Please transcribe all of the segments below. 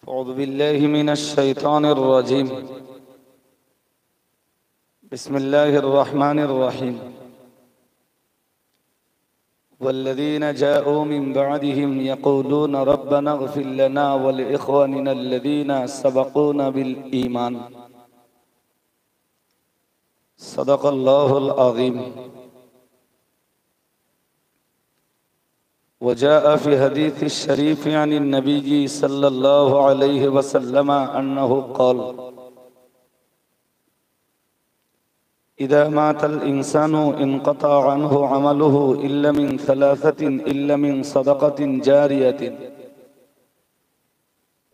أعوذ بالله من الشيطان الرجيم. بسم الله الرحمن الرحيم. والذين جاءوا من بعدهم يقولون ربنا اغفر لنا ولإخواننا الذين سبقونا بالإيمان. صدق الله العظيم. وجاء في حديث الشريف عن النبي صلى الله عليه وسلم أنه قال: إذا مات الإنسان انقطع عنه عمله إلا من ثلاثة إلا من صدقة جارية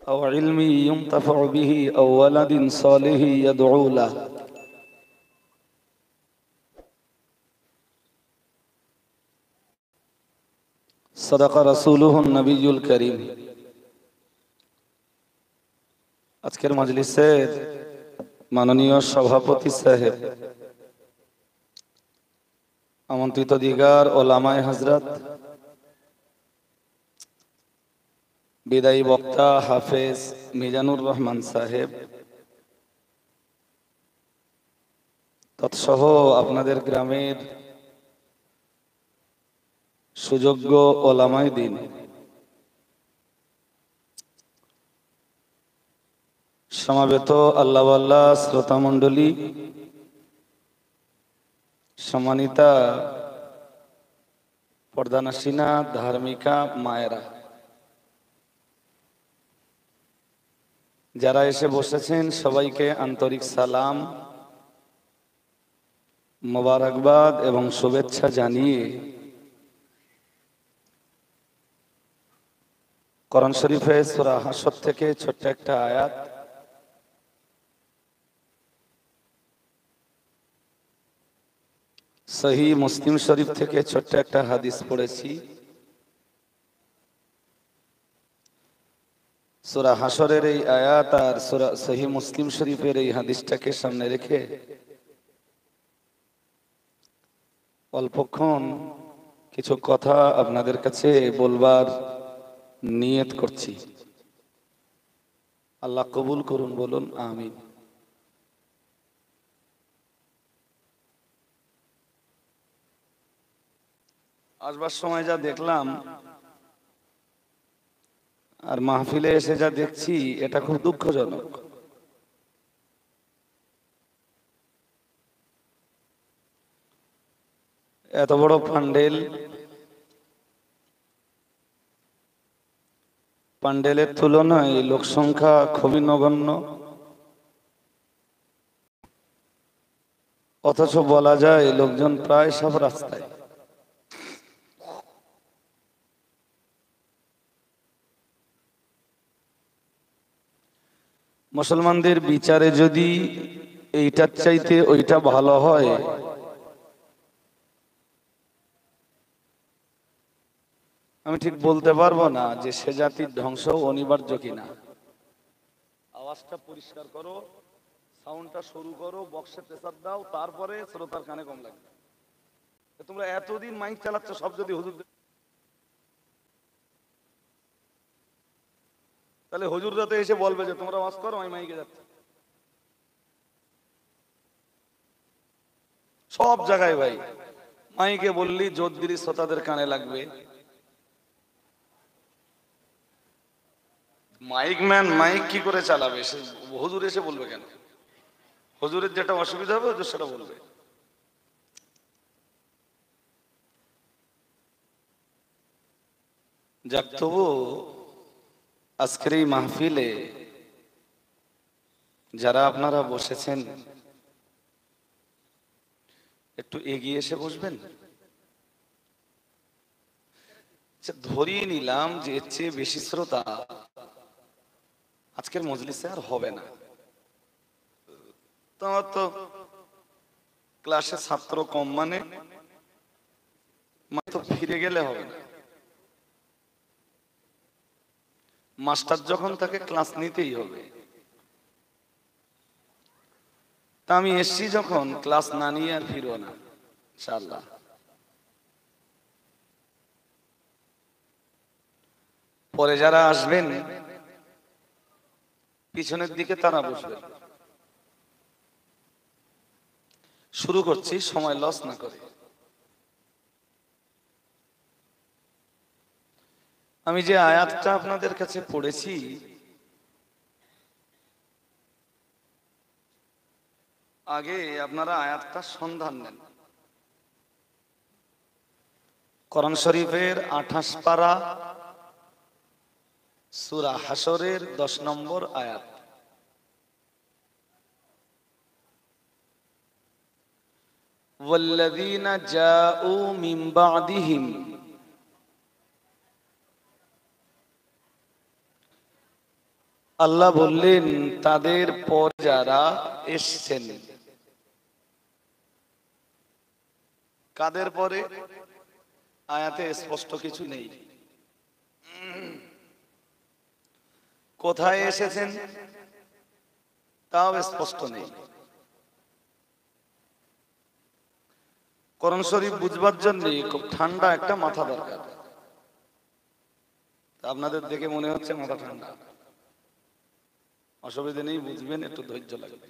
أو علم ينتفع به أو ولد صالح يدعو له. صدق رسوله النبي الكريم. আজকের মজলিসের মাননীয় সভাপতি সাহেব, আমন্ত্রিত দিগার ওলামায়ে হযরত, বিদায়ী বক্তা হাফেজ মিজানুর রহমান সাহেব, তৎসহ আপনাদের গ্রামের সুযোগ্য ওলামায়ে দ্বীন, সমাবেত আল্লাহওয়ালা শ্রোতা মণ্ডলী, সম্মানিতা পর্দানাসীনা ধার্মিকা মায়েরা, যারা এসে বসেছেন সবাইকে আন্তরিক সালাম, মোবারকবাদ এবং শুভেচ্ছা জানিয়ে কোরআন শরীফে সূরা হাশর থেকে ছোট্ট একটা আয়াত, সহিহ মুসলিম শরীফ থেকে ছোট্ট একটা হাদিস পড়েছি। সূরা হাশরের এই আয়াত আর সূরা সহিহ মুসলিম শরীফের এই হাদিসটাকে সামনে রেখে অল্পক্ষণ কিছু কথা আপনাদের কাছে বলবার নিয়ত করছি। আল্লাহ কবুল করুন, বলুন আমিন। আসবার সময় যা দেখলাম আর মাহফিলে এসে যা দেখছি, এটা খুব দুঃখজনক। এত বড় প্যান্ডেল, প্যান্ডেলের তুলনায় লোক সংখ্যা খুবই নগণ্য, অথচ বলা যায় লোকজন প্রায় সব রাস্তায়। মুসলমানদের বিচারে যদি এইটার চাইতে ওইটা ভালো হয়, আমি ঠিক বলতে পারবো না যে সে জাতির ধ্বংস অনিবার্য কিনা। আওয়াজটা পরিষ্কার করো, সাউন্ডটা শুরু করো, বক্সে প্রেসার দাও, তারপরে শ্রোতার কানে কম লাগবে। তোমরা এতদিন মাইক চালাচ্ছ, সব যদি হুজুর, তাহলে হুজুররা তো এসে বলবে যে তোমরা ওয়াজ করো, আমি মাইকে যাচ্ছি। সব জায়গায় ভাই মাইকে বললি জোর দিলি শ্রোতাদের কানে লাগবে। মাইক ম্যান মাইক কি করে চালাবে? হুজুর এসে বলবে কেন? হুজুরের যেটা অসুবিধা হবে হুজুর সেটা বলবে। যাক, তবু আজকের এই মাহফিলে যারা আপনারা বসেছেন, একটু এগিয়ে এসে বসবেন। ধরিয়ে নিলাম যে এর চেয়ে বেশি শ্রোতা আজকের মজলিসে আর হবে না। তোমার তো ক্লাসে ছাত্র কম, মানে তো ফিরে গেলে হবে না। মাস্টার যখন তাকে ক্লাস নিতেই হবে। তা আমি এসছি যখন, ক্লাস না নিয়ে আর ফিরবো না ইনশাআল্লাহ। পরে যারা আসবেন পিছনের দিকে তারা বসবে। শুরু করছি, সময় লস না করে। আমি যে আয়াতটা আপনাদের কাছে পড়েছি, আগে আপনারা আয়াতটা সন্ধান নেন। কোরআন শরীফের 28 পারা, সূরা হাশরের 10 নম্বর আয়াত। ওয়াল্লাযীনা জাউ মিন বা'দিহিম, আল্লাহ বললেন তাদের পর যারা এসেছেন। কাদের পরে? আয়াতে স্পষ্ট কিছু নেই। কোথায় এসেছেন তাও স্পষ্ট নেই। কোরআন শরীফ বুঝবার জন্য খুব ঠান্ডা একটা মাথা দরকার। আপনাদের দেখে মনে হচ্ছে মাথা ঠান্ডা, অসুবিধা নেই, বুঝবেন, একটু ধৈর্য লাগবে।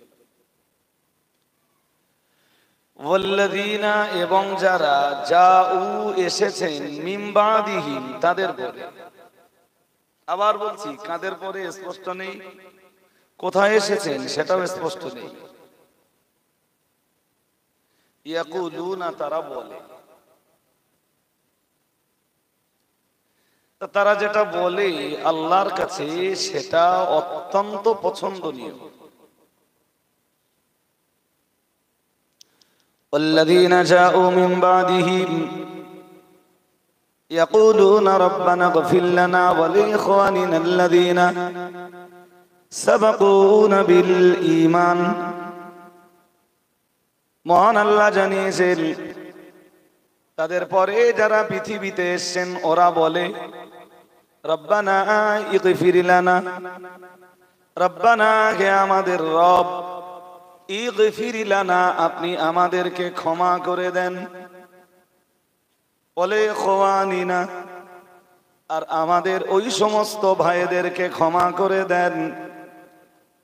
ওয়াল্লাযীনা, এবং যারা, জাউ এসেছেন, মিন বা'দিহিম তাদের পরে। আবার বলছি, কাদের পরে স্পষ্ট নেই, কোথায় এসেছেন সেটাও স্পষ্ট নেই। ইয়াকুলুনা, তারা বলে। তারা যেটা বলে আল্লাহর কাছে সেটা অত্যন্ত পছন্দনীয়। والذين جاءوا من بعدهم يقولون ربنا اغفر لنا ولإخواننا الذين سبقونا بالإيمان। মহান আল্লাহ জানিয়েছেন তাদের পরে যারা পৃথিবীতে এসেছেন ওরা বলে রব্বানা ইগফির লানা, রব্বানা, হে আমাদের রব, ইগফির লানা, আপনি আমাদেরকে ক্ষমা করে দেন, বলে ইখওয়ানিনা, আর আমাদের ওই সমস্ত ভাইদেরকে ক্ষমা করে দেন,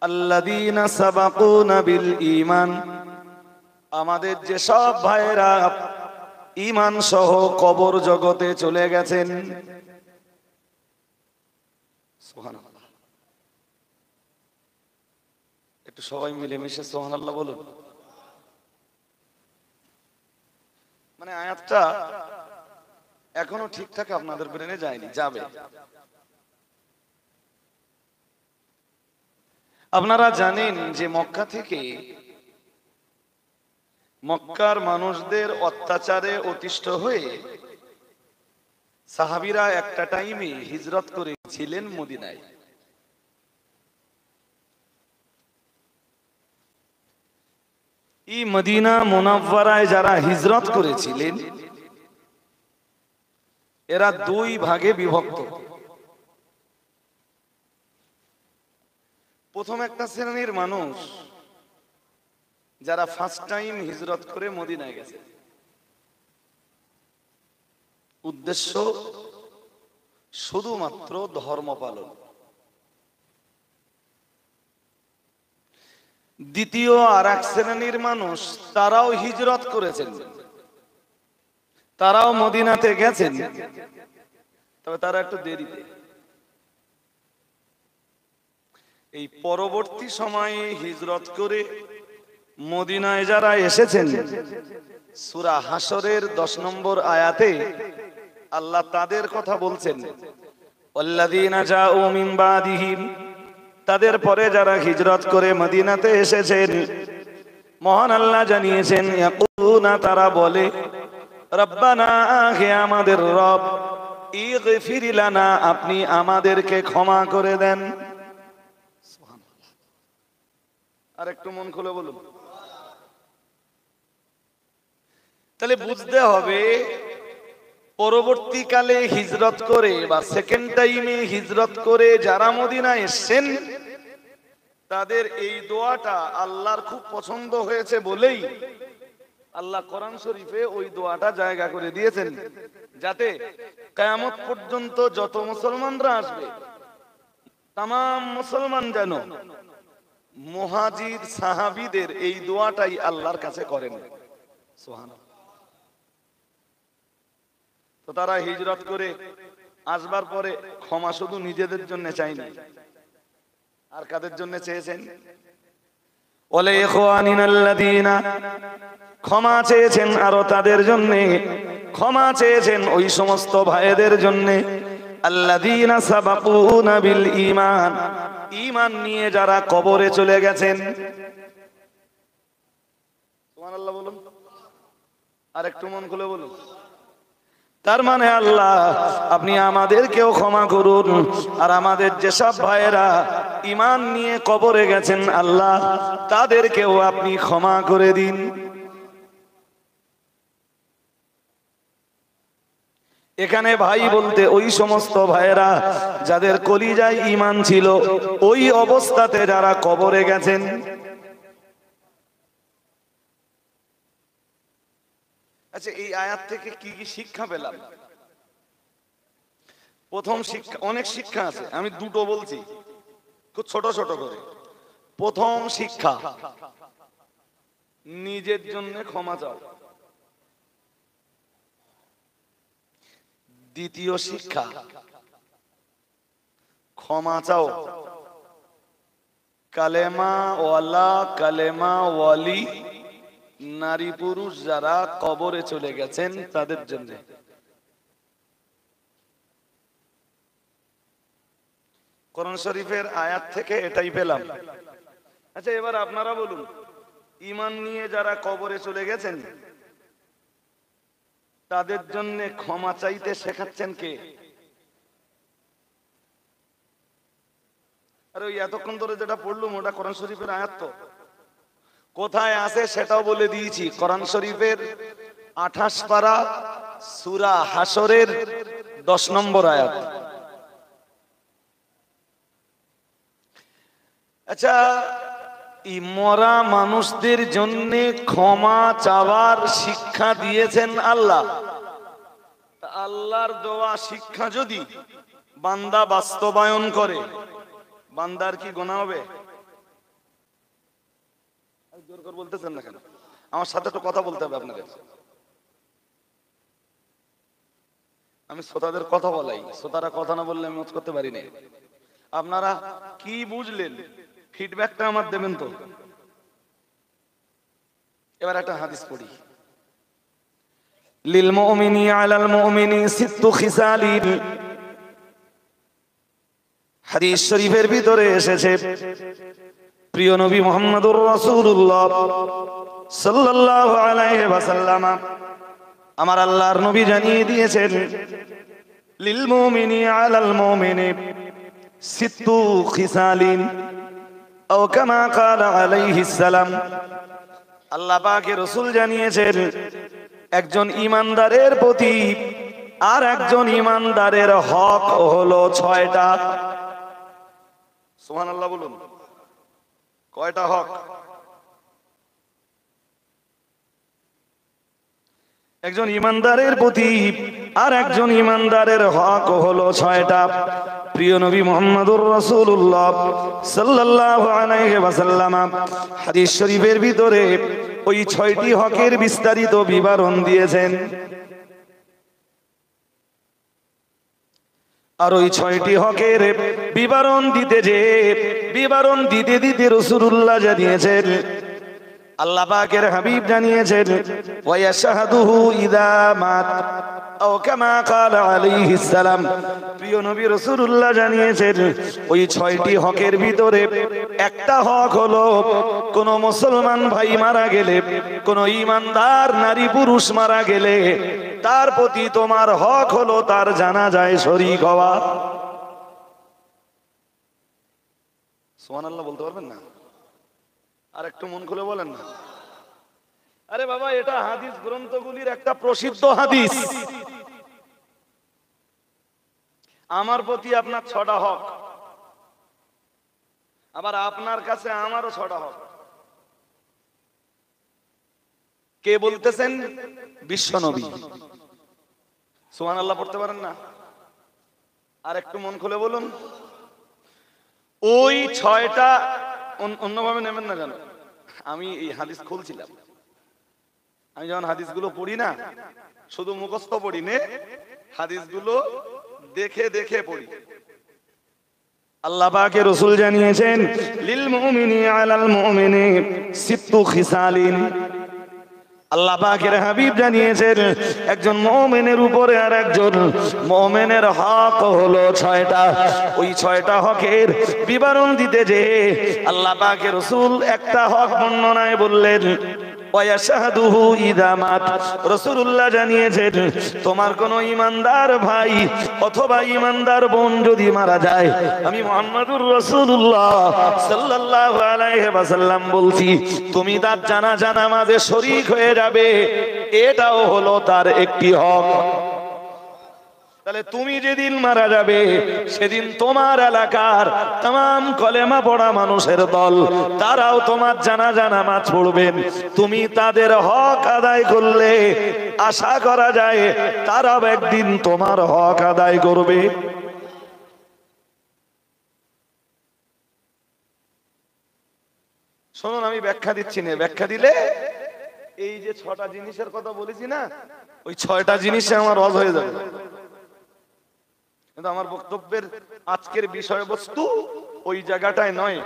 আল্লাযীনা সাবাকুনা বিল ঈমান, আমাদের যে সব ভাইরা ঈমান সহ কবর জগতে চলে গেছেন। সুবহানাল্লাহ, একটু সবাই মিলেমিশে সুবহানাল্লাহ বলুন। মানে আয়াতটা এখনো ঠিকঠাক আপনাদের ব্রেনে যায়নি, যাবে। আপনারা জানেন যে মক্কা থেকে, মক্কার মানুষদের অত্যাচারে অতিষ্ঠ হয়ে সাহাবীরা একটা টাইমে হিজরত করেছিলেন মদিনায়। এই মদিনা মুনাওয়ারায় যারা হিজরত করেছিলেন এরা দুই ভাগে বিভক্ত। প্রথম একটা শ্রেণীর মানুষ যারা ফার্স্ট টাইম হিজরত করে মদিনায় গেছে, উদ্দেশ্য শুধুমাত্র ধর্ম পালন। দ্বিতীয় আর এক শ্রেণীর মানুষ, তারাও হিজরত করেছেন, তারাও মদিনাতে গেছেন, তবে তারা একটু দেরিতে। এই পরবর্তী সময়ে হিজরত করে মদিনায় যারা এসেছেন, সূরা হাশরের 10 নম্বর আয়াতে আল্লাহ তাদের কথা বলছেন, ওয়াল্লাযীনা জাউ মিন বা'দিহিম, তাদের পরে যারা হিজরত করে মদিনাতে এসেছেন, মহান আল্লাহ জানিয়েছেন ইয়াকুলুনা, তারা বলে রব্বানা, হে আমাদের রব, ইগফির লানা, আপনি আমাদেরকে ক্ষমা করে দেন। সুবহানাল্লাহ, আর একটু মন খুলে বলুন। তাহলে বুঝতে হবে পরবর্তীকালে হিজরত করে বা সেকেন্ড টাইমে হিজরত করে যারা মদিনায় এসেছেন তাদের এই দোয়াটা আল্লাহর খুব পছন্দ হয়েছে বলেই আল্লাহ কোরআন শরীফে ওই দোয়াটা জায়গা করে দিয়েছেন, যাতে কিয়ামত পর্যন্ত যত মুসলমানরা আসবে তাম মুসলমান যেন মুহাজির সাহাবীদের এই দোয়াটাই আল্লাহর কাছে করেন। সুবহানাল্লাহ। তো তারা হিজরত করে আসবার পরে ক্ষমা শুধু নিজেদের জন্য চাইনি, আর কাদের জন্য চেয়েছেন? ওয়ালা ইখওয়ানিনাল্লাযীনা, ক্ষমা চেয়েছেন আরো তাদের জন্য, ক্ষমা চেয়েছেন ওই সমস্ত ভাইদের জন্য, আল্লাযীনা সাবাকুনা বিল ঈমান, ঈমান নিয়ে যারা কবরে চলে গেছেন। সুবহানাল্লাহ বলুন, আর একটু মন খুলে বলুন। তার মানে আল্লাহ আপনি আমাদেরকেও ক্ষমা করুন, আর আমাদের যেসব ভাইয়েরা ঈমান নিয়ে কবরে গেছেন আল্লাহ তাদেরকেও আপনি ক্ষমা করে দিন। এখানে ভাই বলতে ওই সমস্ত ভাইয়েরা যাদের কলিজায় ঈমান ছিল, ওই অবস্থাতে যারা কবরে গেছেন। আচ্ছা, এই আয়াত থেকে কি কি শিক্ষা পেলাম? প্রথম শিক্ষা, অনেক শিক্ষা আছে, আমি দুটো বলছি খুব ছোট ছোট করে। প্রথম শিক্ষা, নিজের জন্য ক্ষমা চাও। দ্বিতীয় শিক্ষা, ক্ষমা চাও কালেমা ওয়ালা কালেমা ওয়ালি নারী পুরুষ যারা কবরে চলে গেছেন তাদের জন্য। কোরআন শরীফের আয়াত থেকে এটাই পেলাম। আচ্ছা, এবার আপনারা বলুন, ঈমান নিয়ে যারা কবরে চলে গেছেন তাদের জন্য ক্ষমা চাইতে শেখাচ্ছেন কে? আর ওই এতক্ষণ ধরে যেটা পড়লুম ওটা কোরআন শরীফের আয়াত তো, কোথায় আছে সেটাও বলে দিয়েছি। কোরআন শরীফের 28 পারা সূরা হাশরের 10 নম্বর আয়াত। আচ্ছা, এই মরা মানুষদের জন্য ক্ষমা চাওয়ার শিক্ষা দিয়েছেন আল্লাহ। আল্লাহর দেওয়া শিক্ষা যদি বান্দা বাস্তবায়ন করে, বান্দার কি গুনাহ হবে? জোর করে বলতেছেন না কেন? আমার সাথে তো কথা বলতে হবে আপনাদের। আমি শ্রোতাদের কথা বলাই, শ্রোতারা কথা না বললে আমি মত করতে পারি না। আপনারা কি বুঝলেন ফিডব্যাকটা আমার দেবেন তো। এবার একটা হাদিস পড়ি। লিল মুমিনি আলাল মুমিনি সিত্তু খিসালিন, হাদিস শরীফের ভিতরে এসেছে প্রিয় নবী মুহাম্মদুর রাসূলুল্লাহ সাল্লাল্লাহু আলাইহি ওয়াসাল্লাম, আমার আল্লাহর নবী জানিয়ে দিয়েছেন লিল মুমিনি আলাল মুমিনি সিত্তু খিসালিন আও কামা ক্বালা আলাইহিস সালাম। আল্লাহ পাকের রাসূল জানিয়েছেন একজন ঈমানদারের প্রতি আর একজন ঈমানদারের হক হলো 6টা। সুবহানাল্লাহ বলুন, কয়টা হক? একজন ঈমানদারের প্রতি আর একজন ঈমানদারের হক হলো 6টা। প্রিয় নবী মুহাম্মদুর রাসূলুল্লাহ সাল্লাল্লাহু আলাইহি ওয়াসাল্লাম হাদিস শরীফের ভিতরে ওই 6টি হকের বিস্তারিত বিবরণ দিয়েছেন। আর ওই 6টি হকের বিবরণ দিতে দিতে রাসূলুল্লাহ জানিয়েছেন, আল্লাহ পাকের হাবিব জানিয়েছেন ওয়া ইয়াশহাদুহু ইযা মাত আও কামা ক্বালা আলাইহিস সালাম। প্রিয় নবী রাসূলুল্লাহ জানিয়েছেন ওই 6টি হকের ভিতরে একটা হক হলো কোন মুসলমান ভাই মারা গেলে, কোন ঈমানদার নারী পুরুষ মারা গেলে তার প্রতি তোমার হক হলো তার জানাজায় শরীক হওয়া। সুবহানাল্লাহ বলতে পারবেন না? আর একটু মন খুলে বলেন না। আরে বাবা, এটা হাদিস গ্রন্থগুলির একটা প্রসিদ্ধ হাদিস। আমার প্রতি আপনার 6টা হক, আবার আপনার কাছে আমারও 6টা হক। কে বলতেছেন? বিশ্বনবী। সুবহানাল্লাহ পড়তে পারেন না? আর একটু মন খুলে বলুন। ওই ছয়টা অন্যভাবে নেবেন না জানো, আমি এই হাদিস খুলছিলাম, আমি যখন হাদিসগুলো পড়ি না শুধু মুখস্থ পড়ি নে, হাদিসগুলো দেখে দেখে পড়ি। আল্লাহ পাকের রাসূল জানিয়েছেন লিল মুমিনি আলাল মুমিনি সিত্তু খিসালিন, আল্লাহ পাকের হাবিব জানিয়েছেন একজন মুমিনের উপরে আর একজন মুমিনের হক হলো ছয়টা। ওই ছয়টা হকের বিবরণ দিতে যে আল্লাহ পাকের রাসূল একটা হক বর্ণনায় বললেন ওয়াশহাদুহু ইযা মাত, রাসূলুল্লাহ জানিয়েছেন তোমার কোন ঈমানদার ভাই অথবা ঈমানদার বোন যদি মারা যায়, আমি মুহাম্মদুর রাসূলুল্লাহ সাল্লাল্লাহু আলাইহি ওয়াসাল্লাম বলছি তুমি তার জানাজা নামাজে শরীক হয়ে যাবে, এটাও হলো তার একটি হক। তাহলে তুমি যেদিন মারা যাবে সেদিন তোমার এলাকার तमाम কলেমা পড়া মানুষের দল তারাও তোমার জানাজা নামাজ পড়বেন, তুমি তাদের হক আদায় করলে আশা করা যায় তারাও একদিন তোমার হক আদায় করবে। শুনুন আমি ব্যাখ্যা দিচ্ছি না, ব্যাখ্যা দিলে এই যে ছটা জিনিসের কথা বলেছি না, ওই ছয়টা জিনিসে আমার রদ হয়ে যাবে। কিন্তু আমার বক্তব্যের আজকের বিষয়বস্তু ওই জায়গাটায় নয়।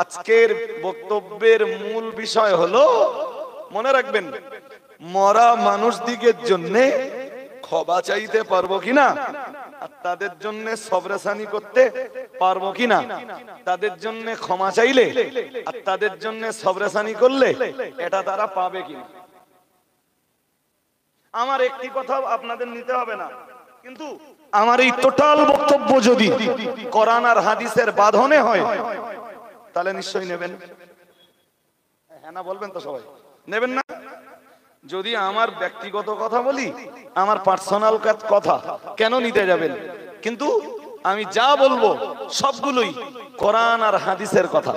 আজকের বক্তব্যের মূল বিষয় হলো, মনে রাখবেন, মরা মানুষ দিকের জন্য ক্ষমা চাইতে পারবো কিনা, আর তাদের জন্য সবরেসানি করতে পারবো কিনা, তাদের জন্য ক্ষমা চাইলে আর তাদের জন্য সবরেসানি করলে এটা তারা পাবে কিনা। আমার একটি কথা আপনাদের নিতে হবে না, কিন্তু আমার এই টোটাল বক্তব্য যদি কোরআন আর হাদিসের বাঁধনে হয় তাহলে নিশ্চয়ই নেবেন। হ্যাঁ না বলবেন তো সবাই, নেবেন না? যদি আমার ব্যক্তিগত কথা বলি, আমার পার্সোনাল কথা, কেন নিতে যাবেন? কিন্তু আমি যা বলবো সবগুলোই কোরআন আর হাদিসের কথা,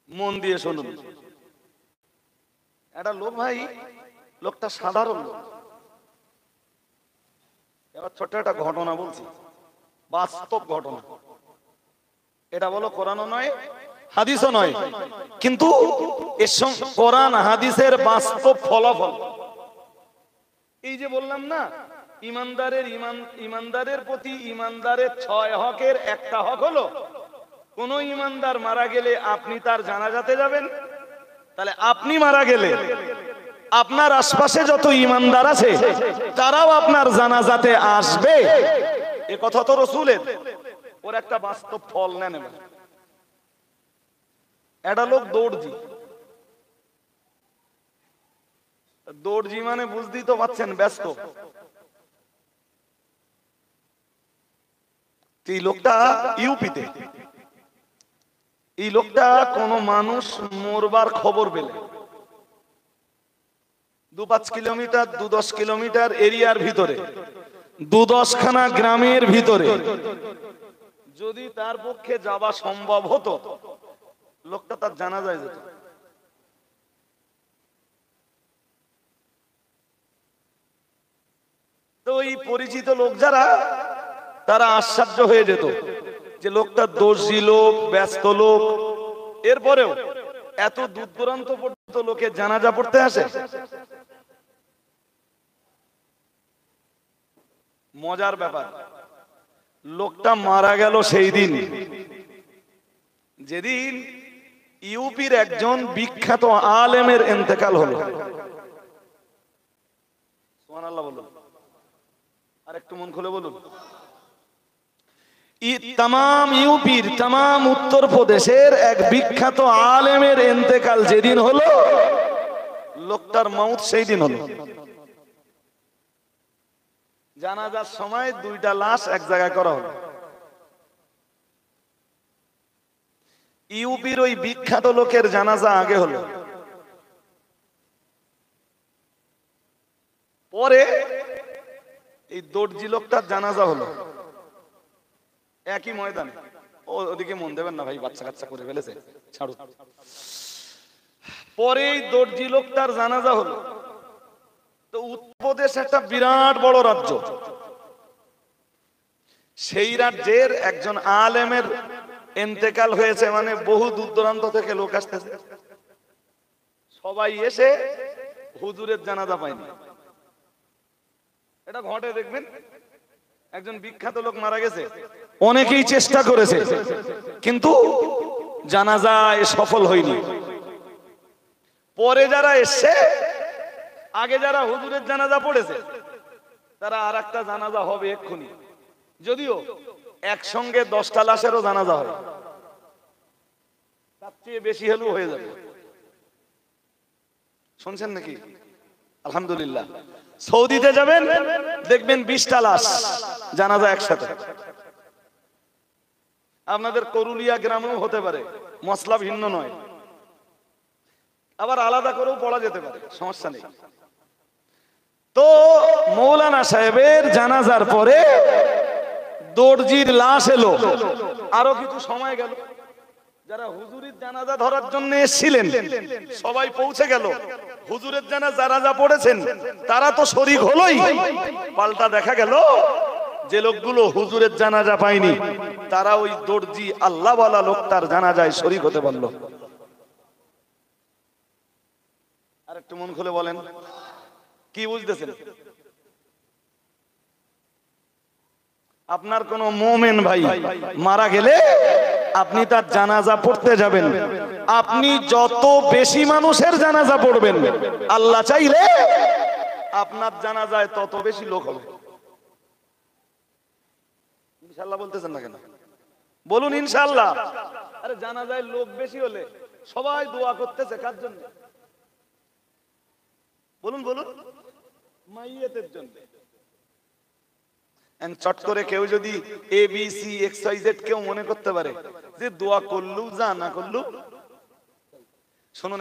মন দিয়ে শুনুন। একটা লোক ভাই, লোকটা সাধারণ লোক। এবার ছোট্ট একটা ঘটনা বলছি, বাস্তব ঘটনা। এটা বলো কোরআনও নয় হাদিসও নয়, কিন্তু এর সঙ্গে কোরআন হাদিসের বাস্তব ফলাফল। এই যে বললাম না, ইমানদারের প্রতি ইমানদারের 6 হকের একটা হক হলো কোন ইমানদার মারা গেলে আপনি তার জানাজাতে যাবেন। তাহলে আপনি মারা গেলে আপনার আশপাশে যত ইমানদার আছে তারাও আপনার জানাজাতে আসবে, এ কথা তো রাসূলের। ওর একটা বাস্তব ফল নেন। একটা লোক দর্জি মানে বুঝতেই তো পারছেন, ব্যস্ত। এই লোকটা ইউপিতে, এই লোকটা কোন মানুষ মরবার খবর পেলে 2-5 কিলোমিটার 2-10 কিলোমিটার এরিয়ার ভিতরে 2-10 খানা গ্রামের ভিতরে যদি তার পক্ষে যাওয়া সম্ভব হতো, লোকটা তার জানাজায় যেত। তো ওই পরিচিত লোক যারা, তারা আশ্চর্য হয়ে যেত যে লোকটা দর্জি লোক, ব্যস্ত লোক, এরপরেও এত দূর দূরান্ত পর্যন্ত লোকে জানাজা পড়তে আসে। মজার ব্যাপার, লোকটা মারা গেল সেই দিন যেদিন ইউপির একজন বিখ্যাত আলেমের ইন্তেকাল হলো। সুবহানাল্লাহ বলুন, আর একটু মন খুলে বলুন। तमाम ইউপির, तमाम উত্তর প্রদেশের এক বিখ্যাত আলেমের ইন্তেকাল যেদিন হলো, লোকটার মওত সেই দিন হলো। জানাজার সময় 2টা লাশ এক জায়গায় করা হলো। ইউপির ওই বিখ্যাত লোকের জানাজা আগে হলো, পরে এই দর্জি লোকটার জানাজা হলো একই ময়দানে। ওদিকে মন দেবেন না ভাই, বাচ্চা কাচ্চা করে ফেলেছে, ছাড়ুন। পরে এই দর্জি লোকটার জানাজা হলো। তো উত্তরপ্রদেশ একটা বিরাট বড় রাজ্য, সেই রাজ্যের একজন আলেমের ইন্তেকাল হয়েছে, মানে বহু দূর দূরান্ত থেকে লোক আসতেছে, সবাই এসে হুজুরের জানাজা পায়নি। এটা ঘটে, দেখবেন একজন বিখ্যাত লোক মারা গেছে, অনেকেই চেষ্টা করেছে কিন্তু জানাজায় সফল হয়নি। পরে যারা এসছে, আগে যারা হুজুরের জানাজা পড়েছে, তারা আর একটা জানাজা হবে এক্ষুনি, যদিও একসঙ্গে 10টা লাশেরও জানাজা হবে, তার চেয়ে বেশি হলেও হয়ে যাবে। শুনছেন নাকি? আলহামদুলিল্লাহ। সৌদিতে যাবেন, দেখবেন 20টা লাশ জানাজা একসাথে। আপনাদের করুলিয়া গ্রামেও হতে পারে, মশলা ভিন্ন নয়, আবার আলাদা করেও পড়া যেতে পারে, সমস্যা নেই। তো মৌলানা সাহেবের জানাজার পরে দর্জির লাশ এলো, আরো কিছু সময় গেল, যারা হুজুরের জানাজা ধরার জন্য এসেছিলেন সবাই পৌঁছে গেল, হুজুরের জানাজা পড়েছেন, তারা তো শরীক হলোই। পাল্টা দেখা গেল যে লোকগুলো হুজুরের জানাজা পায়নি, তারা ওই দর্জি আল্লাহওয়ালা লোকটার জানাজায় শরীক হতে পারলো। আর একটু মন খুলে বলেন, কি বুঝতেছেন? আপনার কোন মুমিন ভাই মারা গেলে আপনি তার জানাজা পড়তে যাবেন, আপনি যত বেশি মানুষের জানাজা পড়বেন, আল্লাহ চাইলে আপনার জানাজায় তত বেশি লোক হবে। ইনশাআল্লাহ বলতেছেন না কেন? বলুন ইনশাআল্লাহ। আরে জানাজায় লোক বেশি হলে সবাই দোয়া করতেছে কার জন্য? বলুন বলুন, মাইয়াতের জন্য। চট করে কেউ যদি ABC XYZ কেউ মনে করতে পারে যে দোয়া করলু যা, না করলু। শুনুন,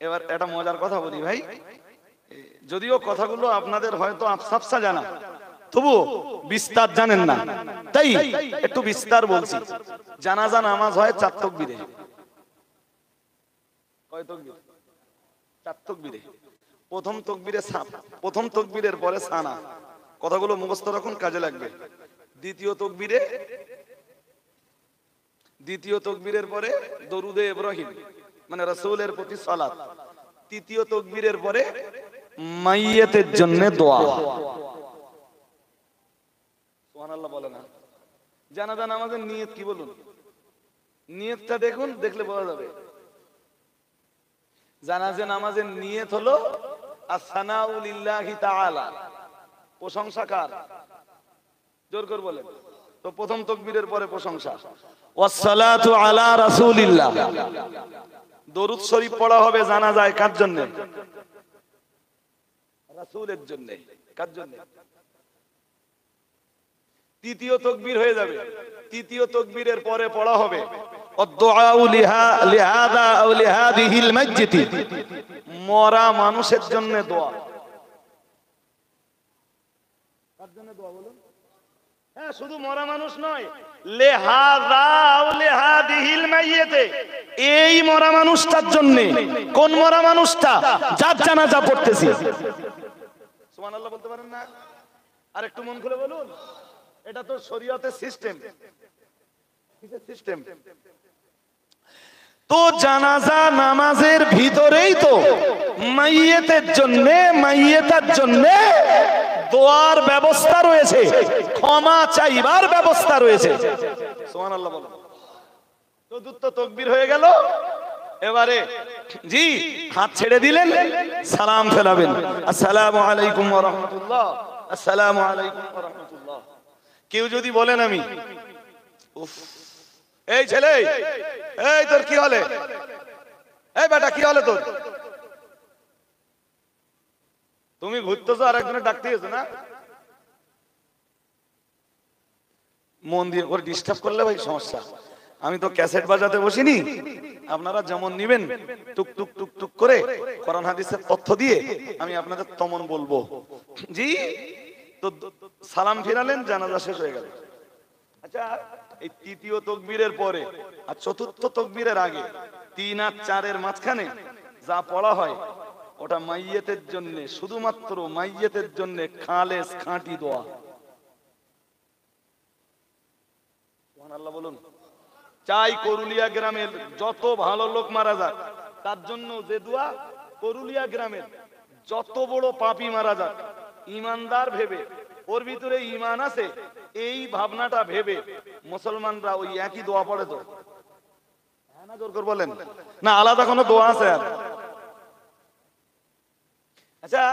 এবার একটা মজার কথা বলি ভাই, যদিও কথাগুলো আপনাদের হয়তো আফসাফসা জানা, তবু বিস্তার জানেন না, তাই একটু বিস্তার বলছি। জানাজা নামাজ হয় 4 তাকবীরে। কয় তাকবীর? 4 তাকবীরে। প্রথম তাকবীরের পরে সানা, কথাগুলো মুখস্থ রাখুন, কাজে লাগবে। দ্বিতীয় তাকবীরের পরে দরুদে ইব্রাহিম, মানে রাসূলের প্রতি সালাত। তৃতীয় তাকবীরের পরে মাইয়াতের জন্য দোয়া। সুবহানাল্লাহ বলে না? জানাজা নামাজের নিয়ত কি বলুন? নিয়তটা দেখুন, দেখলে বোঝা যাবে। জানাজা নামাজের নিয়ত হলো আসসানাউ লিল্লাহি তাআলা, প্রশংসা কার? জোর করে বলেন তো। প্রথম তাকবীরের পরে প্রশংসা। ওয়াসসালাতু আলা রাসূলিল্লাহ, দরুদ শরীফ পড়া হবে জানাজায় কার জন্য? রাসূলের জন্য। কার জন্য? তৃতীয় তাকবীর হয়ে যাবে, তৃতীয় তাকবীরের পরে পড়া হবে আদ-দুআউ লিহাদা আও লিহাদিহিল মাইয়্যিত, মরা মানুষের জন্য দোয়া। কার জন্য দোয়া বলুন? হ্যাঁ, শুধু মরা মানুষ নয়, লিহাদা আও লিহাদিহিল মাইয়্যিত, এই মরা মানুষটার জন্য। কোন মরা মানুষটা? যার জানাজা পড়তেছি। সুবহানাল্লাহ বলতে পারেন না? আর একটু মন খুলে বলুন, এটা তো শরীয়তের সিস্টেম। কিসের সিস্টেম? তো জানাজা নামাজের ভিতরেই তো মাইয়াতের জন্য, মাইয়াতার জন্য দোয়ার ব্যবস্থা রয়েছে, ক্ষমা চাইবার ব্যবস্থা রয়েছে। সুবহানাল্লাহ বলুন। চতুর্থ তাকবীর হয়ে গেল, এবারে জি হাত ছেড়ে দিলেন, সালাম ফেলাবেন, আসসালামু আলাইকুম ওয়া রাহমাতুল্লাহ, আসসালামু আলাইকুম ওয়া রাহমাতুল্লাহ। কেউ যদি বলেন আমি উফ, এই ছেলে, এই তোর কি হলে? এই বেটা কি হলে তোর? তুমি ঘুরতেছো আর একজনের ডাকতে গেছো না? মন দিয়ে করে ডিস্টার্ব করলে ভাই সমস্যা। আমি তো ক্যাসেট বাজাতে বসিনি, আপনারা যেমন নিবেন টুক টুক টুক টুক করে কোরআন হাদিসের তথ্য দিয়ে আমি আপনাদের তেমন বলবো। জি, তো সালাম ফিরালেন, জানাজা শেষ হয়ে গেল। আচ্ছা, এই তৃতীয় তাকবীরের পরে আর চতুর্থ তাকবীরের আগে 3 আর 4 এর মাঝখানে যা পড়া হয় ওটা মাইয়াতের জন্য, শুধুমাত্র মাইয়াতের জন্য খালেস খাঁটি দোয়া। আল্লাহ বলুন। চাই করুলিয়া গ্রামের যত ভালো লোক মারা যাক, তার জন্য যে দোয়া, করুলিয়া গ্রামের যত বড় পাপী মারা যাক ইমানদার ভেবে, ওর ভিতরে ইমান আছে এই ভাবনাটা ভেবে মুসলমানরা ওই একই দোয়া পড়ে। তো হ্যাঁ না, জোর করে বলেন না, আলাদা কোনো দোয়া আছে আর? আচ্ছা,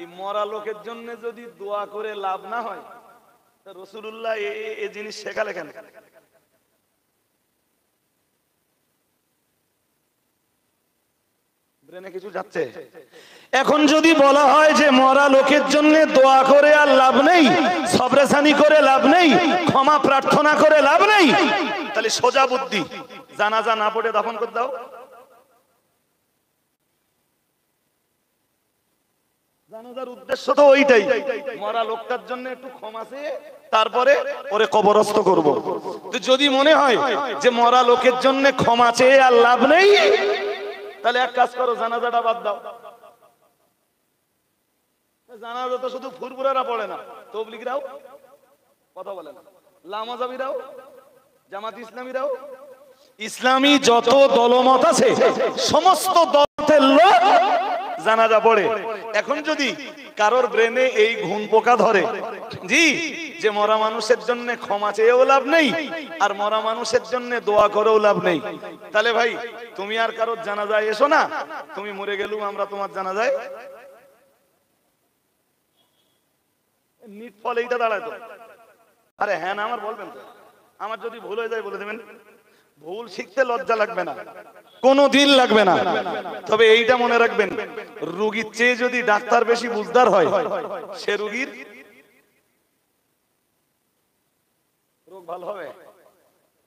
এই মরা লোকের জন্য যদি দোয়া করে লাভ না হয়, রাসূলুল্লাহ এই জিনিস শেখালে কেন? ব্রেনে কিছু যাচ্ছে? এখন যদি বলা হয় যে মরা লোকের জন্য দোয়া করে আর লাভ নেই, সবরেসানি করে লাভ নেই, ক্ষমা প্রার্থনা করে লাভ নেই, তাহলে সোজা বুদ্ধি, জানাজা না পড়ে দাফন করে দাও। জানাজার উদ্দেশ্য তো ওইটাই, মরা লোকটার জন্য একটু ক্ষমা চেয়ে তারপরে ওরে কবরস্থ করব। তো যদি মনে হয় যে মরা লোকের জন্য ক্ষমা চেয়ে আর লাভ নেই, তাহলে এক কাজ করো, জানাজাটা বাদ দাও। জানাজা তো শুধু ফুরফুরারা পড়ে না, তবলিগরাও, কথা বলে না, লামাজাবিরাও, জামাত ইসলামীরাও, ইসলামী যত দলমত আছে সমস্ত দলের লোক জানাজা পড়ে। এখন যদি কারোর ব্রেনে এই ঘুণ পোকা ধরে জি যে মরা মানুষের জন্য ক্ষমা চেয়েও লাভ নেই আর মরা মানুষের জন্য দোয়া করেও লাভ নেই, তাহলে ভাই তুমি আর কারোর জানাজায় এসো না, তুমি মরে গেলুম আমরা তোমার জানাজায়। নিট ফল এইটা দাঁড়ায় তো। আরে হ্যাঁ না আমার বলবেন তো, আমার যদি ভুল হয়ে যায় বলে দেবেন। ভুল শিখতে লজ্জা লাগবে না, কোনো দিন লাগবে না, তবে এইটা মনে রাখবেন, রোগীর চেয়ে যদি ডাক্তার বেশি বুঝদার হয়, সে রোগীর রোগ ভালো হবে।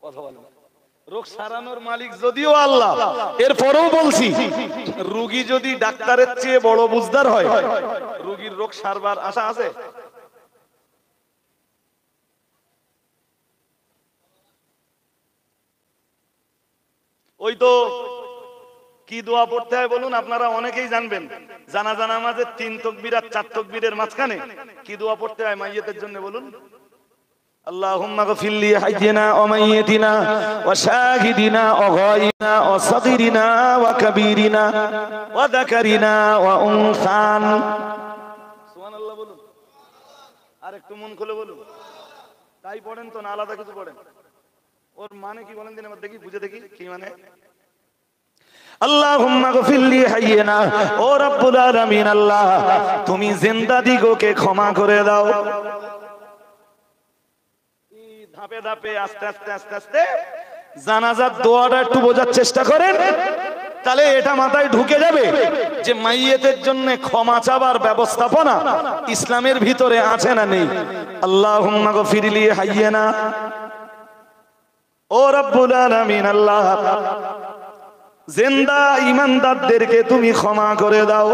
কথা বলেন, রোগ সারানোর মালিক যদিও আল্লাহ, এরপরেও বলছি রোগী যদি ডাক্তারের চেয়ে বড় বুঝদার হয়, রোগীর রোগ সারবার আশা আছে? ওই তো কি দোয়া পড়তে হয় বলুন, আপনারা অনেকেই জানবেন। জানাজা নামাজের 3 তাকবীর আর 4 তাকবীরের মাঝখানে কি দোয়া পড়তে হয় মাইয়িতের জন্য বলুন? আল্লাহুম্মা গফির লি হাইয়িনা ওয়া মাইয়িতিনা ওয়া শাহিদিনা ওয়া গায়িনা ওয়া সাগীরিনা ওয়া কাবীরিনা ওয়া যাকারিনা ওয়া উনসান। সুবহানাল্লাহ বলুন। আর একটু মন খুলে বলুন। তাই পড়েন তো না আলাদা কিছু পড়েন? ওর মানে কি বলেন দিন আমার দেখি, বুঝে দেখি কি মানে। আল্লাহুম্মা গফির লি হাইয়িনা, ও রব্বুল আলামিন আল্লাহ তুমি জিন্দা দিগকে ক্ষমা করে দাও। এই ধাপে ধাপে আস্তে আস্তে আস্তে আস্তে জানাজার দোয়াটা একটু বোঝার চেষ্টা করেন, তাহলে এটা মাথায় ঢুকে যাবে যে মাইয়িতের জন্য ক্ষমা চাওয়ার ব্যবস্থাপনা ইসলামের ভিতরে আছে না নেই। আল্লাহুম্মা গফির লি হাইয়িনা, ও রব্বুল আলামিন আল্লাহ জিন্দা ঈমানদারদেরকে তুমি ক্ষমা করে দাও।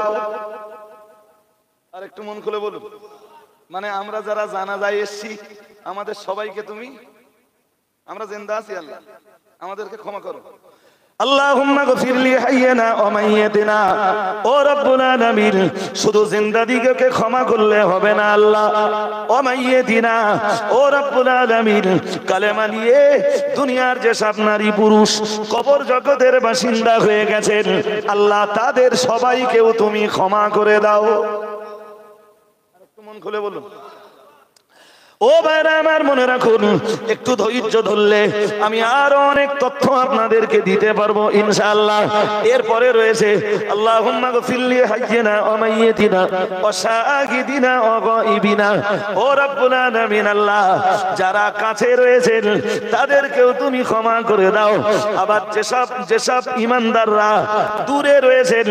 আর একটু মন খুলে বলুন, মানে আমরা যারা জানাজায় এসেছি আমাদের সবাইকে তুমি, আমরা জিন্দা আছি আল্লাহ আমাদেরকে ক্ষমা করো। আল্লাহুম্মা গফির লি হাইয়িনা ওয়া মাইয়িতিনা, ও রব্বুল আলামিন শুধু জিন্দাদিগকে ক্ষমা করলে হবে না আল্লাহ, ওয়া মাইয়িতিনা ও রব্বুল আলামিন কালেমা নিয়ে দুনিয়ার যে সব নারী পুরুষ কবর জগতের বাসিন্দা হয়ে গেছেন আল্লাহ তাদের সবাইকেও তুমি ক্ষমা করে দাও। একটু মন খুলে বলুন। ও ভাইরা আমার মনে রাখুন, একটু ধৈর্য ধরলে আমি আরো অনেক তথ্য আপনাদেরকে দিতে পারবো ইনশাআল্লাহ। এরপরে রয়েছে আল্লাহুম্মা গফির লি হাইয়িনা ওয়া মাইয়িতিনা ওয়া শাহিদিনা ওয়া গায়িবিনা, ও রব্বুল আলামিন আল্লাহ যারা কাছে রয়েছেন তাদেরকেও তুমি ক্ষমা করে দাও। আবার যেসব ঈমানদাররা দূরে রয়েছেন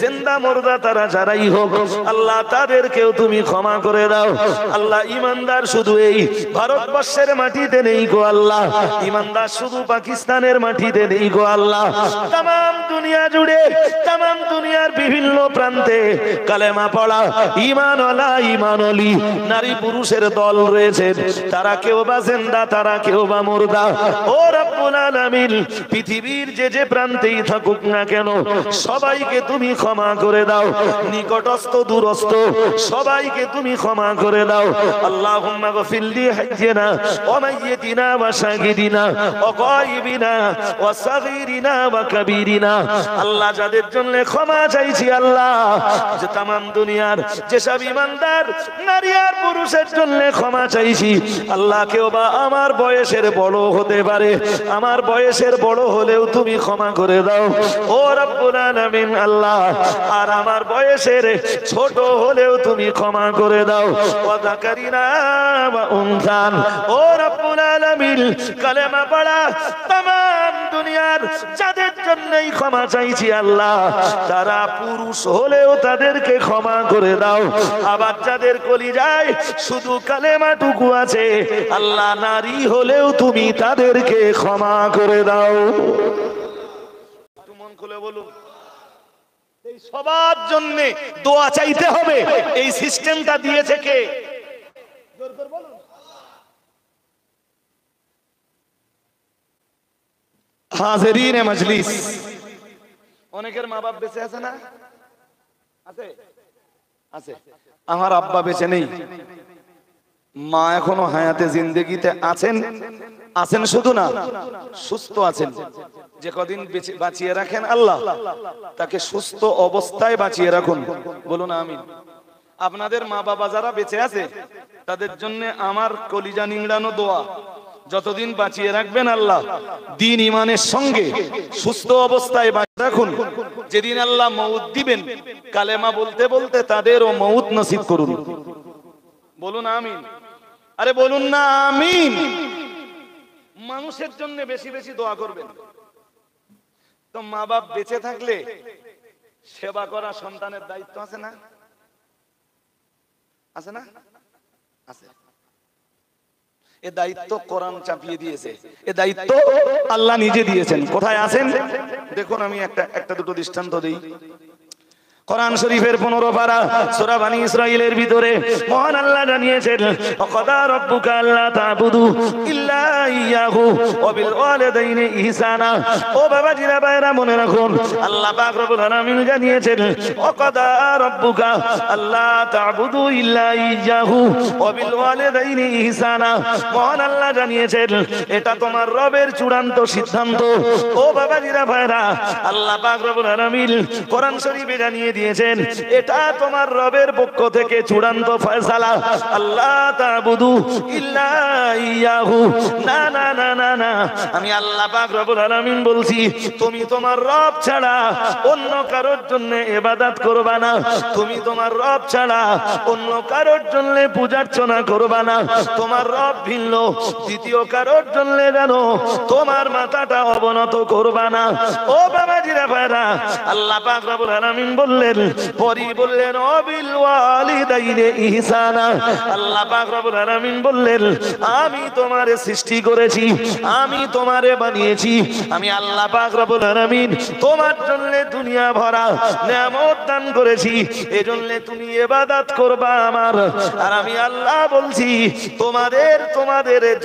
জিন্দা মুর্দা তারা যারাই হোক আল্লাহ তাদেরকেও তুমি ক্ষমা করে দাও। আল্লাহ ঈমানদার শুধু এই ভারতবর্ষের মাটিতে নেই গো আল্লাহ, ঈমানদার শুধু পাকিস্তানের মাটিতে নেই গো আল্লাহ, তাম দুনিয়া জুড়ে তাম দুনিয়ার বিভিন্ন প্রান্তে কালেমা পড়া ঈমানওয়ালা ঈমানওয়ালি নারী পুরুষের দল রয়েছে, তারা কেউ বা জিন্দা তারা কেউ বা মুর্দা। ও রব্বুল আলামিন পৃথিবীর যে যে প্রান্তেই থাকুক না কেন সবাইকে তুমি ক্ষমা করে দাও, নিকটস্থ দূরস্থ সবাইকে তুমি ক্ষমা করে দাও। আল্লাহুম্মা واغفر لحينا وميتنا وشاهدنا وغائبنا وصغيرنا وكبيرنا আল্লাহ যাদের জন্য ক্ষমা চাইছি আল্লাহ যে तमाम দুনিয়ার যেসব ঈমানদার নারী আর পুরুষের জন্য ক্ষমা চাইছি আল্লাহ কেউ বা আমার বয়সের বড় হতে পারে আমার বয়সের বড় হলেও তুমি ক্ষমা করে দাও ও রব্বুল আলামিন আল্লাহ আর আমার বয়সের ছোট হলেও তুমি ক্ষমা করে দাও ওয়া যাকারিনা ওয়া উনসান ও রব্বুল আলামিন কালেমা পড়া तमाम দুনিয়ার যাদের জন্যই ক্ষমা চাইছি আল্লাহ তারা পুরুষ হলেও তাদেরকে ক্ষমা করে দাও আবার যাদের কলিজায় শুধু কালেমাটুকু আছে আল্লাহ নারী হলেও তুমি তাদেরকে ক্ষমা করে দাও মন খুলে বলুন এই সবার জন্য দোয়া চাইতে হবে এই সিস্টেমটা দিয়েছে কে জোর করে বলুন হাজিরিনে মজলিস অনেকের মা বাপ বেঁচে আছে না আছে আছে আমার আব্বা বেঁচে নেই মা এখনো হায়াতে জিন্দেগিতে আছেন আছেন শুধু না সুস্থ আছেন যে কদিন বাঁচিয়ে রাখেন আল্লাহ তাকে সুস্থ অবস্থায় বাঁচিয়ে রাখুন বলুন আমিন আপনাদের মা বাবা যারা বেঁচে আছে তাদের জন্য আমার কলিজা নিংড়ানো দোয়া যতদিন বাঁচিয়ে রাখবেন আল্লাহ দ্বীন ঈমানের সঙ্গে সুস্থ অবস্থায় বাঁচিয়ে রাখুন যেদিন আল্লাহ মউত দিবেন কালেমা বলতে বলতে তাদেরও মউত নসিব করুন বলুন আমিন আরে বলুন না আমিন মানুষের জন্য বেশি বেশি দোয়া করবেন তো মা বাপ বেঁচে থাকলে সেবা করা সন্তানের দায়িত্ব আছে না আছে না আছে এ দায়িত্ব কোরআন চাপিয়ে দিয়েছে এ দায়িত্ব আল্লাহ নিজে দিয়েছেন কোথায় আছেন দেখুন আমি একটা দুটো দৃষ্টান্ত দেই কোরআন শরীফের 15 পারা সূরা বনী ইসরাঈলের ভিতরে মহান আল্লাহ জানিয়েছেন ওয়াকাদা রাব্বুকা আল্লা তা'বুদু ইল্লা ইয়াহু ওয়া বিল ওয়ালিদাইনি ইহসানা ও বাবাজিরা ভাইরা মনে রাখুন আল্লাহ পাক রব্বুল আলামিন জানিয়েছেন ওয়াকাদা রাব্বুকা আল্লা তা'বুদু ইল্লা ইয়াহু ওয়া বিল ওয়ালিদাইনি ইহসানা মহান আল্লাহ জানিয়েছেন এটা তোমার রবের চূড়ান্ত সিদ্ধান্ত ও বাবাজিরা ভাইরা আল্লাহ পাক রব্বুল আলামিন কোরআন শরীফে জানিয়ে দিয়েছেন এটা তোমার রবের পক্ষ থেকে চূড়ান্ত ফয়সালা আল্লাহ তা'বুদু ইল্লা ইয়াহু না না না না না আমি আল্লাহ পাক রব্বুল আলামিন বলছি তুমি তোমার রব ছাড়া অন্য কারোর জন্য ইবাদত করবা না তুমি তোমার রব ছাড়া অন্য কারোর জন্য পূজার্চনা করবা না তোমার রব ভিন্ন দ্বিতীয় কারোর জন্য জানো তোমার মাথাটা অবনত করবা না ও বাবাজিরা ভাইরা আল্লাহ পাক রব্বুল আলামিন বললেন পরি বললেন ওয়াবিল ওয়ালিদাইনি ইহসানা আল্লাহ পাক রব্বুল আলামিন বললেন আমি তোমারে সৃষ্টি করেছি আমি তোমারে বানিয়েছি আমি আল্লাহ পাক রব্বুল আলামিন তোমার জন্য দুনিয়া ভরা নিয়ামত দান করেছি এজন্য তুমি ইবাদত করবা আমার আর আমি আল্লাহ বলছি তোমাদের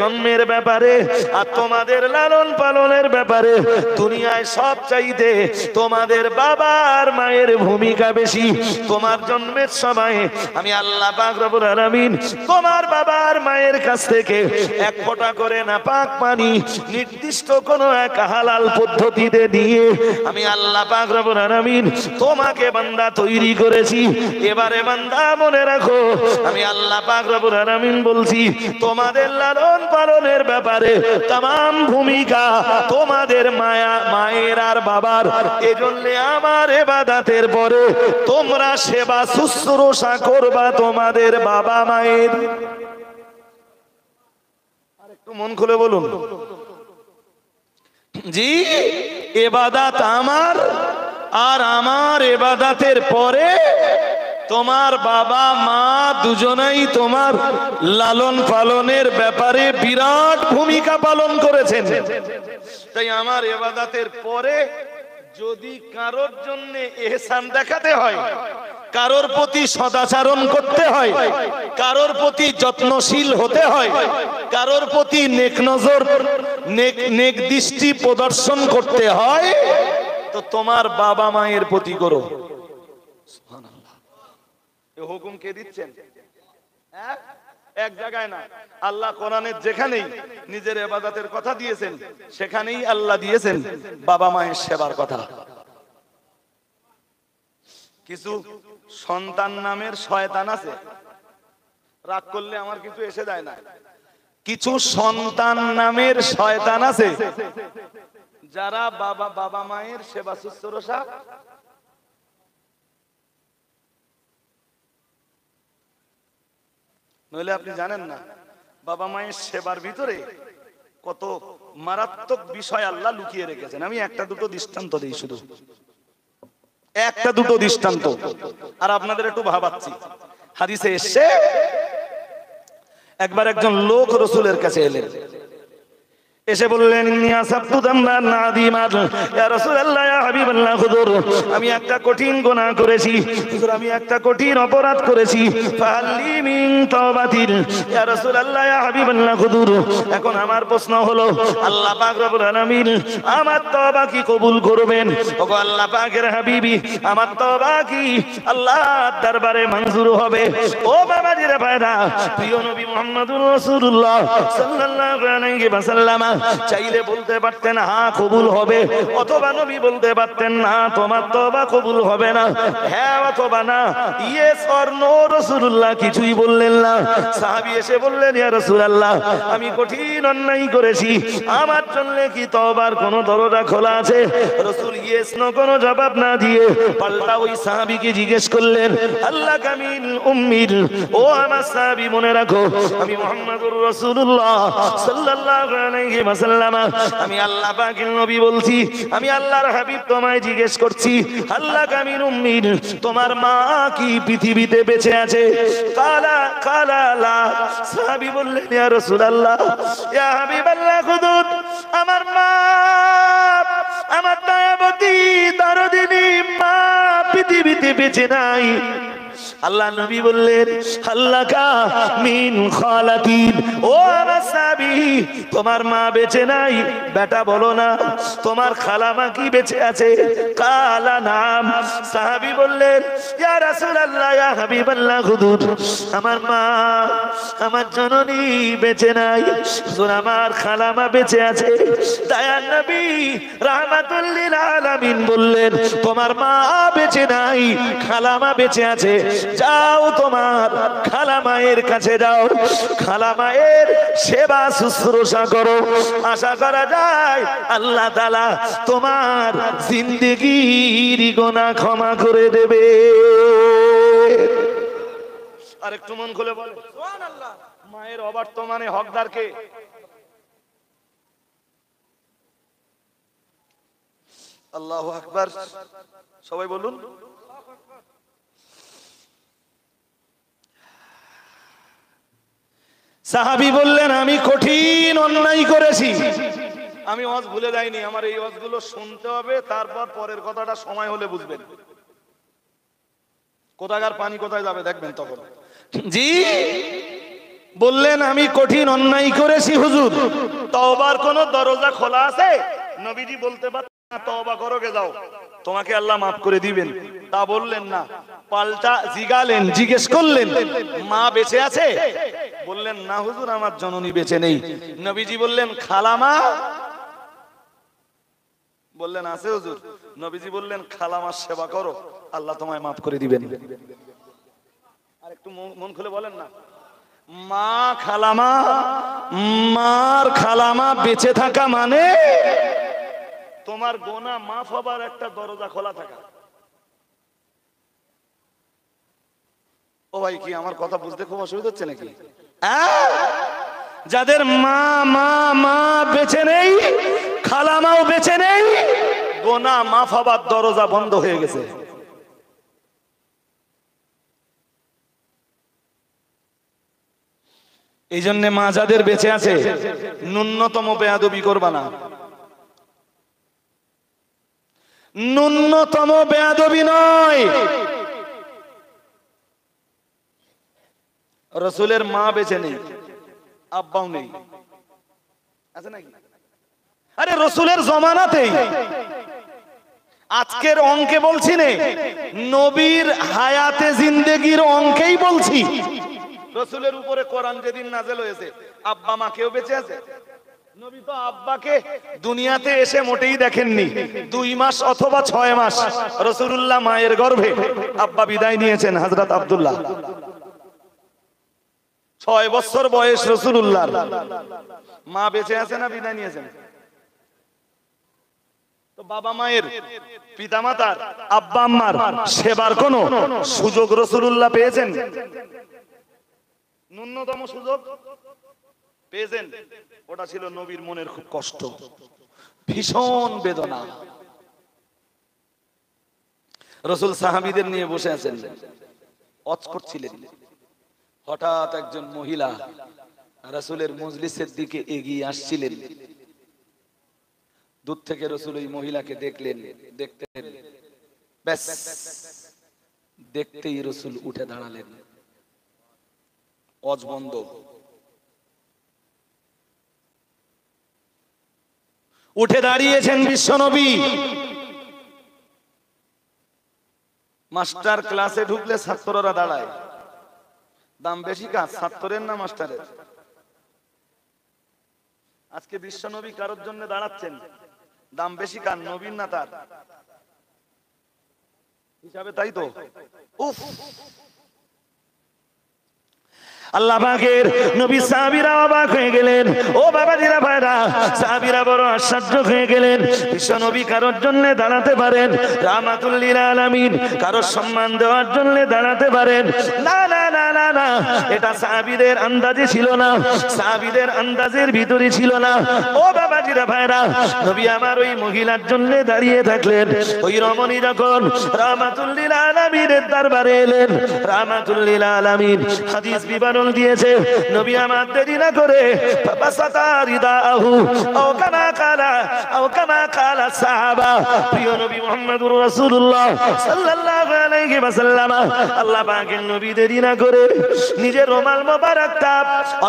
জন্মের ব্যাপারে আর তোমাদের লালন পালনের ব্যাপারে দুনিয়ায় সব চাইতে তোমাদের বাবা আর মায়ের ভূমিকা বেশি তোমার জন্মের সময় আমি আল্লাহ পাক রব্বুল আলামিন তোমার বাবা আর মায়ের কাছ থেকে এক ফোঁটা করে না পাক পানি নির্দিষ্ট কোন এক হালাল পদ্ধতিতে দিয়ে আমি আল্লাহ পাক রব্বুল আলামিন তোমাকে বান্দা তৈরি করেছি এবারে বান্দা মনে রাখো আমি আল্লাহ পাক রব্বুল আলামিন বলছি তোমাদের লালন পালনের ব্যাপারে तमाम ভূমিকা তোমাদের মায়ের আর বাবার এজন্য আমার ইবাদতের পরে তোমরা সেবা শুশ্রূষা করবা তোমাদের বাবা মায়ের আরেকটু মন খুলে বলুন জি ইবাদত আমার আর আমার ইবাদতের পরে তোমার বাবা মা দুজনেই তোমার লালন পালনের ব্যাপারে বিরাট ভূমিকা পালন করেছেন তাই আমার ইবাদতের পরে যদি কারোর জন্য ইহসান দেখাতে হয় কারোর প্রতি সদাচরণ করতে হয় কারোর প্রতি যত্নশীল হতে হয় কারোর প্রতি নেক নজর নেক দৃষ্টি প্রদর্শন করতে হয় তো তোমার বাবা মায়ের প্রতি করো সুবহানাল্লাহ এই হুকুম কে দিচ্ছেন এক জায়গায় না, আল্লাহ কোরআনের যেখানেই নিজের ইবাদতের কথা দিয়েছেন সেখানেই আল্লাহ দিয়েছেন বাবা মায়ের সেবার কথা। কিছু সন্তান নামের শয়তান আছে, রাগ করলে আমার কিছু এসে যায় না, কিছু সন্তান নামের শয়তান আছে যারা বাবা মায়ের সেবা শুশ্রূষা নইলে আপনি জানেন না বাবা মায়ের সেবার ভিতরে কত মারাত্মক বিষয় আল্লাহ লুকিয়ে রেখেছেন। আমি একটা দুটো দৃষ্টান্ত দিই, শুধু একটা দুটো দৃষ্টান্ত, আর আপনাদের একটু ভাবাচ্ছি। হাদিসে এসেছে একবার একজন লোক রাসূলের কাছে এলেন, এসে বললেন আমি একটা কঠিন গুনাহ করেছি, আমি একটা কঠিন অপরাধ করেছি, এখন আমার প্রশ্ন হলো আল্লাহ পাক রব্বুল আলামিন আমার তওবা কি কবুল করবেন? ওগো আল্লাহ পাকের হাবিবি, আমার তওবা কি আল্লাহর দরবারে মঞ্জুর হবে? ও বাবাজিরা ভাইরা, প্রিয় নবী মুহাম্মদুর রাসূলুল্লাহ সাল্লাল্লাহু আলাইহি ওয়াসাল্লাম চাইলে বলতে পারতেন হ্যাঁ কবুল হবে, অথবা নবী বলতে পারতেন না তোমার তওবা কবুল হবে না, হ্যাঁ অথবা না, ইয়েস অর নো। রাসূলুল্লাহ কিছুই বললেন না। সাহাবী এসে বললেন ইয়া রাসূলুল্লাহ, আমি কঠিন অন্যায় করেছি, আমার জন্য কি তওবার কোনো দরজা খোলা আছে? রাসূল ইয়েস নো কোনো জবাব না দিয়ে পাল্টা ওই সাহাবীকে জিজ্ঞেস করলেন আল্লাহ কামিল উম্মির, ও আমার সাহাবী মনে রাখো আমি মুহাম্মদুর রাসূলুল্লাহ সাল্লাল্লাহু আলাইহি ওয়াসাল্লাম, আমি আল্লাহ পাকের নবী বলছি, আমি আল্লাহর হাবিব তোমায় জিজ্ঞেস করছি আল্লাহ কামিল উম্মির, তোমার মা কি পৃথিবীতে বেঁচে আছে? কালা কালা লা। সাহাবী বললেন ইয়া রাসূলুল্লাহ ইয়া হাবিবাল্লাহ খুদুদ, আমার মা, আমার দয়াবতী দরদিনী মা পৃথিবীতে বেঁচে নাই। আল্লাহ নবী বললেন আল্লাকা মিন খালাতিন, ও আমার সাহাবী তোমার মা বেঁচে নাই, বেটা বলো না তোমার খালামা কি বেঁচে আছে? কালা নাম। সাহাবী বললেন ইয়া রাসূলুল্লাহ ইয়া হাবিবাল্লাহ খুদুদ, আমার মা, আমার জননী বেঁচে নাই, আমার খালামা বেঁচে আছে। দয়ার নবী রাহমাতুল লিল আলামিন বললেন তোমার মা বেঁচে নাই, খালামা বেঁচে আছে, যাও তোমার খালামায়ের কাছে যাও, খালামায়ের সেবা শুশ্রূষা করো, আশা করা যায় আল্লাহ তাআলা তোমার জিন্দেগীর গুনাহ ক্ষমা করে দেবে। আর একটু মন খুলে বলে সুবহানাল্লাহ। মায়ের অবর্তমানে হকদার কে? আল্লাহু আকবার, সবাই বলুন। সাহাবী বললেন আমি কঠিন অন্যায় করেছি, আমি ওয়াজ ভুলে যাইনি, আমার এই ওয়াজগুলো শুনতে হবে, তারপর পরের কথাটা সময় হলে বুঝবেন। কোথাকার পানি কোথায় যাবে দেখবেন তখন। জি বললেন আমি কঠিন অন্যায় করেছি হুজুর, তওবার কোন দরজা খোলা আছে? নবীজি বলতে পারতেন না তওবা করো গে যাও, তোমাকে আল্লাহ মাফ করে দিবেন, তা বললেন না, পাল্টা জিগালেন, জিজ্ঞেস করলেন মা বেঁচে আছে? বললেন না হুজুর আমার জননী বেঁচে নেই। নবীজি বললেন খালামা? বললেন আছে হুজুর। নবীজি বললেন খালামার সেবা করো, আল্লাহ তোমায় মাফ করে দিবেন। আর একটু মন খুলে বলেন না, মা খালামা, মার খালামা বেঁচে থাকা মানে তোমার গোনা মাফ হবার একটা দরজা খোলা থাকা। ও ভাই কি আমার কথা বুঝতে খুব অসুবিধা হচ্ছে নাকি? যাদের মা মা মা বেঁচে নেই, খালামাও বেঁচে নেই, গোনা মাফ হবার দরজা বন্ধ হয়ে গেছে। এই জন্য মা যাদের বেঁচে আছে ন্যূনতম বেয়াদবি করবা না, ন্যূনতম বেয়াদবি নয়। রাসূলের মা বেঁচে নেই, আব্বাও নেই, আছে নাকি? আরে রাসূলের জমানাতেই, আজকের অঙ্কে বলছি নে, নবীর হায়াতে জিন্দেগির অঙ্কেই বলছি। রসুলের উপরে কোরআন যেদিন নাজেল হয়েছে আব্বা মা কেউ বেঁচে আছে? নবী তো আব্বাকে দুনিয়াতে এসে মোটেই দেখেননি। 2 মাস অথবা 6 মাস রাসূলুল্লাহ মায়ের গর্ভে আব্বা বিদায় নিয়েছেন হযরত আব্দুল্লাহ। 6 বছর বয়স রাসূলুল্লাহর। মা বেঁচে আছে না বিদায় নিয়েছেন? তো বাবা মায়ের, পিতামাতার, আব্বা আম্মার সেবার কোন সুযোগ রাসূলুল্লাহ পেয়েছেন? ন্যূনতম সুযোগ পেয়েছেন? ওটা ছিল নবীর মনের খুব কষ্ট, ভীষণ বেদনা। রাসূল সাহাবীদের নিয়ে বসে আছেন, ওয়াজ করছিলেন। হঠাৎ একজন মহিলা রাসূলের মজলিসের দিকে এগিয়ে আসছিলেন। দূর থেকে রাসূল ওই মহিলাকে দেখলেন, দেখতেন, ব্যাস দেখতেই রাসূল উঠে দাঁড়ালেন। ওয়াজ বন্ধ। উঠে দাঁড়িয়েছেন বিশ্বনবী। মাস্টার ক্লাসে ঢুকলে ছাত্ররা দাঁড়ায়, দাম বেশি কাজ ছাত্রের না মাস্টারের? আজকে বিশ্বনবী কারোর জন্য দাঁড়াচ্ছেন, দাম বেশি কার, নবীর না তার? হিসাবে তাই তো। উফ, আল্লাহ পাকের নবী সাহাবীরা অবাক হয়ে গেলেন। ও বাবাজিরা ভাইরা, সাহাবীরা বড় আশ্চর্য হয়ে গেলেন। বিশ্ব নবী কারোর জন্য দাঁড়াতে পারেন, রাহমাতুল লিল আলামিন কারোর সম্মান দেওয়ার জন্য দাঁড়াতে পারেন। না না না না না, এটা সাহাবীদের আন্দাজে ছিল না, সাহাবীদের আন্দাজের ভিতরে ছিল না। ও বাবাজিরা ভাইরা, নবী আমার ওই মহিলার জন্য দাঁড়িয়ে থাকলেন। ওই রমণী যখন রাহমাতুল লিল আলামিনের দরবারে এলেন, রাহমাতুল লিল আলামিন হাদিস বিবরণ দিয়েছে, নবী আমার দেরি না করে ফাসাতা রিদাহু আও কামা কালা সাহাবা, প্রিয় নবী মুহাম্মদুর রাসূলুল্লাহ সাল্লাল্লাহু আলাইহি ওয়াসাল্লাম, আল্লাহ পাকের নবী দেরি না করে নিজের রুমাল মোবারকটা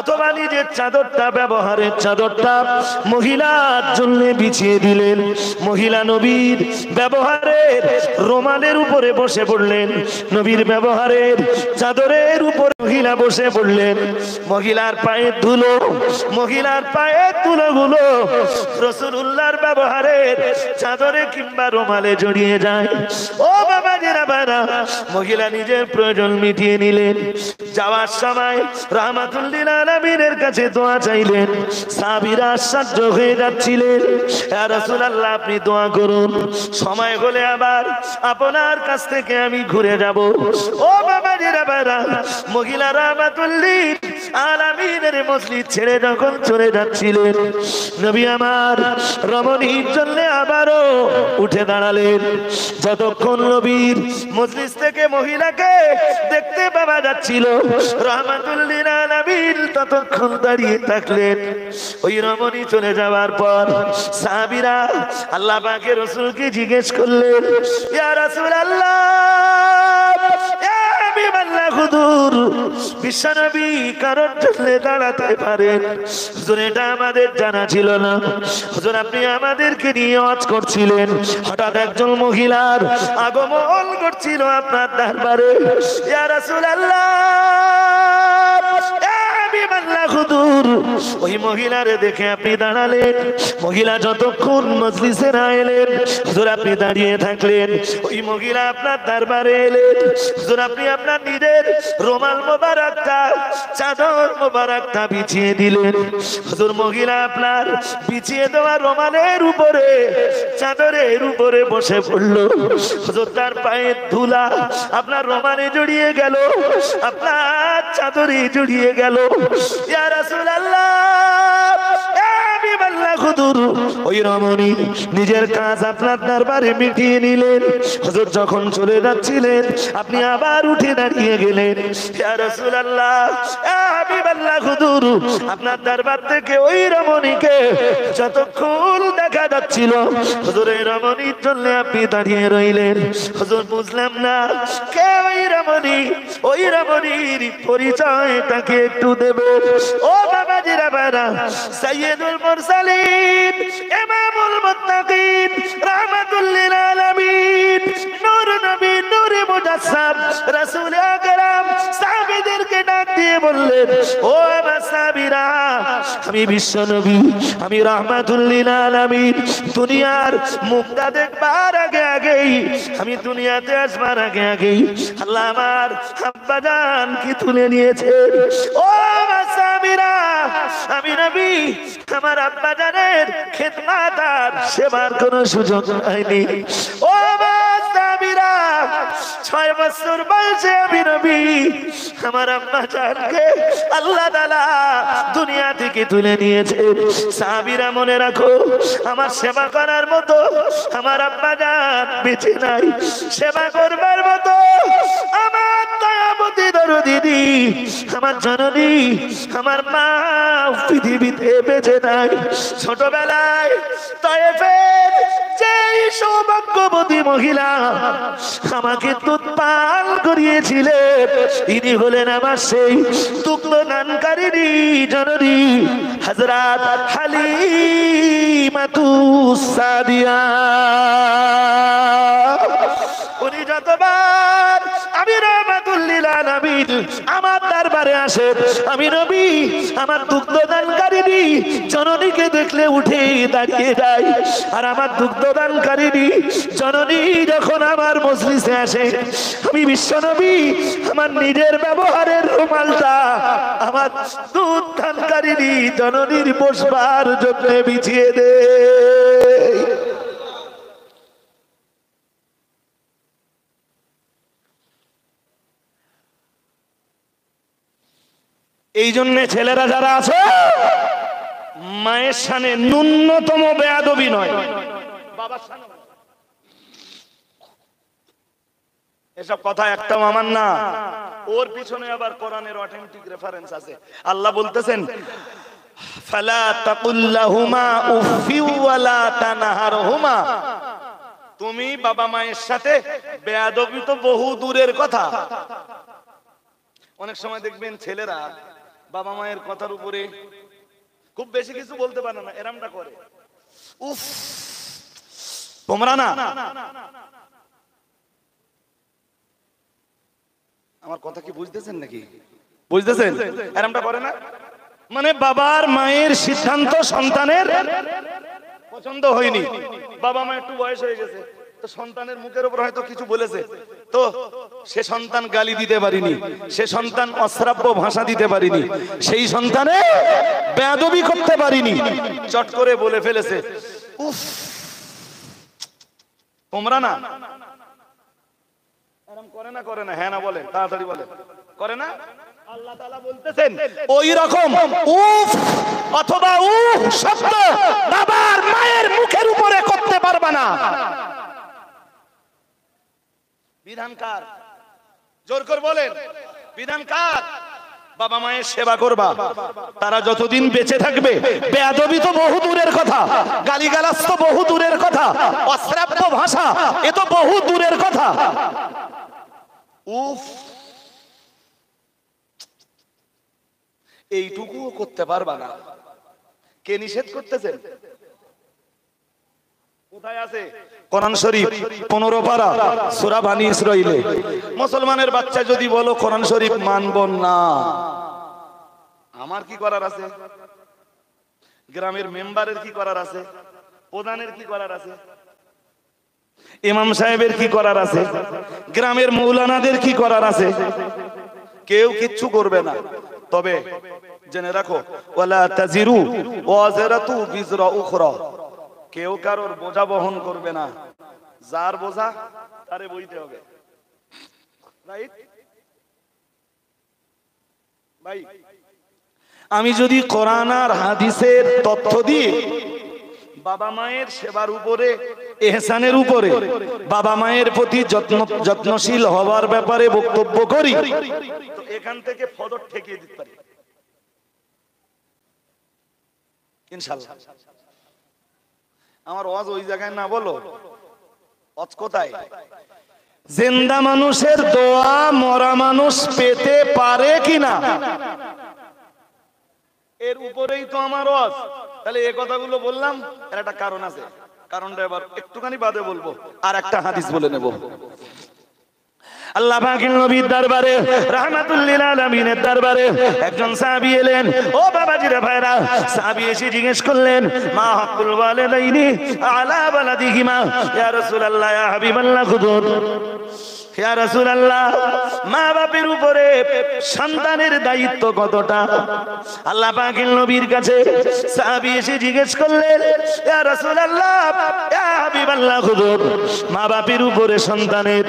অথবা নিজের চাদরটা, ব্যবহারের চাদরটা মহিলার জন্য বিছিয়ে দিলেন। মহিলা নবীর ব্যবহারের রুমালের উপরে বসে পড়লেন, নবীর ব্যবহারের চাদরের উপরে মহিলা বসে পড়লেন। মহিলার পায়ের ধুলো, মহিলার পায়ের ধুলোগুলো রাসূলুল্লাহর ব্যবহারের চাদরে কিংবা রুমালে জড়িয়ে যায়। ও বাবাজিরা ভাইরা, মহিলা নিজের প্রয়োজন মিটিয়ে নিলেন। যাওয়ার সময় রাহমাতুল লিল আলামিনের কাছে দোয়া চাইলেন। সাহাবীরা আশ্চর্য হয়ে যাচ্ছিলেন, ইয়া রাসূলুল্লাহ আপনি দোয়া করুন, সময় হলে আবার আপনার কাছ থেকে আমি ঘুরে যাব। ও বাবাজিরা ভাইরা, মহিলা রাহমাতুল লিল আলামিনের মসজিদ ছেড়ে যখন চলে যাচ্ছিলেন, নবী আমার রমণীর জন্য আবারও উঠে দাঁড়ালেন। যতক্ষণ নবীর মজলিস থেকে মহিলাকে দেখতে পাওয়া যাচ্ছিল, রাহমাতুল লিল আলামিন ততক্ষণ দাঁড়িয়ে থাকলেন। ওই রমণী চলে যাওয়ার পর সাহাবীরা আল্লাহ পাকের রাসূলকে জিজ্ঞেস করলেন, ইয়া রাসূলুল্লাহ, ইয়া হাবিবাল্লাহ, হুজুর বিশ্বনবী কারোর জন্য দাঁড়াতে পারেন? হুজুর এটা আমাদের জানা ছিল না। হুজুর আপনি আমাদেরকে নিয়ে ওয়াজ করছিলেন, হঠাৎ একজন মহিলার আগমন করছিল আপনার দরবারে। ইয়া রাসূলুল্লাহ, ইয়া হাবিবাল্লাহ, হুজুর ওই মহিলারে দেখে আপনি দাঁড়ালেন। মহিলা যতক্ষণ মজলিসে না এলেন, হুজুর আপনি দাঁড়িয়ে থাকলেন। ওই মহিলা আপনার দরবারে এলেন, হুজুর আপনি আপনার নিজের রুমাল মোবারকটা, চাদর মোবারকটা বিছিয়ে দিলেন। হুজুর মহিলা আপনার বিছিয়ে দেওয়া রুমালের উপরে, চাদরের উপরে বসে পড়ল। হুজুর তার পায়ের ধুলা আপনার রুমালে জড়িয়ে গেল, আপনার চাদরে জড়িয়ে গেল। ইয়া রাসূলুল্লাহ, ইয়া হাবিবাল্লাহ, হুজুর ওই রমণী নিজের কাজ আপনার দরবারে মিটিয়ে নিলেন। হুজুর যখন চলে যাচ্ছিলেন, আপনি আবার উঠে দাঁড়িয়ে গেলেন। ইয়া রাসূলুল্লাহ, ইয়া হাবিবাল্লাহ, হুজুর আপনার দরবার থেকে ওই রমণীকে যতক্ষণ দেখা যাচ্ছিল, হুজুর এই রমণীর জন্য আপনি দাঁড়িয়ে রইলেন। হুজুর বুঝলাম না কে ওই রমণী, ওই রমণীর পরিচয়টাকে একটু দেবে। ও বাবাজিরা ভাইরা, সাইয়্যিদুল মুরসালিন, ইমামুল মুত্তাকিন, রাহমাতুল লিল আলামিন, নূর নবী, নূরে মুজাসসাম, রাসূল আকরাম সাহাবীদেরকে ডাক দিয়ে বললেন, ও আমার সাহাবীরা, আমি বিশ্ব নবী, আমি রাহমাতুল লিল আলামিন, দুনিয়ার মুখটা দেখবার আগে আগেই, আমি দুনিয়াতে আসবার আগে আগেই আল্লাহ আমার আব্বাজানকে তুলে নিয়েছেন। ও আমার সাহাবীরা, আমি নবী আমার আব্বাজানের খেদমত আর সেবার কোনো সুযোগ হয়নি। ও আমার সাহাবীরা, 6 বছর বয়সে আমি নবী আমার আব্বাজানকে আল্লাহ তাআলা দুনিয়া থেকে তুলে নিয়েছেন। সাহাবীরা মনে রাখো, আমার সেবা করার মতো আমার আব্বাজান বেঁচে নাই, সেবা করবার মতো আমার দয়াবতী দরদিদি আমার জননী আমার মা পৃথিবীতে বেঁচে নাই। ছোটবেলায় তায়েফের যেই সৌভাগ্যবতী মহিলা আমাকে দুধ পান করিয়েছিলেন, ইনি হলেন আমার সেই দুগ্ধদানকারিণী জননী হযরত হালিমাতুস সাদিয়া। উনি যতবার আমি রাহমাতুল লিল আলামিন আমার দরবারে আসেন, আমি নবী আমার দুগ্ধদানকারিণী জননীকে দেখলে উঠে দাঁড়িয়ে যায়। আর আমার দুগ্ধদানকারিণী জননী যখন আমার মজলিসে আসে, আমি বিশ্বনবী আমার নিজের ব্যবহারের রুমালটা আমার দুধ দানকারিণী জননীর বসবার জন্য বিছিয়ে দেয়। এই জন্য ছেলেরা যারা আছে মায়ের সামনে ন্যূনতম বেয়াদবি নয়, বাবার সামনে এসব কথা একটাও আমার না। ওর পিছনে আবার কোরআনের অথেন্টিক রেফারেন্স আছে। আল্লাহ বলতেছেন, ফালা তাকুল লাহুমা উফি ওয়ালা তানহারহুমা, তুমি বাবা মায়ের সাথে বেয়াদবি তো বহু দূরের কথা। অনেক সময় দেখবেন ছেলেরা বাবা মায়ের কথার উপরে খুব বেশি কিছু বলতে পারে না, এরমটা করে, উফ তোমরা না। আমার কথা কি বুঝতেছেন নাকি? বুঝতেছেন? এরমটা করে না, মানে বাবার মায়ের সিদ্ধান্ত সন্তানের পছন্দ হয়নি, বাবা মা একটু বয়স হয়ে গেছে, তো সন্তানের মুখের উপর হয়তো কিছু বলেছে, তো সে সন্তান গালি দিতে পারিনি, সে সন্তান অশ্রাব্য ভাষা দিতে পারিনি, সেই সন্তানে বেয়াদবি করতে পারিনি, চট করে বলে ফেলেছে, উফ তোমরা না। এরকম করে না? করে না? হ্যাঁ না বলেন, তাড়াতাড়ি বলেন, করে না? আল্লাহ তাআলা বলতেছেন ওই রকম উফ অথবা উফ শব্দ বাবার মায়ের মুখের উপরে করতে পারবে না। বিধান কার? জোর করে বলেন, বিধান কার? বাবা মায়ের সেবা করবা, তারা যতদিন বেঁচে থাকবে। বেয়াদবি তো বহু দূরের কথা, গালিগালাজ তো বহু দূরের কথা, অশ্রাব্য ভাষা এ তো বহু দূরের কথা। উফ এইটুকুও করতে পারবা না, কে নিষেধ করতেছেন? কোথায় আছে? কোরআন শরীফ 15 পারা সূরা বনী ইসরাঈলে। মুসলমানের বাচ্চা যদি বলো কোরআন শরীফ মানব না, আমার কি করার আছে? গ্রামের মেম্বারের কি করার আছে? প্রধানের কি করার আছে? ইমাম সাহেবের কি করার আছে? গ্রামের মৌলানাদের কি করার আছে? কেউ কিচ্ছু করবে না। তবে জেনে রাখো, ওয়ালা তাজিরু ওয়াজিরাতু বিজরা উখরা, কেউ কারোর বোঝা বহন করবে না, যার বোঝা তারে বইতে হবে। রাইট ভাই? আমি যদি কোরআন আর হাদিসের তথ্য দিয়ে বাবা মায়ের সেবার উপরে, ইহসানের উপরে, বাবা মায়ের প্রতি যত্নশীল হওয়ার ব্যাপারে বক্তব্য করি, তো এখান থেকে ফদর ঠেকিয়ে দিতে পারি ইনশাআল্লাহ। আমার ওয়াজ ওই জায়গায় না বলো, ওয়াজ কোথায়? জিন্দা মানুষের দোয়া মরা মানুষ পেতে পারে কিনা, এর উপরেই তো আমার ওয়াজ। তাহলে এই কথাগুলো বললাম, এর একটা কারণ আছে, কারণটা এবার একটুখানি বাদে বলবো, আর একটা হাদিস বলে নেব। আল্লাহ পাকের নবীর দরবারে রাহমাতুল লিল আলামিনের দরবারে একজন সাহাবী এলেন। ও বাবাজিরা ভাইরা, সাহাবী এসে জিজ্ঞেস করলেন, মা হাক্কুল ওয়ালিদাইনি আলা ওয়ালাদিহিমা, ইয়া রাসূলুল্লাহ ইয়া হাবিবাল্লাহ খুদুর। ইয়া রাসূলুল্লাহ, মা বাপের উপরে সন্তানের দায়িত্ব কতটা? আল্লাহ পাকের নবীর কাছে সাহাবী এসে জিজ্ঞেস করলেন, ইয়া রাসূলুল্লাহ ইয়া হাবিবাল্লাহ খুদুর, মা বাপের উপরে সন্তানের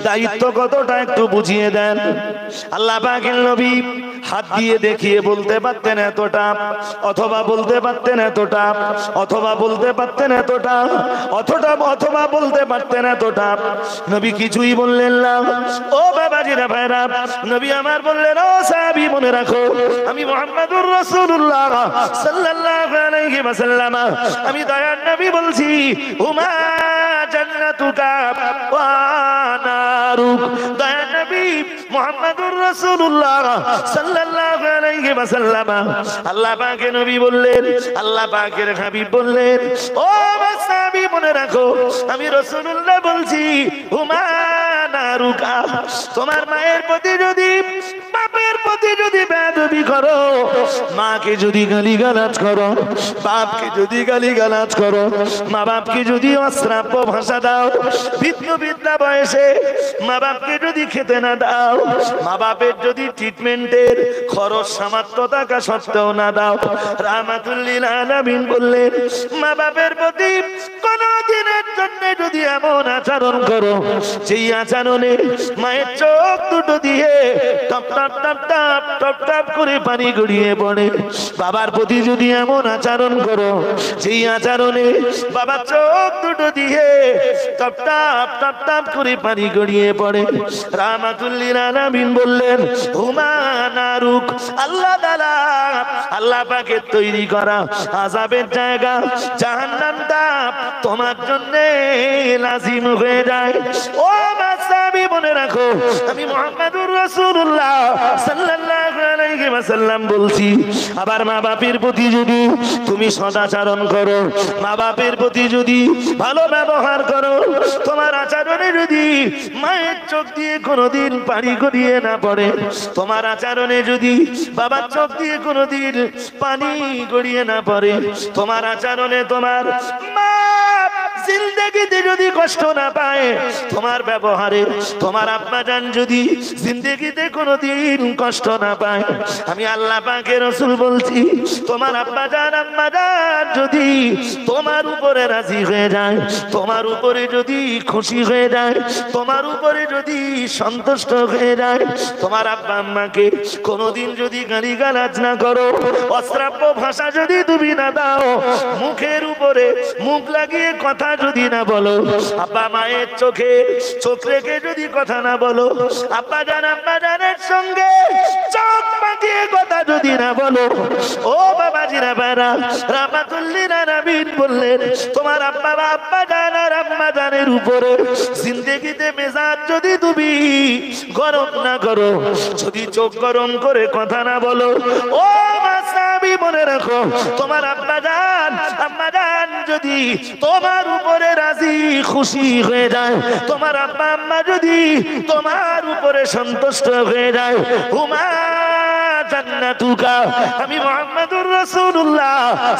দায়িত্ব কতটা একটু বুঝিয়ে দেন। আল্লাহ পাকের নবী হাত দিয়ে দেখিয়ে বলতে পারতেন এতটা, অথবা বলতে পারতেন এতটা, অথবা বলতে পারতেন এতটা, অথবা বলতে পারতেন এতটা। নবী কিছুই বললেন না। ও বাবাজিরা ভাইরা, নবী আমার বললেন, ও সাহাবী মনে রাখো, আমি মুহাম্মাদুর রাসূলুল্লাহ সাল্লাল্লাহু আলাইহি ওয়াসাল্লাম, আমি দয়ার নবী বলছি, হুমা জান্নাতুকা ওয়া নারুক। দয়ার নবী মুহাম্মাদুর রাসূলুল্লাহ সাল্লাল্লাহু আলাইহি ওয়াসাল্লাম, আল্লাহ পাকের নবী বললেন, আল্লাহ পাকের হাবিব বললেন, ও সাহাবী মনে রাখো, আমি রাসূলুল্লাহ বলছি, হুমা নারুকা। তোমার মায়ের প্রতি যদি, বাপের প্রতি যদি বেয়াদবি করো, মাকে যদি গালিগালাজ করো, বাপকে যদি গালিগালাজ করো, মা বাপকে যদি অশ্রাব্য ভাষা দাও, বিদ্যা বয়সে মা বাপকে যদি খেতে না দাও, মা বাপের যদি ট্রিটমেন্টের খরচ সামাত্য টাকা সত্ত্বেও না দাও, রাহমাতুল লিল আলামিন বললেন, মা বাপের প্রতি কোন দিনের জন্য যদি এমন আচরণ করো, যেই আচরণে মায়ের চোখ দুটো দিয়ে top top top top top top করে পানি গড়িয়ে পড়ে, বাবার প্রতি যদি এমন আচরণ করো, যেই আচরণে বাবার চোখ দুটো দিয়ে টপ টপ টপ টপ করে পানি গড়িয়ে পড়ে, রাহমাতুল লিল আলামিন বললেন, হুমা নারুক। আল্লাহ তাআলা, আল্লাহ পাকের তৈরি করা আযাবের জায়গা জাহান্নামটা তোমার জন্য লাজিম হয়ে যায়। ও সাহাবী মনে রাখো, আমি মুহাম্মাদুর রাসূলুল্লাহ সাল্লাল্লাহু আলাইহি ওয়াসাল্লাম বলছি, আবার মা বাপের প্রতি যদি তুমি সদাচরণ করো, মা বাপের প্রতি যদি ভালো ব্যবহার করো, তোমার আচরণে যদি মায়ের চোখ দিয়ে কোনোদিন পানি গড়িয়ে না পড়ে, তোমার আচরণে যদি বাবার চোখ দিয়ে কোনোদিন পানি গড়িয়ে না পড়ে, তোমার আচরণে তোমার মা জিন্দেগিতে যদি কষ্ট না পায়, তোমার ব্যবহারে তোমার আব্বা জান যদি জিন্দেগিতে কোনোদিন কষ্ট না পায়, আমি আল্লাহ পাকের রাসূল বলছি, তোমার আব্বা জান আম্মা জান যদি তোমার উপরে রাজি হয়ে যায়, তোমার উপরে যদি খুশি হয়ে যায়, তোমার উপরে যদি সন্তুষ্ট হয়ে যায়, তোমার আব্বা আম্মাকে কোনোদিন যদি গালিগালাজ না করো, অশ্রাব্য ভাষা যদি তুমি না দাও, মুখের উপরে মুখ লাগিয়ে কথা যদি না বলো, আব্বা মায়ের চোখে চোখ রেখে যদি কথা না বলো, আব্বা জান আম্মা জানের সঙ্গে চোখ পাকিয়ে কথা যদি না বলো, ও বাবাজিরা ভাইরা, রাহমাতুল লিল আলামিন বললেন, তোমার আব্বা জান আর আম্মা জানের উপরে জিন্দেগিতে মেজাজ যদি তুমি গরম না করো, যদি চোখ গরম করে কথা না বলো, ও সাহাবী মনে রাখো, তোমার আব্বা জান আম্মা জান যদি তোমার উপরে রাজি খুশি হয়ে যায়, তোমার আব্বা আম্মা যদি তোমার উপরে সন্তুষ্ট হয়ে যায়, হুমা জান্নাতুকা। আমি মুহাম্মাদুর রাসূলুল্লাহ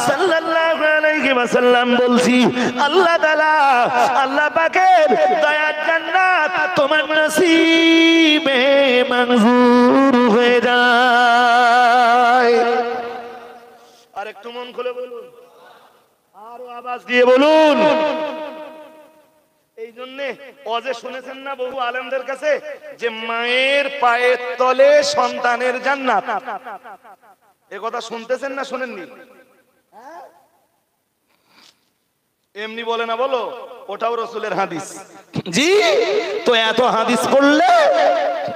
সাল্লাল্লাহু আলাইহি ওয়াসাল্লাম বলছি, আল্লাহ তাআলা, আল্লাহ পাকের দয়ার জান্নাত তোমার নসিবে মঞ্জুর হয়ে যায়। আর একটু মন খুলে বলুন, আরো আওয়াজ দিয়ে বলুন। এই জন্যে ওয়াজে শুনেছেন না বহু আলেমদের কাছে যে মায়ের পায়ের তলে সন্তানের জান্নাত, এ কথা শুনতেছেন না শুনেননি? এমনি বলে না, বলো, ওটাও রাসূলের হাদিস। জি, তো এত হাদিস পড়লে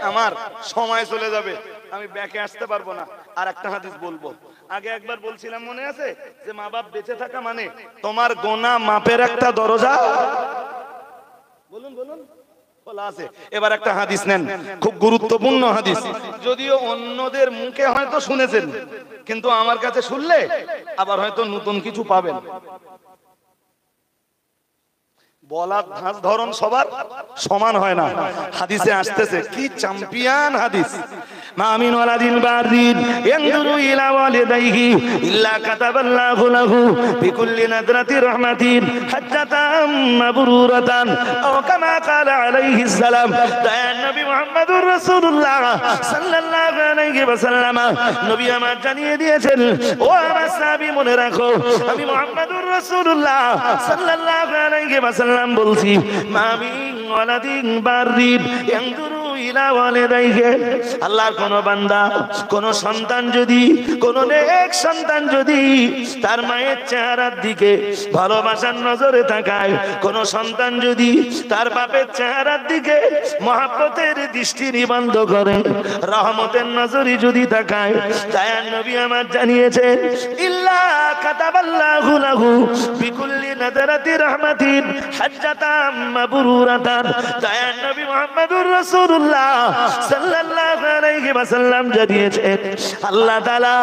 আমার সময় চলে যাবে, আমি ব্যাকে আসতে পারবো না। আর একটা হাদিস বলবো, আগে একবার বলছিলাম মনে আছে, যে মা বাপ বেঁচে থাকা মানে তোমার গোনা মাপের একটা দরজা, বলুন বলুন, খোলা আছে। এবার একটা হাদিস নেন, খুব গুরুত্বপূর্ণ হাদিস, যদিও অন্যদের মুখে হয়তো শুনেছেন, কিন্তু আমার কাছে শুনলে আবার হয়তো নতুন কিছু পাবেন। বলার ধাঁচ ধরন সবার সমান হয় না। হাদিসে আসতেছে কি চ্যাম্পিয়ন হাদিস, মা মিন ওয়ালাদিন বারদিন ইয়ানজুরু ইলা ওয়ালিদাইহি ইল্লা কাতাবাল্লাহু লাহু বিকুল্লি নাদরাতি রাহমাতিন হাজ্জাতাম মাবরুরাতান আও কামা ক্বালা আলাইহিস সালাম। দয়ার নবী মুহাম্মদুর রাসূলুল্লাহ সাল্লাল্লাহু আলাইহি ওয়াসাল্লাম নবী আমার জানিয়ে দিয়েছেন, ও আমার সাহাবী মনে রাখো, আমি মুহাম্মদুর রাসূলুল্লাহ সাল্লাল্লাহু আলাইহি ওয়াসাল্লাম বলছি, মা মিন ওয়ালাদিন বারদিন ইয়ানজুরু ইলা ওয়ালিদাইহি, আল্লাহর কোন বান্দা, কোন সন্তান যদি, কোন নেক সন্তান যদি তার মায়ের চেহারার দিকে ভালোবাসার নজরে তাকায়, কোন সন্তান যদি তার বাপের চেহারার দিকে মহব্বতের দৃষ্টি নিবন্ধ করে, রহমতের নজরে যদি তাকায়, দয়ার নবী আমার জানিয়েছেন, ইল্লা কাতাবাল্লাহু লাহু বিকুল্লি নাদরাতি রাহমাতিন হাজ্জাতাম মাবরুরাতান। দয়ার নবী মুহাম্মদুর রাসূলুল্লাহ সাল্লাল্লাহু আলাইহি ওয়াসাল্লাম জানিয়েছেন, আল্লাহ তাআলা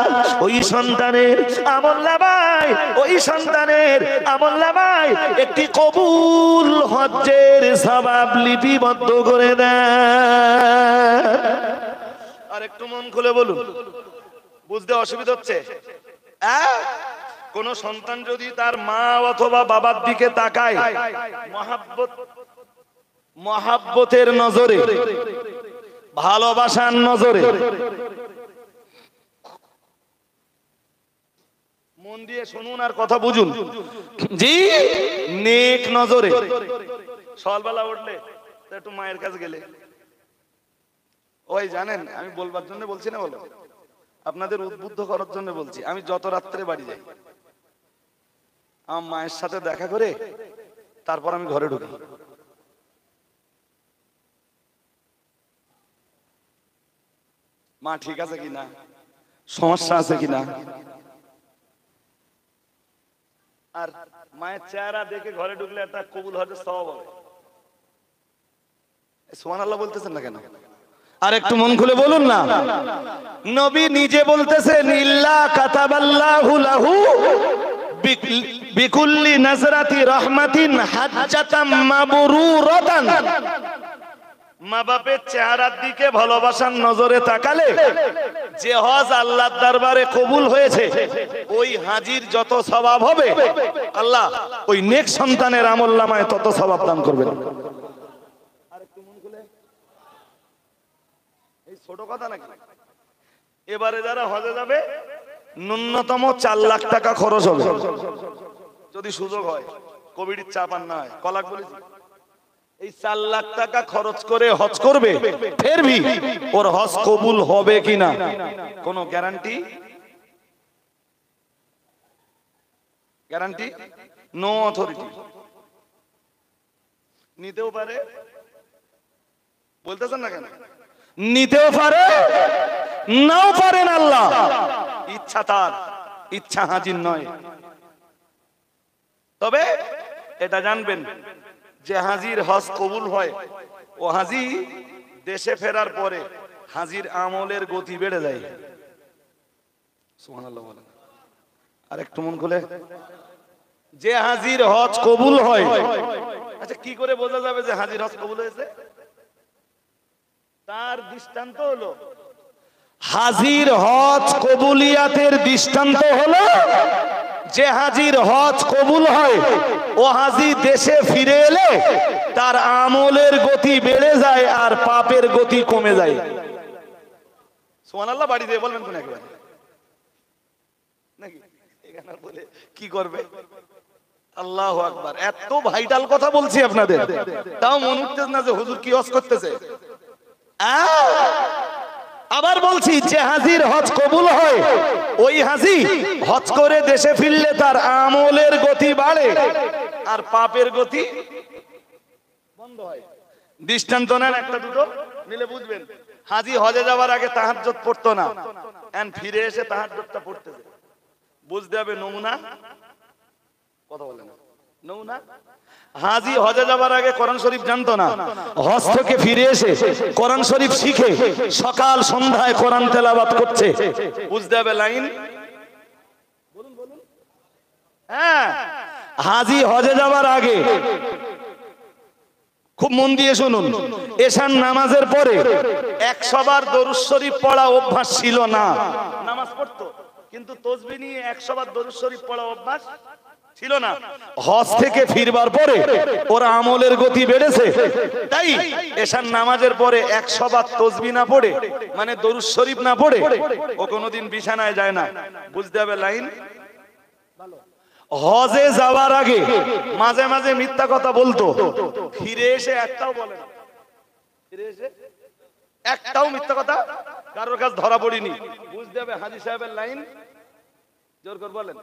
ওই সন্তানের আমলনামায়, ওই সন্তানের আমলনামায় একটি কবুল হজ্জের সওয়াব লিপিবদ্ধ করে দেন। আর একটু মন খুলে বলুন, বুঝতে অসুবিধা হচ্ছে? কোন সন্তান যদি তার মা অথবা বাবার দিকে তাকায় মহাব্বতের নজরে, ভালোবাসার নজরে, মন দিয়ে শুনুন আর কথা বুঝুন, জি, নেক নজরে, সকালবেলা উঠলে তো একটু মায়ের কাছে গেলে, ওই জানেন আমি বলবার জন্য বলছি না, বলো আপনাদের উদ্বুদ্ধ করার জন্য বলছি, আমি যত রাত্রে বাড়ি যাই আমার মায়ের সাথে দেখা করে তারপর আমি ঘরে ঢুকি। মা ঠিক আছে কিনা, সমস্যা আছে কিনা, আর মায়ের চেহারা দেখে ঘরে ঢুকলে একটা কবুল হজের সওয়াব হবে। সুবহানাল্লাহ বলতেছেন না কেন? আর একটু মন খুলে বলুন না। নবী নিজে বলতেছেন, ইল্লা কাতাবাল্লাহু লাহু বিকুল্লি নাজরাতি রাহমাতিন হাজ্জাতাম মাবরুরাতান। মা বাপের চেহারার দিকে ভালোবাসার নজরে তাকালে যে হজ আল্লাহর দরবারে কবুল হয়েছে, ওই হাজির যত সওয়াব হবে আল্লাহ ওই নেক সন্তানের আমলনামায় তত সওয়াব দান করবেন। আরেকটু মন খুলে, এই ছোট কথা নাকি? এবারে যারা হজে যাবে ন্যূনতম 4 লাখ টাকা খরচ হবে, যদি সুযোগ হয়, কোভিডের চাপ আর না হয়। কলাক বলেছি, এই 4 লাখ টাকা খরচ করে হজ করবে, ফেরবি ওর হজ কবুল হবে কিনা কোনো গ্যারান্টি? Guarantee no authority. নিতেও পারে, বলতেছেন না কেন? নিতেও পারে, নাও পারেন, আল্লাহ ইচ্ছা, তার ইচ্ছা হাজির নয়। তবে এটা জানবেন, যে হাজির হজ কবুল হয়, ও হাজি দেশে ফেরার পরে হাজির আমলের গতি বেড়ে যায়। সুবহানাল্লাহ বলেন। আর একটু মন খুলে, যে হাজির হজ কবুল হয়, আচ্ছা কি করে বোঝা যাবে যে হাজির হজ কবুল হয়েছে? তার দৃষ্টান্ত হলো, হাজির হজ কবুলিয়াতের দৃষ্টান্ত হলো, যে হাজির হজ কবুল হয় ও হাজি দেশে ফিরে এলে তার আমলের গতি বেড়ে যায় আর পাপের গতি কমে যায়। সুবহানাল্লাহ বাড়ি দিয়ে বলবেন কোন একবার নাকি? এখানে বলে কি করবে? আল্লাহু আকবার। এত ভাইটাল কথা বলছি আপনাদের, তাও মনে হচ্ছে না যে হুজুর কি হজ করতেছে। আবার বলছি, যে হাজির হজ কবুল হয় ওই হাজি হজ করে দেশে ফিরলে তার আমলের গতি বাড়ে আর পাপের গতি বন্ধ হয়। দৃষ্টান্ত নেন একটা দুটো, নিলে বুঝবেন। হাজি হজে যাওয়ার আগে তাহাজ্জুদ পড়তো না, এন্ড ফিরে এসে তাহাজ্জুদটা পড়তেছে, বুঝতে হবে নমুনা। কথা বলেন নমুনা। হাজি হজে যাবার আগে কোরআন শরীফ জানতো না, হজ থেকে ফিরে এসে কোরআন শরীফ শিখে সকাল সন্ধ্যায় কোরআন তেলাওয়াত করছে, বুঝতে হবে লাইন। বলুন বলুন। হ্যাঁ, হাজি হজে যাবার আগে খুব মন দিয়ে শুনুন, এশার নামাজের পরে 100 বার দরুদ শরীফ পড়া অভ্যাস ছিল না। নামাজ পড়তো কিন্তু তাসবিহ নিয়ে 100 বার দরুদ শরীফ পড়া অভ্যাস ছিল না। হজ থেকে ফিরবার পরে ওরা আমলের গতি বেড়েছে, তাই এশার নামাজের পরে 100 বার তাসবিহ না পড়ে, মানে দরুদ শরীফ না পড়ে ও কোনোদিন বিছানায় যায় না। বুঝতে হবে লাইন। হজে যাওয়ার আগে মাঝে মাঝে মিথ্যা কথা বলতো, ফিরে এসে একটাও বলে না, ফিরে এসে একটাও মিথ্যা কথা কারোর কাছে ধরা পড়িনি। বুঝতে হবে হাজী সাহেবের লাইন, জোর করে বলেন।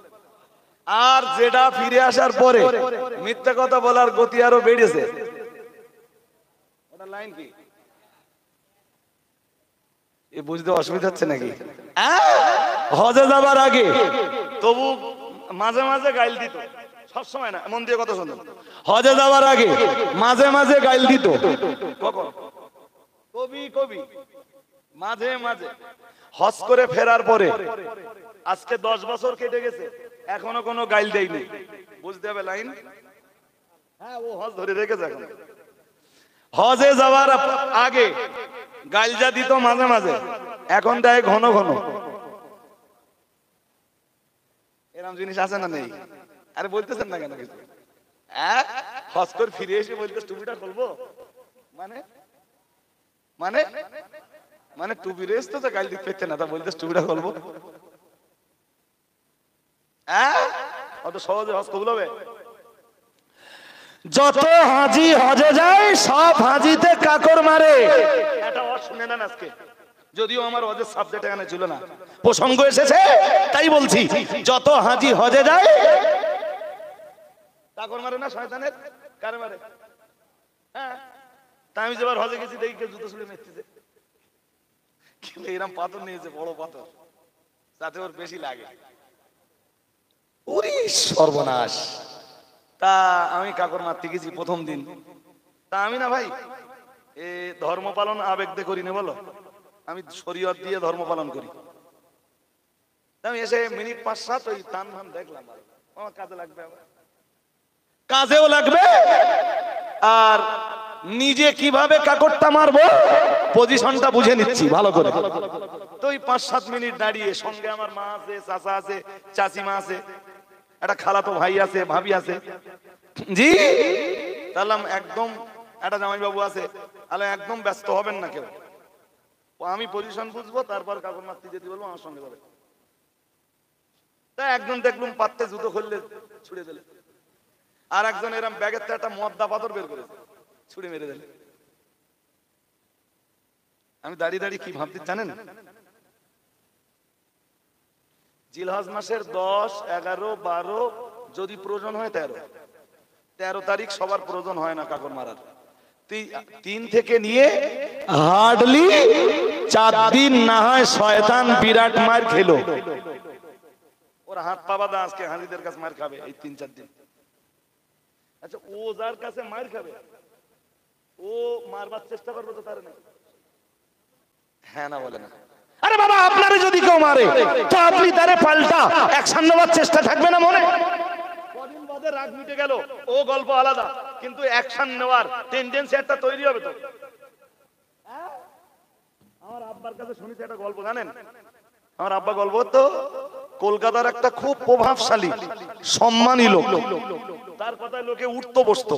আর যেটা ফিরে আসার পরে মিথ্যা কথা বলার গতি আরো বেড়েছে, ওটা লাইন কি? এ বুঝতে অসুবিধা হচ্ছে নাকি? হজে যাবার আগে তবু মাঝে মাঝে গাইল দিত, সব সময় না, মন দিয়ে কথা শুনুন। হজে যাওয়ার আগে মাঝে মাঝে গাইল দিত, কখন? কবি কবি মাঝে মাঝে। হজ করে ফেরার পরে আজকে 10 বছর কেটে গেছে, এখনো কোনো গাইল দেয়নি। বুঝতে হবে লাইন। হ্যাঁ, ও হজ ধরে রেখেছে এখন। হজে যাওয়ার আগে গাইল যা দিত মাঝে মাঝে, এখন দেয় ঘন ঘন। এরকম জিনিস আছে না নেই? আরে বলতেছেন না কেন কিছু? হজ করে ফিরে এসে বলতে টুপিটা খুলবো, মানে মানে মানে টুপি রেস তো গাইল দিতে পেতে না, তা বলতে টুপিটা খুলবো। অত সহজে হজ কবুল হবে? যত হাজি হজে যায় সব হাজিতে কাকর মারে, এটা ওয়াজ শুনে নেন আজকে। যদিও আমার হজের সাবজেক্ট এখানে ছিল না, প্রসঙ্গ এসেছে তাই বলছি। যত হাজি হজে যায় কাকর মারে না শয়তানের, কারে মারে? হ্যাঁ, তা আমি যেবার হজে গেছি দেখি কেউ জুতো ছুড়ে মেরতেছে, কিন্তু এরকম পাথর নিয়েছে, বড় পাথর, যাতে ওর বেশি লাগে। ওরে সর্বনাশ! তা আমি কাকর মারতে গেছি প্রথম দিন। তা আমি না ভাই এ ধর্ম পালন আবেগ দিয়ে করি না, বলো, আমি শরীয়ত দিয়ে ধর্ম পালন করি। আমি এসে মিনিট 5-7 ওই টান ভান দেখলাম, আমার কাজে লাগবে, কাজেও লাগবে, আর নিজে কিভাবে কাকরটা মারবো পজিশনটা বুঝে নিচ্ছি ভালো করে। তো ওই 5-7 মিনিট দাঁড়িয়ে, সঙ্গে আমার মা আছে, চাচা আছে, চাচিমা আছে, একটা খালাতো ভাই আছে, ভাবি আছে, জি তাহলে একদম একটা জামাই বাবু আছে, তাহলে একদম ব্যস্ত হবেন না কেউ। আমি পজিশন বুঝবো, তারপর কাকর মারতে যেতে বলবো, আমার সঙ্গে যাবে। তাই একজন দেখলুম পাত্তে জুতো খুললে ছুড়ে দিলে, আর একজন এরম ব্যাগের থেকে একটা মদ্দা পাথর বের করেছে, ছুড়ে মেরে দিলে। আমি দাঁড়িয়ে দাঁড়িয়ে কি ভাবতে জানেন? জিলহজ মাসের 10, 11, 12, যদি প্রয়োজন হয় 13 তারিখ সবার প্রয়োজন হয় না কাকর মারার। 3 থেকে নিয়ে হার্ডলি 4 দিন না হয় শয়তান বিরাট মার খেলো। ওরা হাত পা বাঁধা আজকে হাজিদের কাছে মার খাবে এই 3-4 দিন। আচ্ছা, ও যার কাছে মার খাবে ও মারবার চেষ্টা করবে তো তার না? হ্যাঁ না বলে না? আরে বাবা, আপনারে যদি কেউ মারে তো আপনি তারে পাল্টা অ্যাকশন নেওয়ার চেষ্টা থাকবে না মনে? কদিন বাদে রাগ মিটে গেল, ও গল্প আলাদা, কিন্তু অ্যাকশন নেওয়ার টেন্ডেন্সি একটা তৈরি হবে তো। আমার আব্বার কাছে শুনেছি একটা গল্প, জানেন? আমার আব্বা গল্প তো কলকাতার একটা খুব প্রভাবশালী সম্মানী লোক, তার কথায় লোকে উঠতো বসতো।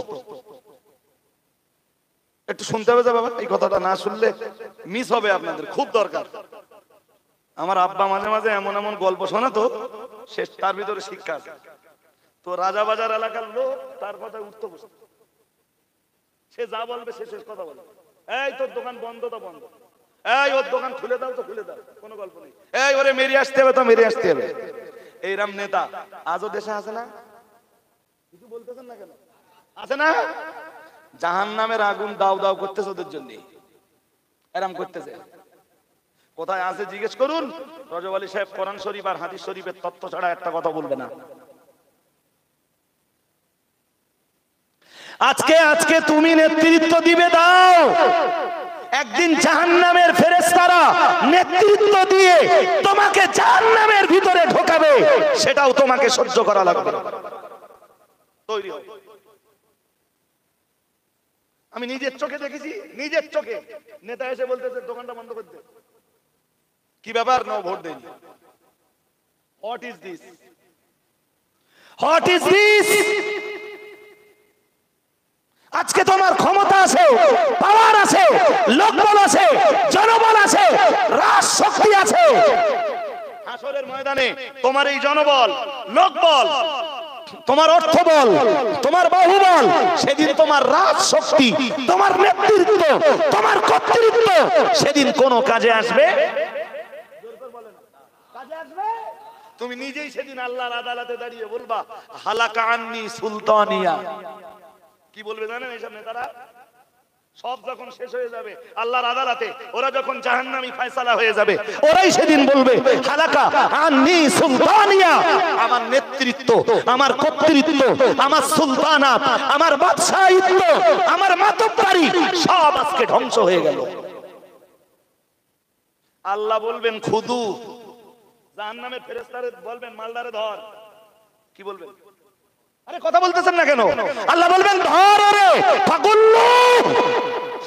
একটু শুনতে হবে যে বাবা, এই কথাটা না শুনলে মিস হবে, আপনাদের খুব দরকার। আমার আব্বা মাঝে মাঝে এমন এমন গল্প শোনাতো, সে তার ভিতরে শিক্ষা আছে। তো রাজাবাজার এলাকার লোক তার কথায় উঠতো বসতো, সে যা বলবে সে শেষ কথা বলবে। এই তোর দোকান বন্ধ তো বন্ধ, এই ওর দোকান খুলে দাও তো খুলে দাও, কোনো গল্প নেই। এই ওরে মেরে আসতে হবে তো মেরে আসতে হবে। এইরকম নেতা আজও দেশে আছে না? কিছু বলতেছেন না কেন? আছে না? জাহান্নামের আগুন দাও দাও করতেছে ওদের জন্য, এরকম করতেছে। কোথায় আছে জিজ্ঞেস করুন। রজব আলী সাহেব কোরআন শরীফ আর হাদিস শরীফের তত্ত্ব ছাড়া একটা কথা বলবে না। আজকে আজকে তুমি নেতৃত্ব দিবে, দাও, একদিন জাহান্নামের ফেরেশতারা নেতৃত্ব দিয়ে তোমাকে জাহান্নামের ভিতরে ঢোকাবে, সেটাও তোমাকে সহ্য করা লাগবে। তৈরি হও। আমি নিজের চোখে দেখেছি, নিজের চোখে। নেতা এসে বলতেছে দোকানটা বন্ধ করতে। কি ব্যাপার? নো ভোট দেয়নি। What is this? What is this? আজকে তোমার ক্ষমতা আছে, পাওয়ার আছে, লোকবল আছে, জনবল আছে, রাজ শক্তি আছে। হাসরের ময়দানে তোমার এই জনবল, লোকবল, তোমার অর্থবল, তোমার বাহুবল, সেদিন তোমার রাজ শক্তি, তোমার নেতৃত্ব, তোমার কর্তৃত্ব সেদিন কোন কাজে আসবে? কাজে আসবে? তুমি নিজেই সেদিন আল্লাহর আদালতে দাঁড়িয়ে বলবা হালাকা আন্নি সুলতানিয়া। কি বলবে জানেন এইসব নেতারা? সব যখন শেষ হয়ে যাবে আল্লাহর আদালতে, ওরা যখন জাহান্নামী ফয়সালা হয়ে যাবে, ওরাই সেদিন বলবে হালাকা আন্নি সুলতানিয়া। আমার নেতৃত্ব, আমার কর্তৃত্ব, আমার সুলতানাত, আমার বাদশাহিত্ব, আমার মাতব্বরি সব আজকে ধ্বংস হয়ে গেল। আল্লাহ বলবেন খুদু, জাহান্নামের ফেরেশতারে বলবেন মালদারে ধর। কি বলবেন? আরে কথা বলতেছেন না কেন? আল্লাহ বলবেন ধর রে ফাকুল্লু,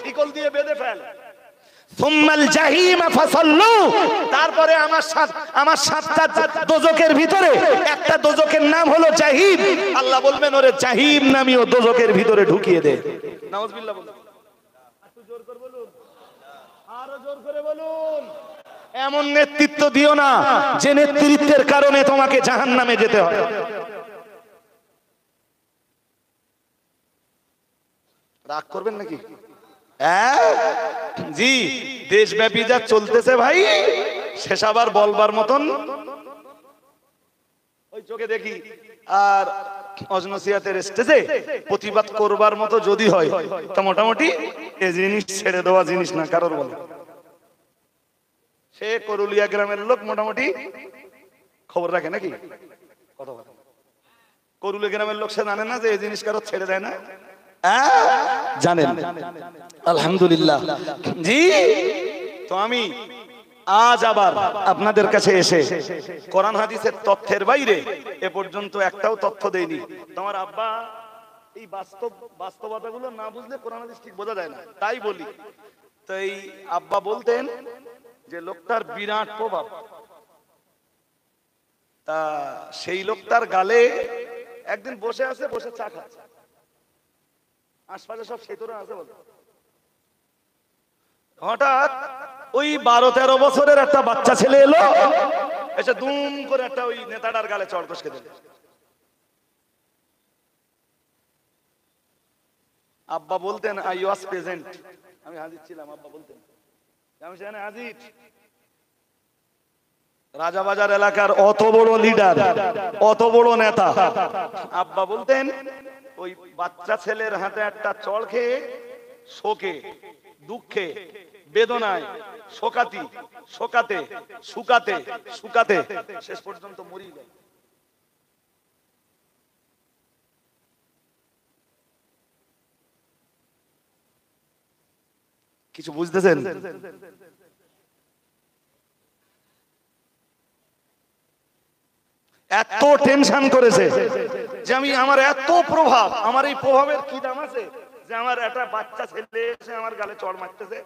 শিকল দিয়ে বেঁধে ফেল। সুম্মাল জাহিম ফাসাল্লু, তারপরে আমার সাতটা দোজকের ভিতরে একটা দোজকের নাম হলো জাহিম। আল্লাহ বলবেন ওরে জাহিম নামীয় দোজকের ভিতরে ঢুকিয়ে দে। নাউজুবিল্লাহ বলুন। একটু জোর করে বলুন, আরো জোর করে বলুন। এমন নেতৃত্ব দিও না যে নেতৃত্বের কারণে তোমাকে জাহান্নামে যেতে হয়। রাগ করবেন নাকি? জি, দেশব্যাপী যা চলতেছে ভাই, শেষ আবার বলবার মতন ওই চোখে দেখি। আর অজনসিয়াতের স্টেজে প্রতিবাদ করবার মতো যদি হয় তা মোটামুটি এই জিনিস ছেড়ে দেওয়া জিনিস না কারোর বলে। সে করুলিয়া গ্রামের লোক মোটামুটি খবর রাখে নাকি? কথা বলে করুলিয়া গ্রামের লোক সে জানে না যে এই জিনিস কারো ছেড়ে দেয় না? জানেন? আলহামদুলিল্লাহ। জি, তো আমি আজ আবার আপনাদের কাছে এসে কোরআন হাদিসের তথ্যের বাইরে এ পর্যন্ত একটাও তথ্য দেয়নি। তোমার আব্বা এই বাস্তবতাগুলো না বুঝলে কোরআন হাদিস ঠিক বোঝা যায় না, তাই বলি। তো এই আব্বা বলতেন যে লোকটার বিরাট প্রভাব, তা সেই লোকটার গালে একদিন বসে আছে, বসে চা খাচ্ছে, আশপাশে সব সেতুরা আছে বলে, হঠাৎ ওই 12-13 বছরের একটা বাচ্চা ছেলে এলো, এসে দুম করে একটা ওই নেতাটার গালে চড় কষকে দিল। আব্বা বলতেন আই ওয়াজ প্রেজেন্ট, আমি হাজির ছিলাম। আব্বা বলতেন আমি সেখানে হাজির। রাজাবাজার এলাকার অত বড় লিডার, অত বড় নেতা, আব্বা বলতেন ওই বাচ্চা ছেলের হাতে একটা চড় খেয়ে শোকে, দুঃখে, বেদনায়, শোকাতে শুকাতে শুকাতে শেষ পর্যন্ত মরি গেল। কিছু বুঝতেছেন? এত টেনশন করেছে যে আমি, আমার এত প্রভাব, আমার এই প্রভাবের কি দাম আছে যে আমার একটা বাচ্চা ছেলে এসে আমার গালে চড় মারতেছে।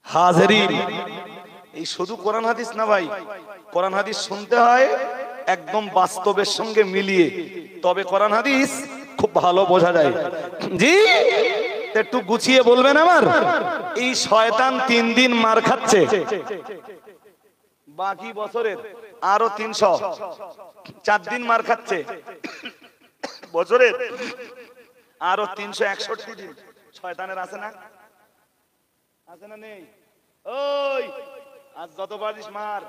হাজিরিন, এই শুধু কোরআন হাদিস না ভাই, কোরআন হাদিস শুনতে হয় একদম বাস্তবের সঙ্গে মিলিয়ে, তবে কোরআন হাদিস খুব ভালো বোঝা যায়। জি, একটু গুছিয়ে বলবেন আমার। এই শয়তান 3 দিন মার খাচ্ছে, বাকি বছরের আরো 304 দিন মার খাচ্ছে, বছরের আরো 361 দিন শয়তানের আছে না? আছে না নেই? ওই আজ যত পারিস মার,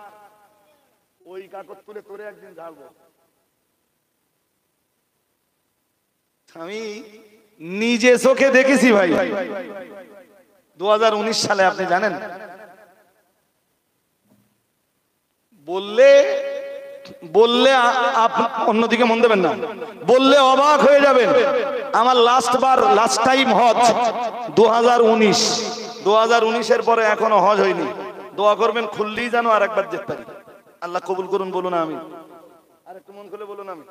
ওই কাগজ তুলে তোরে একদিন ঝাড়বো। আমি নিজে চোখে দেখেছি ভাই। 2019 সালে আপনি জানেন, বললে অন্যদিকে মন দেবেন না, বললে অবাক হয়ে যাবেন। আমার লাস্ট টাইম হজ 2019 পরে এখনো হজ হয়নি। দোয়া করবেন খুললেই যেন আর একবার যেতে পারি। আল্লাহ কবুল করুন। বলুন আমি, আর একটু মন খুলে বলুন আমি।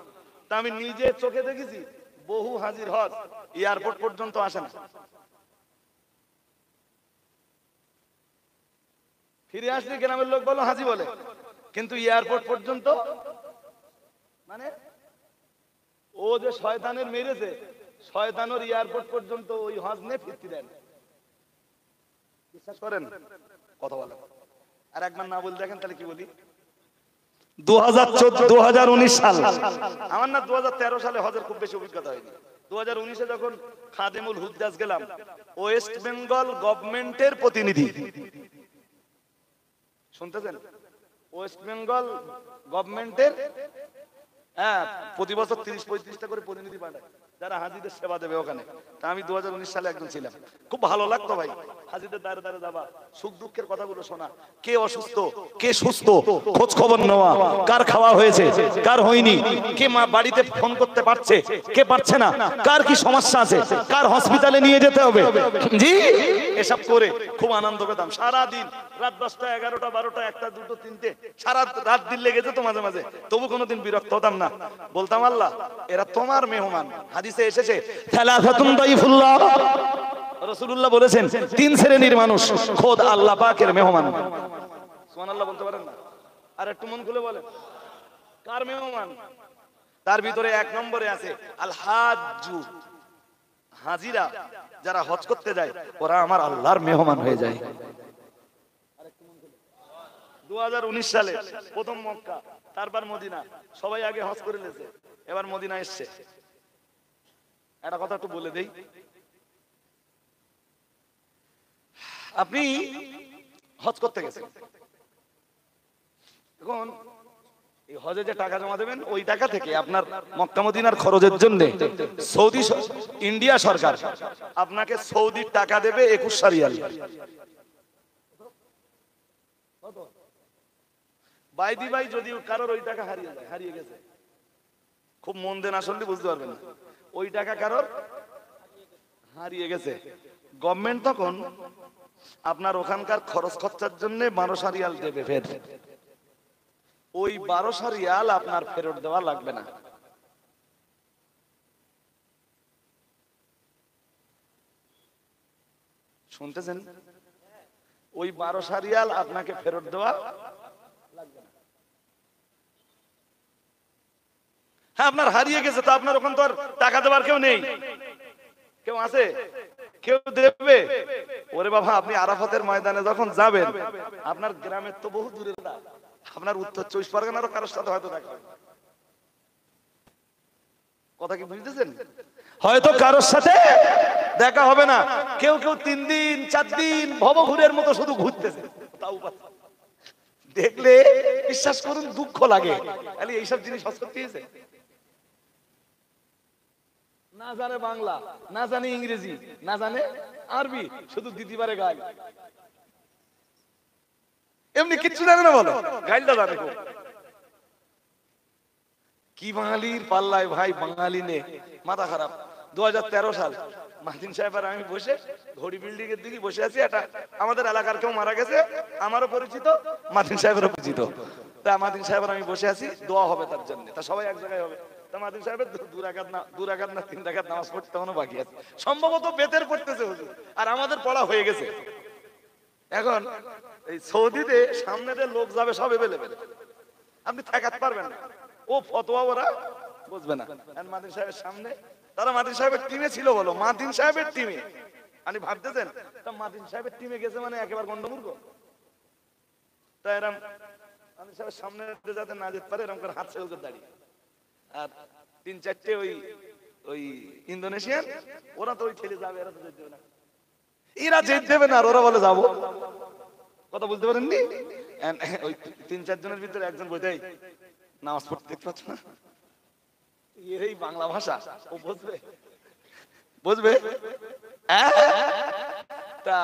তা আমি নিজে চোখে দেখেছি বহু হাজির হজ এয়ারপোর্ট পর্যন্ত আসে না, ফিরে আসলে গ্রামের লোক বলো হাজি বলে, কিন্তু এয়ারপোর্ট পর্যন্ত মানে ও যে শয়তানের মেরেছে, শয়তানের এয়ারপোর্ট পর্যন্ত ওই হজ নিয়ে ফিরতি দেন। বিশ্বাস করেন? কথা বলেন। আর একবার না বলে দেখেন তাহলে কি বলি। 2019 সাল, আমার না 2013 সালে হজের খুব বেশি অভিজ্ঞতা হয়নি। 2019-এ যখন খাদেমুল হুজ্জাজ গেলাম, ওয়েস্ট বেঙ্গল গভর্নমেন্টের প্রতিনিধি, শুনতেছেন? ওয়েস্ট বেঙ্গল গভর্নমেন্টের, হ্যাঁ, প্রতি বছর 30-35টা করে প্রতিনিধি পাঠায় যারা হাজিদের সেবা দেবে ওখানে। তা আমি 2019 সালে একজন ছিলাম। খুব ভালো লাগতো ভাই, হাজিদের দ্বারে দ্বারে যাবা, সুখ দুঃখের কথাগুলো শোনা, কে অসুস্থ কে সুস্থ খোঁজ খবর নেওয়া, কার খাওয়া হয়েছে কার হয়নি, কে মা বাড়িতে ফোন করতে পারছে কে পারছে না, কার কি সমস্যা আছে, কার হসপিটালে নিয়ে যেতে হবে, জি এসব করে খুব আনন্দ পেতাম। সারা দিন রাত 10টা 11টা 12টা 1টা 2টো 3টে সারা রাত দিন লেগে যেত মাঝে মাঝে, তবু কোনোদিন বিরক্ত হতাম না। বলতাম আল্লাহ এরা তোমার মেহমান। হাদিসে এসেছে সালাসাতুন দাইফুল্লাহ, রাসূলুল্লাহ বলেছেন 3 শ্রেণীর মানুষ খোদ আল্লাহ পাকের মেহমান। সুবহানাল্লাহ বলতে পারেন না? আর একটু মন খুলে বলেন কার মেহমান? তার ভিতরে 1 নম্বরে আছে আল হাজ্জু, হাজিরা যারা হজ করতে যায় ওরা আমার আল্লাহর মেহমান হয়ে যায়। 2019 সালে প্রথম মক্কা, তারপর মদিনা, সবাই আগে হজ করে নিয়েছে, এবার মদিনা এসছে। একটা কথা একটু বলে দেই, আপনি হজ করতে গেছেন, এখন এই হজে যে টাকা জমা দেবেন ওই টাকা থেকে আপনার মক্কা মদিনার খরচের জন্য ইন্ডিয়া সরকার আপনাকে সৌদির টাকা দেবে 21 রিয়াল। বাইদি ভাই যদি কারোর ওই টাকা হারিয়ে গেছে, খুব মন দেন আসলে বুঝতে পারবেন না, ওই টাকা কারোর হারিয়ে গেছে, গভর্নমেন্ট তখন আপনার ওখানকার খরচ খরচার জন্য 1200 রিয়াল দেবে ফের। ওই 1200 রিয়াল আপনার ফেরত দেওয়া লাগবে না। শুনতেছেন? ওই 1200 রিয়াল আপনাকে ফেরত দেওয়া লাগবে না। হ্যাঁ, আপনার হারিয়ে গেছে তো আপনার ওখান তো আর টাকা দেওয়ার কেউ নেই, কেউ আছে কেউ দেবে? ওরে বাবা, আপনি আরাফাতের ময়দানে যখন যাবেন, আপনার গ্রামের তো বহু দূরে না, আপনার উত্তর 24 পরগনারও কারোর সাথে হয়তো দেখা হবে। কথা কি বুঝতেছেন? হয়তো কারোর সাথে দেখা হবে না, কেউ কেউ 3 দিন 4 দিন ভবঘুরের মতো শুধু ঘুরতেছে, তাও দেখলে বিশ্বাস করুন দুঃখ লাগে। খালি এইসব জিনিস হজ করতে গেছে, না জানে বাংলা, না জানে ইংরেজি, না জানে আরবি, শুধু দিদিবারে গায়, এমনি কিচ্ছু জানে না, বলো গাইলটা জানে। কি বাঙালির পাল্লায় ভাই, বাঙালি নে মাথা খারাপ। 2013 সাল মাহদিন সাহেব আর আমি বসে ঘড়ি বিল্ডিং এর দিকে বসে আছি, এটা আমাদের এলাকার কেউ মারা গেছে, আমারও পরিচিত মাহদিন সাহেবেরও পরিচিত। তা মাহদিন সাহেব আর আমি বসে আছি, দোয়া হবে তার জন্য, তা সবাই এক জায়গায় হবে। তা মাহদিন সাহেবের 2 রাকাত না 3 রাকাত নামাজ পড়তে এখনো বাকি আছে, সম্ভবত বেতের পড়তেছে হুজুর, আর আমাদের পড়া হয়ে গেছে। এখন এই সৌদিতে সামনে যে লোক যাবে সব এভেলেবেল, আপনি ঠেকাতে পারবেন না, ও ফতোয়া ওরা বুঝবে না। মাহদিন সাহেবের সামনে, তারা মাহদিন সাহেবের টিমে ছিল, বলো মাহদিন সাহেবের টিমে, আপনি ভাবতেছেন তা মাহদিন সাহেবের টিমে গেছে মানে একেবারে গন্ডমূর্খ। তাই এরকম মাহদিন সাহেবের সামনে যাতে না যেতে পারে এরকম করে হাত সেল করে দাঁড়িয়ে, আর 3-4টে ওই ইন্দোনেশিয়ান, ওরা তো ওই ঠেলে যাবে, এরা তো যেতে দেবে না, এরা যেতে দেবে না, আর ওরা বলে যাবো। কথা বুঝতে পারেননি? ওই 3-4 জনের ভিতরে একজন বইতেই নামাজ পড়তে দেখতে পাচ্ছ না, এই বাংলা ভাষা ও বুঝবে, বুঝবে? তা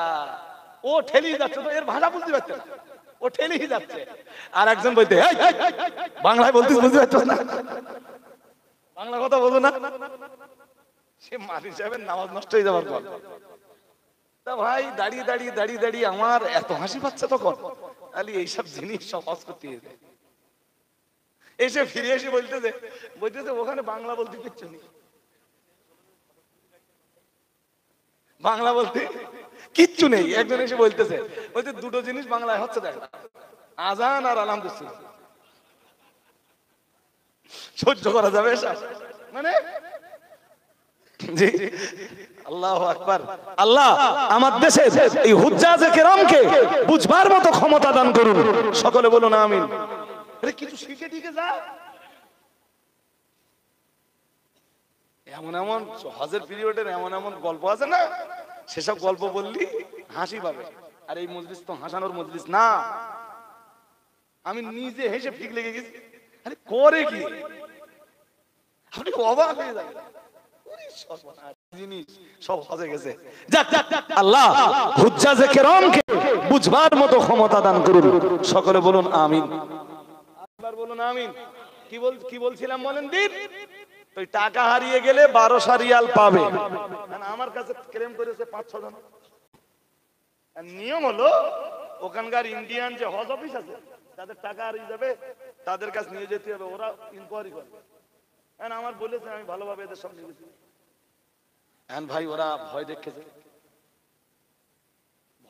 ও ঠেলি যাচ্ছে, তো এর ভাষা বুঝতে পারছে না, ও ঠেলি যাচ্ছে। আর একজন বইতে বাংলায় বলতে বুঝতে পারছো না, বাংলা কথা বলো না, সে মাহদিন সাহেবের নামাজ নষ্ট হয়ে যাবার পর। তা ভাই দাঁড়িয়ে দাঁড়িয়ে দাঁড়িয়ে দাঁড়িয়ে আমার এত হাসি পাচ্ছে তখন, খালি এইসব জিনিস সব হজ করতে গেছে। এসে ফিরে এসে বলতেছে ওখানে বাংলা বলতে কিচ্ছু নেই, বাংলা বলতে কিচ্ছু নেই। একজন এসে বলতেছে দুটো জিনিস বাংলায় হচ্ছে, দেখ আজান আর আলহামদুলিল্লাহ, সহ্য করা যাবে এসব? মানে জি, আল্লাহু আকবার। আল্লাহ আমার দেশে এই হুজ্জাজে কেরামকে বুঝবার মতো ক্ষমতা দান করুন, সকলে বলুন আমিন। আরে কিছু শিখে টিকে যা। এমন এমন হজের পিরিয়ডের এমন এমন গল্প আছে না, সেসব গল্প বললি হাসি পাবে। আর এই মজলিস তো হাসানোর মজলিস না। আমি নিজে হেসে ঠিক লেগে গেছি। আরে করে কি, আপনি অবাক হয়ে যাবেন। জিনিস সব হজে গেছে। আল্লাহ হুজ্জাজে কেরামকে বুঝবার মতো ক্ষমতা দান করুন, সকলে বলুন আমিন। একবার বলুন আমিন। কি বলছিলাম বলেন দিন? তো টাকা হারিয়ে গেলে 1200 রিয়াল পাবে। আমার কাছে ক্লেম করেছে 5-6 জন। নিয়ম হলো ওখানকার ইন্ডিয়ান যে হজ অফিস আছে, তাদের টাকা হারিয়ে যাবে, তাদের কাছে নিয়ে যেতে হবে, ওরা ইনকোয়ারি করবে। আমার বলেছে, আমি ভালোভাবে এদের সব নিয়ে গেছি। ভাই ওরা ভয় দেখিয়েছে,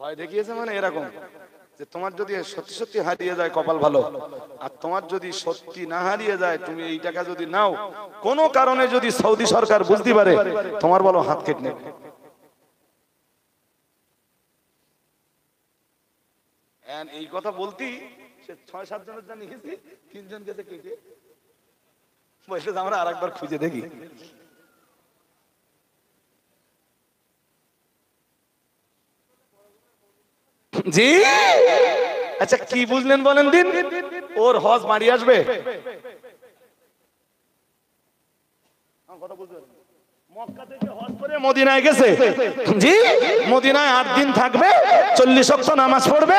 ভয় দেখিয়েছে মানে এরকম যে তোমার যদি সত্যি সত্যি হারিয়ে যায় কপাল ভালো, আর তোমার যদি সত্যি না হারিয়ে যায়, তুমি এই টাকা যদি নাও, কোনো কারণে যদি সৌদি সরকার বুঝতে পারে, তোমার বলো হাত কেটে নেবে। এই কথা বলতি সে 6-7 জনের জন্য গেছি, 3 জন গেছে কেটে বলছে আমরা আরেকবার খুঁজে দেখি। জি আচ্ছা, কি বুঝলেন বলেন দিন? ওর হজ মারি আসবে। মক্কা থেকে হজ করে মদিনায় গেছে, জি মদিনায় 8 দিন থাকবে, 40 ওয়াক্ত নামাজ পড়বে,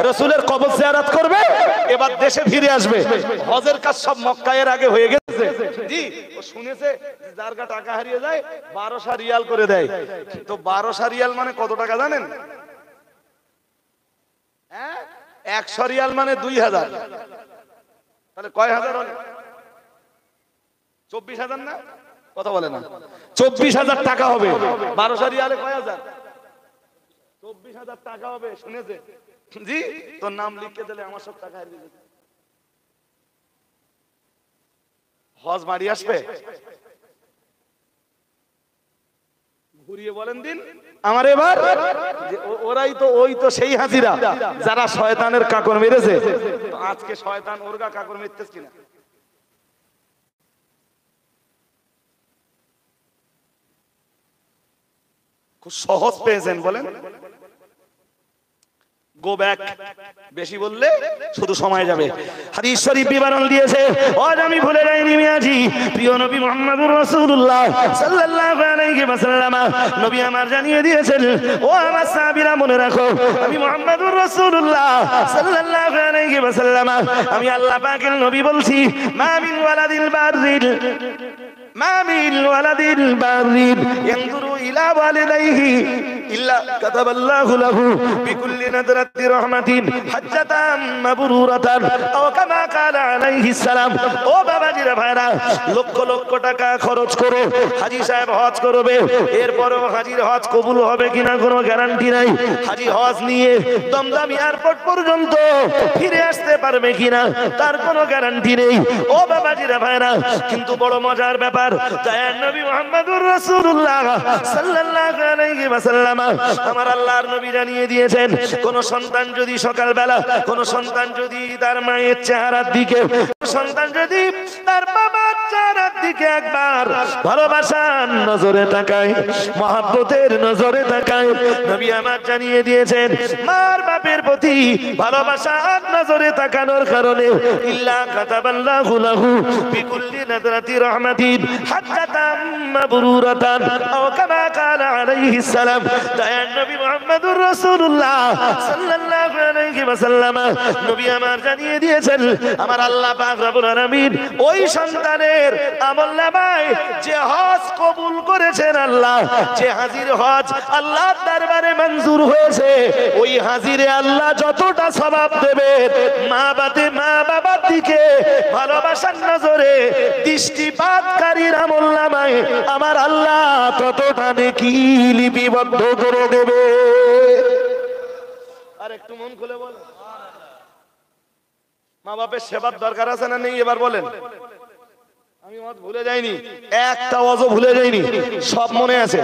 রাসূলের কবর জিয়ারত করবে, এবার দেশে ফিরে আসবে। হজের কাজ সব মক্কায়ের আগে হয়ে গেছে। জি ও শুনেছে যার গা টাকা হারিয়ে যায় 1200 রিয়াল করে দেয়। তো 1200 রিয়াল মানে কত টাকা জানেন? 100 রিয়াল মানে 2000। তাহলে কয় হাজার হলো? 24,000 না? কথা বলে না। 24,000 টাকা হবে। 1200 রিয়ালে কয় হাজার? 24,000 টাকা হবে। শুনেছে? জি তোর নাম লিখে দিলে আমার সব টাকা হারিয়ে যাবে। হজ মারি আসবে। ঘুরিয়ে বলেন দিন আমার এবার। ওরাই তো ওই তো সেই হাজিরা যারা শয়তানের কাকর মেরেছে। আজকে শয়তান ওরগা কাকর মেরতেছ কিনা? খুব সহজ পেয়েছেন বলেন। গো ব্যাক, বেশি বললে শুধু সময় যাবে। হাদিস শরীফ বিবরণ দিয়েছে, আজ আমি ভুলে যাইনি মিয়াজি, প্রিয় নবী মুহাম্মদুর রাসূলুল্লাহ সাল্লাল্লাহু আলাইহি ওয়াসাল্লাম নবী আমার জানিয়ে দিয়েছেন, ও আমার সাহাবীরা মনে রাখো, আমি মুহাম্মদুর রাসূলুল্লাহ সাল্লাল্লাহু আলাইহি ওয়াসাল্লাম আমি আল্লাহ পাকের নবী বলছি, মা মিন ওয়ালাদিল বাররিল ما من ولد بار ينظر إلى والديه إلا كتب الله له بكل نظرة رحمة حجة مبرورة أو كما قال عليه السلام। ও বাবাজিরা ভাইরা, লক্ষ লক্ষ টাকা খরচ করো, হাজী সাহেব হজ করবে, এরপরও হাজীর হজ কবুল হবে কিনা কোনো গ্যারান্টি নাই। হাজী হজ নিয়ে দমদম এয়ারপোর্ট পর্যন্ত ফিরে আসতে পারবে কিনা তার কোনো গ্যারান্টি নেই। ও বাবাজিরা ভাইরা, কিন্তু বড় মজার ব্যাপার, দয়ার নবী মুহাম্মদুর রাসূলুল্লাহ সাল্লাল্লাহু আলাইহি ওয়াসাল্লাম আমার আল্লাহর নবী জানিয়ে দিয়েছেন, কোন সন্তান যদি সকালবেলা, কোন সন্তান যদি তার মায়ের চেহারার দিকে, সন্তান যদি তার বাবার চেহারার দিকে একবার ভালোবাসার নজরে তাকায়, মহব্বতের নজরে তাকায়, নবী আমার জানিয়ে দিয়েছেন, মার বাপের প্রতি ভালোবাসার নজরে তাকানোর কারণে ইল্লা কাতাবাল্লাহু লাহু বিকুল্লি নাযরাতি রাহমাতিন হাজ্জাতাম মাবরুরাতান আও কামা কালা আলাইহিস সালাম। দয়ার নবী মুহাম্মদুর রাসূলুল্লাহ সাল্লাল্লাহু আলাইহি ওয়াসাল্লাম নবী আমার জানিয়ে দিয়েছেন, আমার আল্লাহ পাক রব্বুল আলামিন ওই সন্তানের আমল আমল্লা ভাই যে হজ কবুল করেছেন আল্লাহ, যে হাজির হজ আল্লাহর দরবারে মঞ্জুর হয়েছে, ওই হাজিরে আল্লাহ যতটা সওয়াব দেবে, মা বাবার দিকে ভালোবাসার নজরে দৃষ্টিপাতকারীর আমলনামায় আমার আল্লাহ ততটা নেকি লিপিবদ্ধ করে দেবে। আর একটু মন খুলে বল, মা বাপের সেবার দরকার আছে না নেই? এবার বলেন। আমি ওয়াজ ভুলে যাইনি, একটা ওয়াজও ভুলে যাইনি, সব মনে আছে।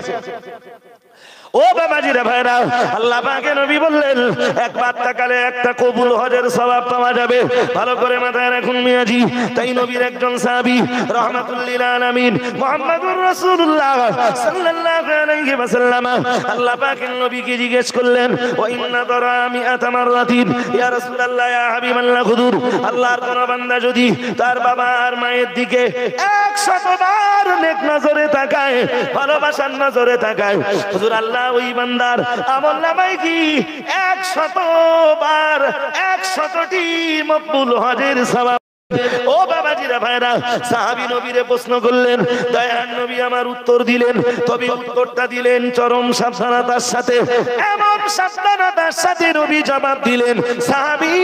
ও বাবাজিরা ভাইরা, আল্লাহ পাকের নবী বললেন একবার তাকালে একটা কবুল হজের সওয়াব পাওয়া যাবে। ভালো করে মাথায় রাখুন মিয়াজি। তাই নবীর একজন সাহাবী রাহমাতুল লিল আলামিন মুহাম্মদুর রাসূলুল্লাহ সাল্লাল্লাহু আলাইহি ওয়াসাল্লাম আল্লাহ পাকের নবীকে জিজ্ঞেস করলেন, ওয়া ইন্না দারামি আতামারাতিন ইয়া রাসূলুল্লাহ ইয়া হাবিবাল্লাহ হুজুর, আল্লাহর কোন বান্দা যদি তার বাবা আর মায়ের দিকে 100 বার নেক নজরে তাকায়, ভালোবাসার নজরে তাকায়, হুজুর আল্লাহ ওই বান্দার আমলনামায় কি 100 বার 100টি মকবুল হজের সওয়াব। ও বাবাজিরা ভাইরা, সাহাবী নবীরে প্রশ্ন করলেন, দয়ার নবী আমার উত্তর দিলেন, তবে উত্তরটা দিলেন চরম সাবধানতার সাথে। এমন সাবধানতার সাথে নবী জবাব দিলেন, সাহাবী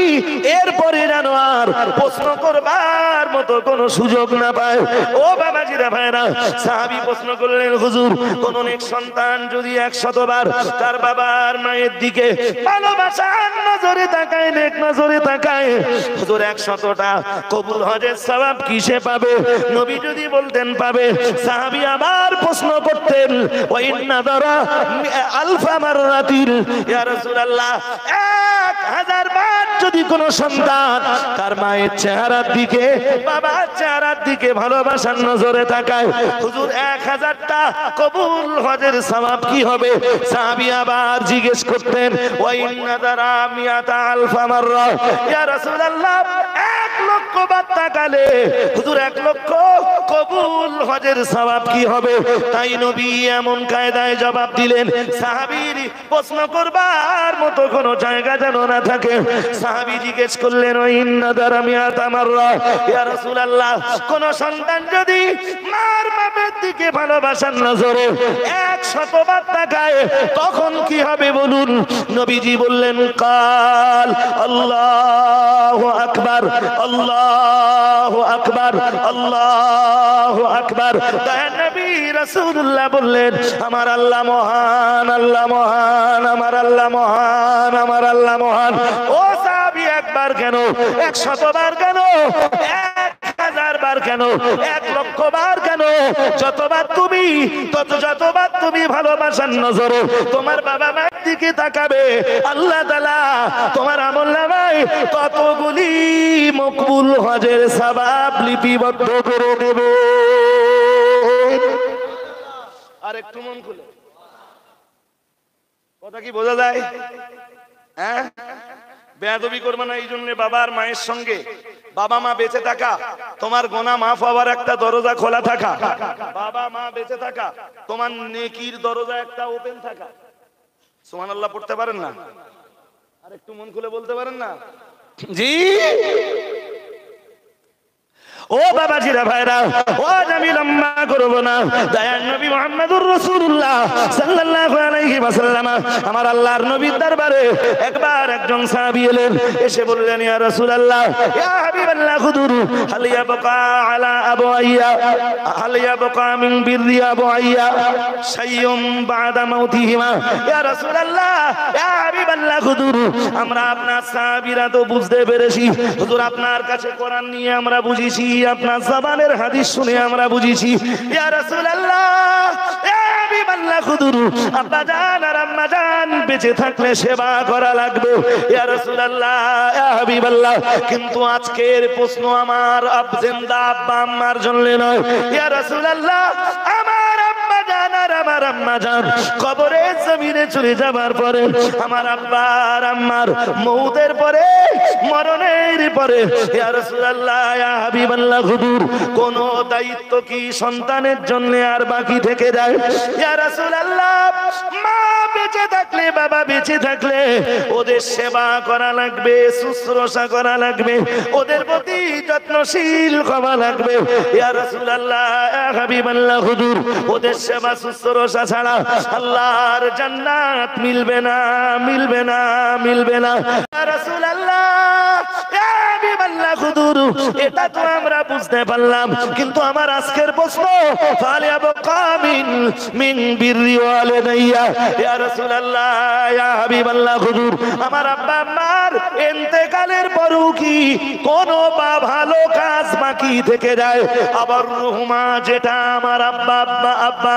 এরপরে যেন আর প্রশ্ন করবার মতো কোনো সুযোগ না পায়। ও বাবাজিরা ভাইরা, সাহাবী প্রশ্ন করলেন, হুজুর কোন নেক সন্তান যদি 100 বার তার বাবার মায়ের দিকে ভালোবাসার নজরে তাকায়, নেক নজরে তাকায়, হুজুর 100টা কবুল হজের সওয়াব কিসে পাবে? নবী যদি বলতেন পাবে, সাহাবী আবার প্রশ্ন করতেন, ওয়া ইন্না দারা আলফা মাররাতিন ইয়া রাসূলুল্লাহ, 1000 বার যদি কোন সন্তান তার মায়ের চেহারার দিকে বাবার চেহারার দিকে ভালোবাসার নজরে তাকায়, হুজুর 1000টা কবুল হজের সওয়াব কি হবে? সাহাবী আবার জিজ্ঞেস করতেন, ওয়া ইন্না দারা মিয়াতা আলফা মাররা ইয়া রাসূলুল্লাহ, 1 লক্ষ বার তাকালে হুজুর 1 লক্ষ কবুল হজের সওয়াব কি হবে? তাই নবী এমন কায়দায় জবাব দিলেন, সাহাবীর প্রশ্ন করবার মতো কোনো জায়গা যেন না থাকে। সাহাবী জিজ্ঞেস করলেন, ওয়া ইন্না দারামিয়াত মাররা ইয়া রাসূলুল্লাহ, কোন সন্তান যদি মার বাবার দিকে ভালোবাসার নজরে 100 বার তাকায়, তখন কি হবে বলুন? নবীজি বললেন, কাল আল্লাহু আকবার, আল্লাহু আকবার, আল্লাহু আকবার। দয়ার নবী রাসূলুল্লাহ বললেন, আমার আল্লাহ মহান, আল্লাহ মহান, আমার আল্লাহ মহান, আমার আল্লাহ মহান। ও সাহাবী, একবার কেন, 100 বার কেন, 1000 বার কেন, 1 লক্ষ বার কেন? যতবার তুমি ভালোবাসার নজরে তোমার বাবা মায়ের দিকে তাকাবে, আল্লাহ তাআলা তোমার আমলনামায় ততগুলি মকবুল হজের সওয়াব লিপিবদ্ধ করে দেবে। আর একটু মন খুলে কথা কি বোঝা যায়? হ্যাঁ, বেয়াদবি করবে না। এই জন্য বাবার মায়ের সঙ্গে বাবা মা বেঁচে থাকা, তোমার গুনাহ মাফ হওয়ার একটা দরজা খোলা থাকা, বাবা মা বেঁচে থাকা, তোমার নেকির দরজা একটা ওপেন থাকা। সুবহানাল্লাহ পড়তে পারেন না? আর একটু মন খুলে বলতে পারেন না? জি। ও বাবাজিরা ভাইরা, ও আমি লম্বা করব না। দয়ার নবী মুহাম্মদুর রাসূলুল্লাহ সাল্লাল্লাহু আলাইহি ওয়াসাল্লাম আমার আল্লাহর নবীর দরবারে একবার একজন সাহাবী এলেন, এসে বললেন, ইয়া রাসূলুল্লাহ, ইয়া হাবিবাল্লাহ, হুজুর হাল ইয়াবকা আলা আবওয়াইয়া, হাল ইয়াবকা মিন বিররি আবওয়াইয়া শাইউম বাদা মাউতিহিমা। ইয়া রাসূলুল্লাহ, ইয়া হাবিবাল্লাহ, হুজুর আমরা আপনার সাহাবীরা তো বুঝতে পেরেছি, হুজুর আপনার কাছে কোরআন নিয়ে আমরা বুঝেছি, আপনার জবানের হাদিস শুনে আমরা বুঝেছি। ইয়া রাসূলুল্লাহ, ইয়া হাবিবাল্লাহ, হুজুর আব্বা জান আর আম্মা জান বেঁচে থাকলে সেবা করা লাগবে। ইয়া রাসূলুল্লাহ, ইয়া হাবিবাল্লাহ, কিন্তু আজকের প্রশ্ন আমার জিন্দা আব্বা আম্মার জন্য নয়। ইয়া রাসূলুল্লাহ, আমার আব্বা জান আর আর আমার আম্মা জান কবরে জমিনে চলে যাবার পরে, আমার আব্বা আর আম্মার মৌতের পরে, মরণের পরে, ইয়া রাসূলুল্লাহ ইয়া হাবিবাল্লাহ হুজুর, কোন দায়িত্ব কি সন্তানের জন্য আর বাকি থেকে যায়? ইয়া রাসূলুল্লাহ, মা বেঁচে থাকলে, বাবা বেঁচে থাকলে ওদের সেবা করা লাগবে, শুশ্রূষা করা লাগবে, ওদের প্রতি যত্নশীল হওয়া লাগবে। ইয়া রাসূলুল্লাহ ইয়া হাবিবাল্লাহ হুজুর, ওদের সেবা শুশ্রূষা ছাড়া আল্লাহর জান্নাত মিলবে না, মিলবে না, মিলবে না। ইয়া রাসূলুল্লাহ ইয়া হাবিবাল্লাহ হুজুর, এটা তো আমরা বুঝতে পারলাম, কিন্তু আমার আজকের প্রশ্ন, ফালিয়াবকা মিন বিররি ওয়ালিদাইয়া, ইয়া রাসূলুল্লাহ ইয়া হাবিবাল্লাহ হুজুর, আমার আব্বা আম্মার ইন্তেকালের পরও কি কোনো ভালো কাজ বাকি থেকে যায়? আবার রুহুমা, যেটা আমার আব্বা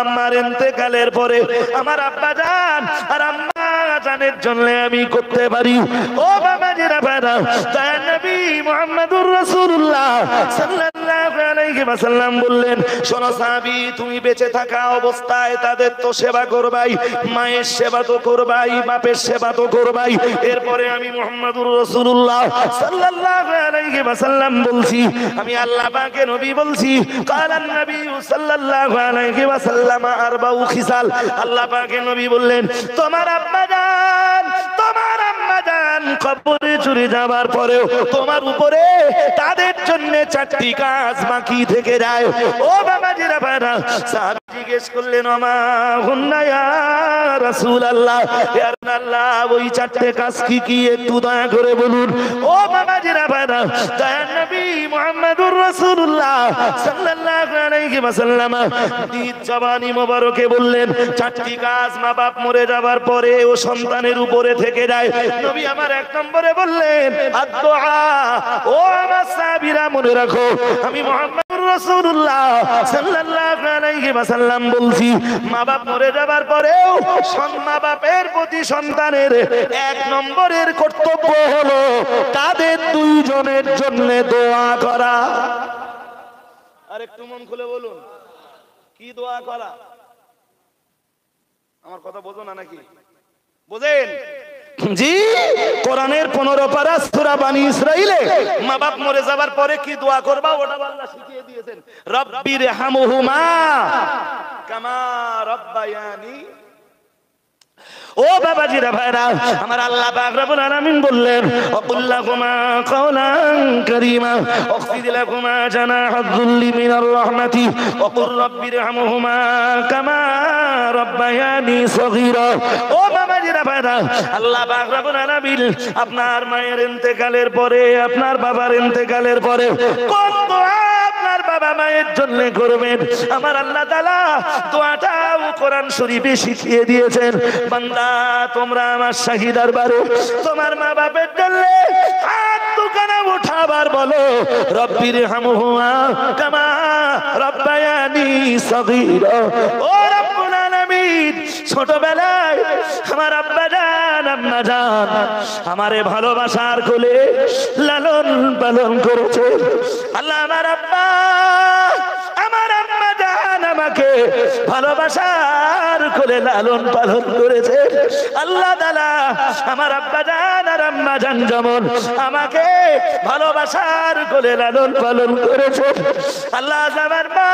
আম্মার ইন্তেকালের পরে আমার আব্বা জান আর আম্মা জানের জন্য আমি করতে পারি। ও বাবাজিরা ভাইরা, তাই নবী মুহাম্মদুর রাসূলুল্লাহ সাল্লাল্লাহু আলাইহি ওয়াসাল্লাম বললেন, শোনো সাহাবী, তুমি বেঁচে থাকা অবস্থায় তাদের তো সেবা করবাই, মায়ের সেবা তো করবাই, বাপের সেবা তো করবাই। এরপরে আমি মুহাম্মদুর রাসূলুল্লাহ সাল্লাল্লাহু আলাইহি ওয়াসাল্লাম বলছি, আমি আল্লাহ পাকের নবী বলছি, কালান নবী সাল্লাল্লাহু আলাইহি ওয়াসাল্লাম আরবাউ খিসাল, আল্লাহ পাকের নবী বললেন, তোমার আব্বা জান, তোমার আম্মা জান কবরে চলে যাবার পরেও তোমার উপরে তাদের জন্য চারটি কাজ বাকি থেকে যায়। ও বাবাজিরা ভাইরা, সাহাবী জিজ্ঞেস করলেন, ওমা হুন্না ইয়া রাসূলুল্লাহ, ইয়া আল্লাহ ওই চারটি কাজ কি কি একটু দয়া করে বলুন। ও বাবাজিরা ভাইরা, দয়ার নবী মুহাম্মদুর রাসূলুল্লাহ সাল্লাল্লাহু আলাইহি ওয়াসাল্লাম নিজ জবানি মোবারকে বললেন, চারটি কাজ মা বাপ মরে যাবার পরে ও সন্তানের উপরে থেকে যায়। নবী আমার এক নম্বরে বললেন আদ-দুআ। ও আমার সাহাবীরা মনে রাখো, আমি মুহাম্মদুর রাসূলুল্লাহ সাল্লাল্লাহু আলাইহি ওয়াসাল্লাম বলছি, মা বাপ মরে যাবার পরেও মা বাপের প্রতি সন্তানের এক নম্বরের কর্তব্য হলো তাদের দুইজনের জন্য দোয়া করা। আর একটু মন খুলে বলুন, কি দোয়া করা? আমার কথা বোঝো না নাকি? বোঝেন? জি, কোরআনের 15 পারা সূরা বানী ইসরাঈলে মা বাপ মরে যাবার পরে কি দোয়া করবা ওটা আল্লাহ শিখিয়ে দিয়েছেন। রব্বির হামহুমা কামা রব্বায়ানি। ও বাবাজিরা ভাইরা, আমার আল্লাহ পাক রব্বুল আলামিন বললেন, ওয়াকুল্লাহুমা কাওলান কারীমা ওয়াখফিদ লাহুমা জানাহাদ যুল্লি মিনার রাহমাতি ওয়াকুর রাব্বিরহামহুমা কামা রাব্বায়ানি সগীরা। ও বাবাজিরা ভাইরা, আল্লাহ পাক রব্বুল আলামিন আপনার মায়ের ইন্তেকালের পরে, আপনার বাবার ইন্তেকালের পরে কোন দোয়া আপনার বাবা মায়ের জন্য করবেন, আমার আল্লাহ তাআলা দোয়াটাও কোরআন শরীফে শিখিয়ে দিয়েছেন। বান্দা, তোমরা আমার শাহী দরবারে তোমার মা বাপের জন্য হাত দুখানা উঠাবার বলো, রব্বির হামহুমা কামা রব্বায়ানি সগীরা। ও রব্বুল আলামিন, ছোটবেলায় আমার আব্বা জান আম্মা জান আমারে ভালোবাসার কোলে লালন পালন করেছে। আল্লাহ আমার আব্বা আমার আম্মা জান আমাকে ভালোবাসার কোলে লালন পালন করেছে। আল্লাহ তাআলা আমার আব্বা জান আর আম্মা জান যেমন আমাকে ভালোবাসার কোলে লালন পালন করেছে, আল্লাহ আমার মা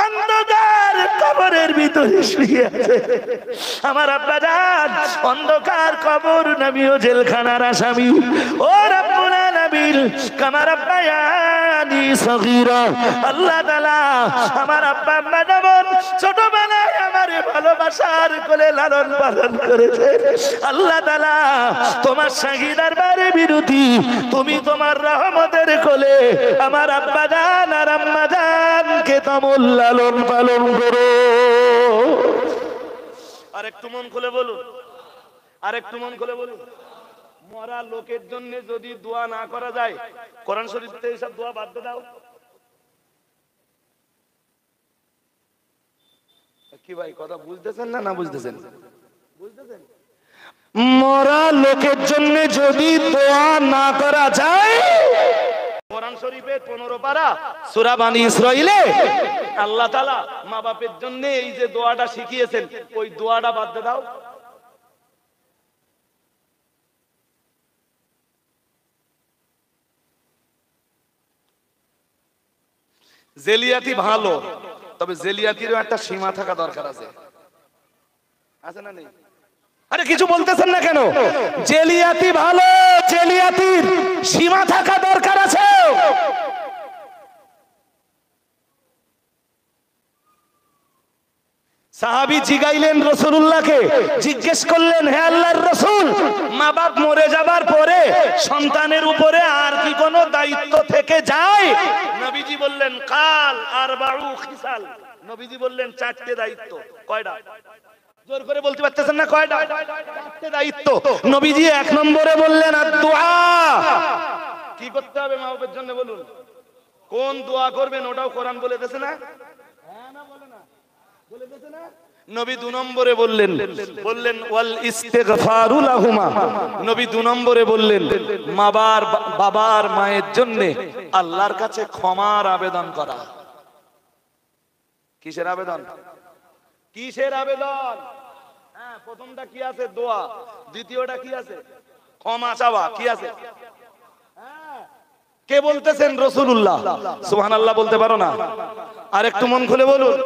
অন্ধকার কবরের ভিতরে শুয়ে আছে, আমার আব্বা জান অন্ধকার কবর নামিও জেলখানার আসামি। ও রব্বুল আলামিন, কামা রব্বায়ানি সগীরা। আল্লাহ তাআলা আমার আব্বা আম্মা যেমন ছোটবেলায় আমারে ভালোবাসার কোলে লালন পালন করেছে, আল্লাহ তাআলা তোমার শাহী দরবারে বিরতি, তুমি তোমার রহমতের কোলে আমার আব্বা জান আর আম্মা জানকে তেমন লালন পালন করো। আর একটু মন খুলে বলুন, আর একটু মন খুলে বলুন, মরা লোকের জন্য যদি দোয়া না করা যায়, কোরআন শরীফ থেকে সব দোয়া বাদ দাও। কি ভাই, কথা বুঝতেছেন না না বুঝতেছেন? বুঝতেছেন? মরা লোকের জন্য যদি দোয়া না করা যায়, কোরআন শরীফে 15 পারা সূরা বানী ইসরাঈলে আল্লাহ তাআলা মা বাপের জন্য এই যে দোয়াটা শিখিয়েছেন, ওই দোয়াটা বাদ দিয়ে দাও। জেলিয়াতি ভালো, তবে জেলিয়াতিরও একটা সীমা থাকা দরকার আছে। আছে না নেই? আরে কিছু বলতেছেন না কেন? জেলিয়াতি ভালো, জেলিয়াতির সীমা থাকা দরকার আছে। সাহাবী জিগাইলেন রাসূলুল্লাহকে, জিজ্ঞেস করলেন, হে আল্লাহর রাসূল, মা বাপ মরে যাবার পরে সন্তানের উপরে আর কি কোনো দায়িত্ব থেকে যায়? নবীজি বললেন, কাল আরবাউ খিসাল। নবীজি বললেন, চারটে দায়িত্ব। কয়টা? জোর করে বলতে পারতেছেন না কয়টা? চারটে দায়িত্ব। নবীজি এক নম্বরে বললেন, আর-দুআ। কি করতে হবে মা বাপের জন্য বলুন? কোন দোয়া করবেন ওটাও কোরআন বলে দিয়েছে না? হ্যাঁ না বলে না? বলে দিয়েছে না? নবী দু নম্বরে বললেন ওয়াল ইস্তিগফারু লাহুমা। নবী দু নম্বরে বললেন বাবার মায়ের জন্য আল্লাহর কাছে ক্ষমার আবেদন করা। কিসের আবেদন? কিসের আবেদন? হ্যাঁ, প্রথমটা কি আছে? দোয়া। দ্বিতীয়টা কি আছে? ক্ষমা চাওয়া। কি আছে? কে বলতেছেন? রাসূলুল্লাহ। সুবহানাল্লাহ বলতে পারো না? আর একটু মন খুলে বলুন,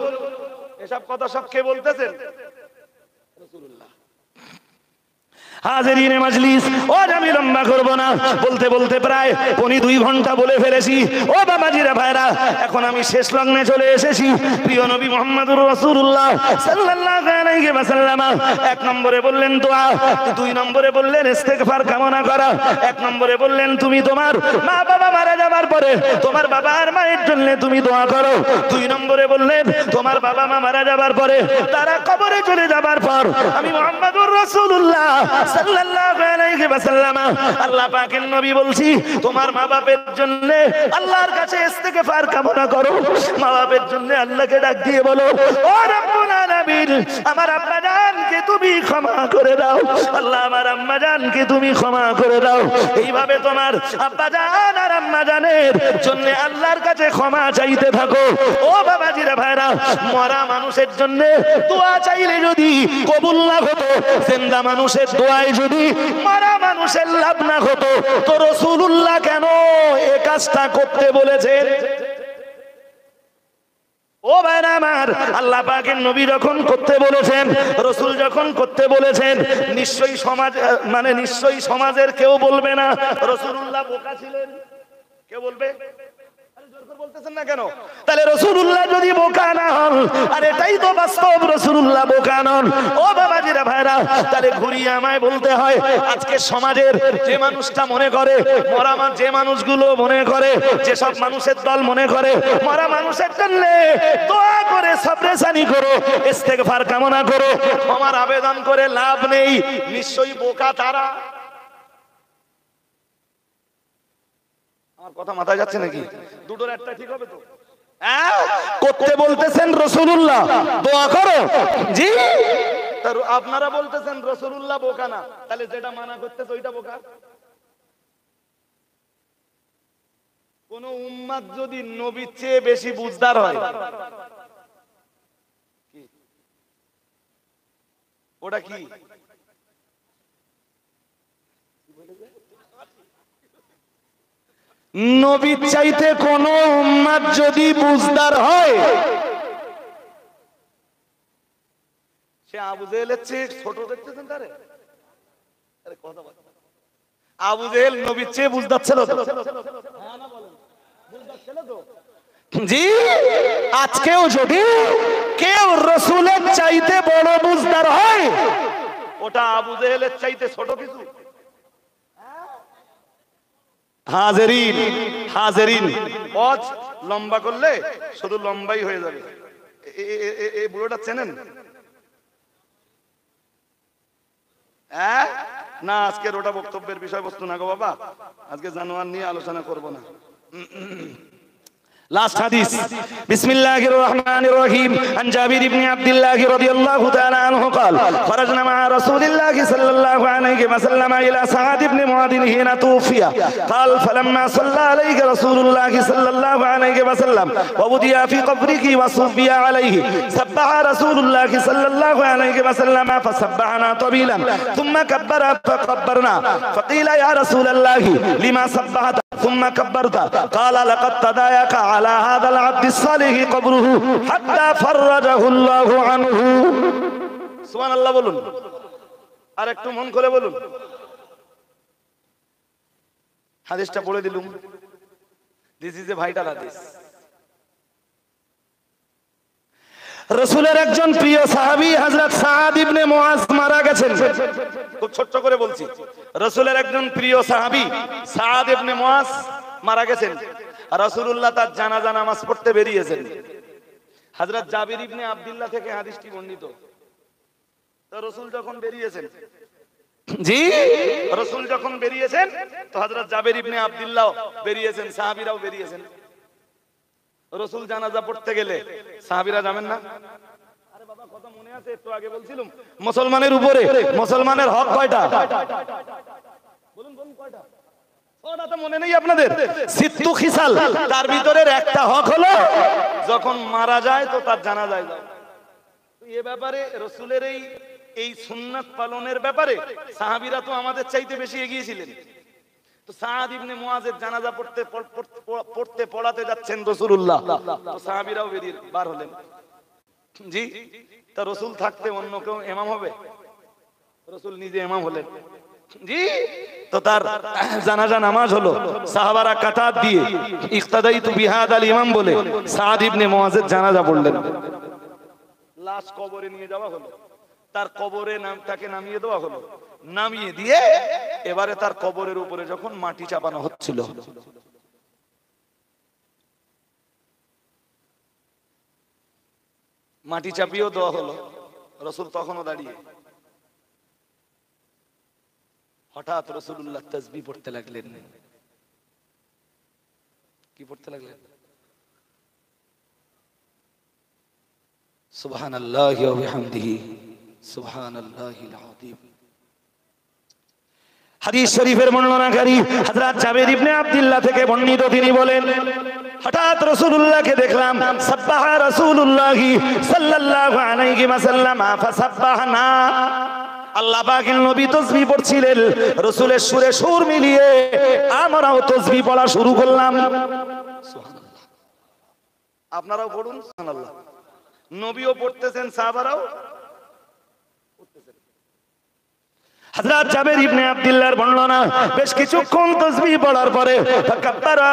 এসব কথা সব কে বলতেছেন? রাসূলুল্লাহ। হাজিরিনে মাজলিস, ও আমি লম্বা করব না, বলতে বলতে প্রায় 2 ঘন্টা বলে ফেলেছি। ও বাবাজিরা ভাইরা, এখন আমি শেষ লগ্নে চলে এসেছি। প্রিয় নবী মুহাম্মদুর রাসূলুল্লাহ সাল্লাল্লাহু আলাইহি ওয়াসাল্লাম এক নম্বরে বললেন দোয়া, 2 নম্বরে বললেন ইস্তেগফার কামনা করা। 1 নম্বরে বললেন তুমি তোমার মা বাবা মারা যাবার পরে তোমার বাবা আর মায়ের জন্য তুমি দোয়া করো। 2 নম্বরে বললেন তোমার বাবা মা মারা যাবার পরে, তারা কবরে চলে যাবার পর, আমি মুহাম্মদুর রাসূলুল্লাহ সাল্লাল্লাহু আলাইহি ওয়াসাল্লাম আল্লাহ পাকের নবী বলছি, তোমার মা বাপের জন্য আল্লাহর কাছে ইস্তেগফার কামনা করো। মা বাপের জন্য আল্লাহকে ডাক দিয়ে বলো, ও রব্বুল আলামিন, আমার আব্বা জানকে তুমি ক্ষমা করে দাও। আল্লাহ, আমার আম্মা জানকে তুমি ক্ষমা করে দাও। এইভাবে তোমার আব্বা জান আর আম্মা জানের জন্য আল্লাহর কাছে ক্ষমা চাইতে থাকো। ও বাবাজিরা ভাইরা, মরা মানুষের জন্য দোয়া চাইলে যদি কবুল না হতো, জিন্দা মানুষের দোয়ায় যদি মরা মানুষের লাভ না হতো, তো রাসূলুল্লাহ কেন এই কাজটা করতে বলেছেন? ও ভাইরা আমার, আল্লাহ পাকের নবী যখন করতে বলেছেন, রাসূল যখন করতে বলেছেন, নিশ্চয়ই নিশ্চয়ই সমাজের কেউ বলবে না রাসূলুল্লাহ বোকা ছিলেন। কে বলবে? বলতেছেন না কেন? তাহলে রাসূলুল্লাহ যদি বোকা না হন, আর এটাই তো বাস্তব, রাসূলুল্লাহ বোকা নন। ও বাবাজিরা ভাইরা, তাহলে ঘুরিয়ে আমায় বলতে হয়, আজকে সমাজের যে মানুষটা মনে করে মরা যে মানুষগুলো মনে করে, যে সব মানুষের দল মনে করে মরা মানুষের জন্য দোয়া করে সবরেসানি করো, ইস্তেগফার কামনা করো, ক্ষমার আবেদন করে লাভ নেই, নিশ্চয়ই বোকা তারা। কথা মাথায় যাচ্ছে নাকি? দুটোর একটা ঠিক হবে তো? করতে বলতেছেন রাসূলুল্লাহ দোয়া করো, জি, আপনারা বলতেছেন রাসূলুল্লাহ বোকা না, তাহলে যেটা মানা করতেছে ওইটা বোকা? কোন উম্মত যদি নবীর চেয়ে বেশি বুঝদার হয়, ওটা কি? নবীর চাইতে কোন উম্মত যদি বুঝদার হয়, সে আবু জেহেলের চেয়ে ছোট দেখতেছেন তারে? আরে কথা বল, আবু জেহেল নবীর চেয়ে বুঝদার ছিল তো? হ্যাঁ না বলেন, বুঝদার ছিল তো? জি, আজকেও যদি কেউ রাসূলের চাইতে বড় বুঝদার হয়, ওটা আবু জেহেলের চাইতে ছোট কিছু? হাজিরিন হাজিরিন, পথ লম্বা করলে শুধু লম্বাই হয়ে যাবে। এই বুড়োটা চেনেন? না, আজকের ওটা বক্তব্যের বিষয়বস্তু না গো বাবা, আজকে জানোয়ার নিয়ে আলোচনা করব না। লাস্ট হাদিস বিসমিল্লাহির রহমানির রহিম আন জাবির ইবনে আব্দুল্লাহ রাদিয়াল্লাহু তাআলা আনহু قال خرجنا مع رسول الله صلى الله عليه وسلم الى سعد بن معاذ حين توفي قال فلما صلى عليه رسول الله صلى الله عليه وسلم ووضع في قبره وصفي عليه سبح رسول الله صلى الله عليه وسلم فسبحنا طويلا ثم كبر فكبرنا فقيل يا رسول الله لما سبحت ثم كبرت قال لقد تضايق على هذا العبد الصالح قبره حتى فرجه الله عنه সুবহান আল্লাহ বলুন আর একটু মন করে বলুন হাদিসটা পড়ে দিলুম দিস ইজ এ ভাইটাল হাদিস রাসূলের একজন প্রিয় সাহাবী হযরত সাদ ইবনে মুআজ মারা গেছেন খুব ছোট করে বলছি রাসূলের একজন প্রিয় সাহাবী সাদ ইবনে মুআজ মারা গেছেন রাসূলুল্লাহ তার জানাজা নামাজ পড়তে বেরিয়েছেন হযরত জাবির ইবনে আব্দুল্লাহ থেকে হাদিসটি বর্ণিত তো রাসূল যখন বেরিয়েছেন জি রাসূল যখন বেরিয়েছেন তো হযরত জাবির ইবনে আব্দুল্লাহ বেরিয়েছেন সাহাবীরাও বেরিয়েছেন রাসূল জানাজা পড়তে গেলে সাহাবীরা যাবেন না আরে বাবা কথা মনে আছে একটু আগে বলছিলাম মুসলমানের উপরে মুসলমানের হক কয়টা বলুন বলুন কয়টা ওটা তো মনে নেই আপনাদের সিত্তু খিসাল তার ভিতরের একটা হক হলো যখন মারা যায় তো তার জানাজায় যায় তো এই ব্যাপারে রাসূলের এই সুন্নাত পালনের ব্যাপারে সাহাবীরা তো আমাদের চাইতে বেশি এগিয়ে ছিলেন তো সাদ ইবনে মুআজের জানাজা পড়াতে যাচ্ছেন রাসূলুল্লাহ তো সাহাবীরাও বেরিয়ে বার হলেন জি তা রাসূল থাকতে অন্য কেউ ইমাম হবে রাসূল নিজে ইমাম হলেন জি তো তার জানাজা নামাজ হলো সাহাবারা কাতার দিয়ে ইক্তাদাইতু বিহাদাল ইমাম বলে সাদ ইবনে মুআজের জানাজা পড়লেন লাশ কবরে নিয়ে যাওয়া হলো তার কবরে তাকে নামিয়ে দেওয়া হলো নামিয়ে দিয়ে এবারে তার কবরের উপরে যখন মাটি চাপানো হচ্ছিল মাটি চাপিয়েও দেওয়া হলো রাসূল তখনও দাঁড়িয়ে হঠাৎ রাসূলুল্লাহ তাসবিহ পড়তে লাগলেন কি পড়তে লাগলেন সুবহানাল্লাহি ওয়া বিহামদিহি সুবহানাল্লাহিল আযীম হাদিস শরীফের বর্ণনাকারী হযরত জাবির ইবনে আব্দুল্লাহ থেকে বর্ণিত তিনি বলেন হঠাৎ রাসূলুল্লাহকে দেখলাম সাব্বাহা রাসূলুল্লাহ সাল্লাল্লাহু আলাইহি ওয়াসাল্লাম ফাসাব্বাহনা আল্লাহ পাকের নবী তাসবিহ পড়ছিলেন রাসূলের সুরে সুর মিলিয়ে আমরাও তাসবিহ পড়া শুরু করলাম সুবহানাল্লাহ আপনারাও পড়ুন সুবহানাল্লাহ নবীও পড়তেছেন সাহাবারাও হযরত জাবির ইবনে আব্দুল্লাহর বর্ণনা বেশ কিছুক্ষণ তাসবিহ পড়ার পরে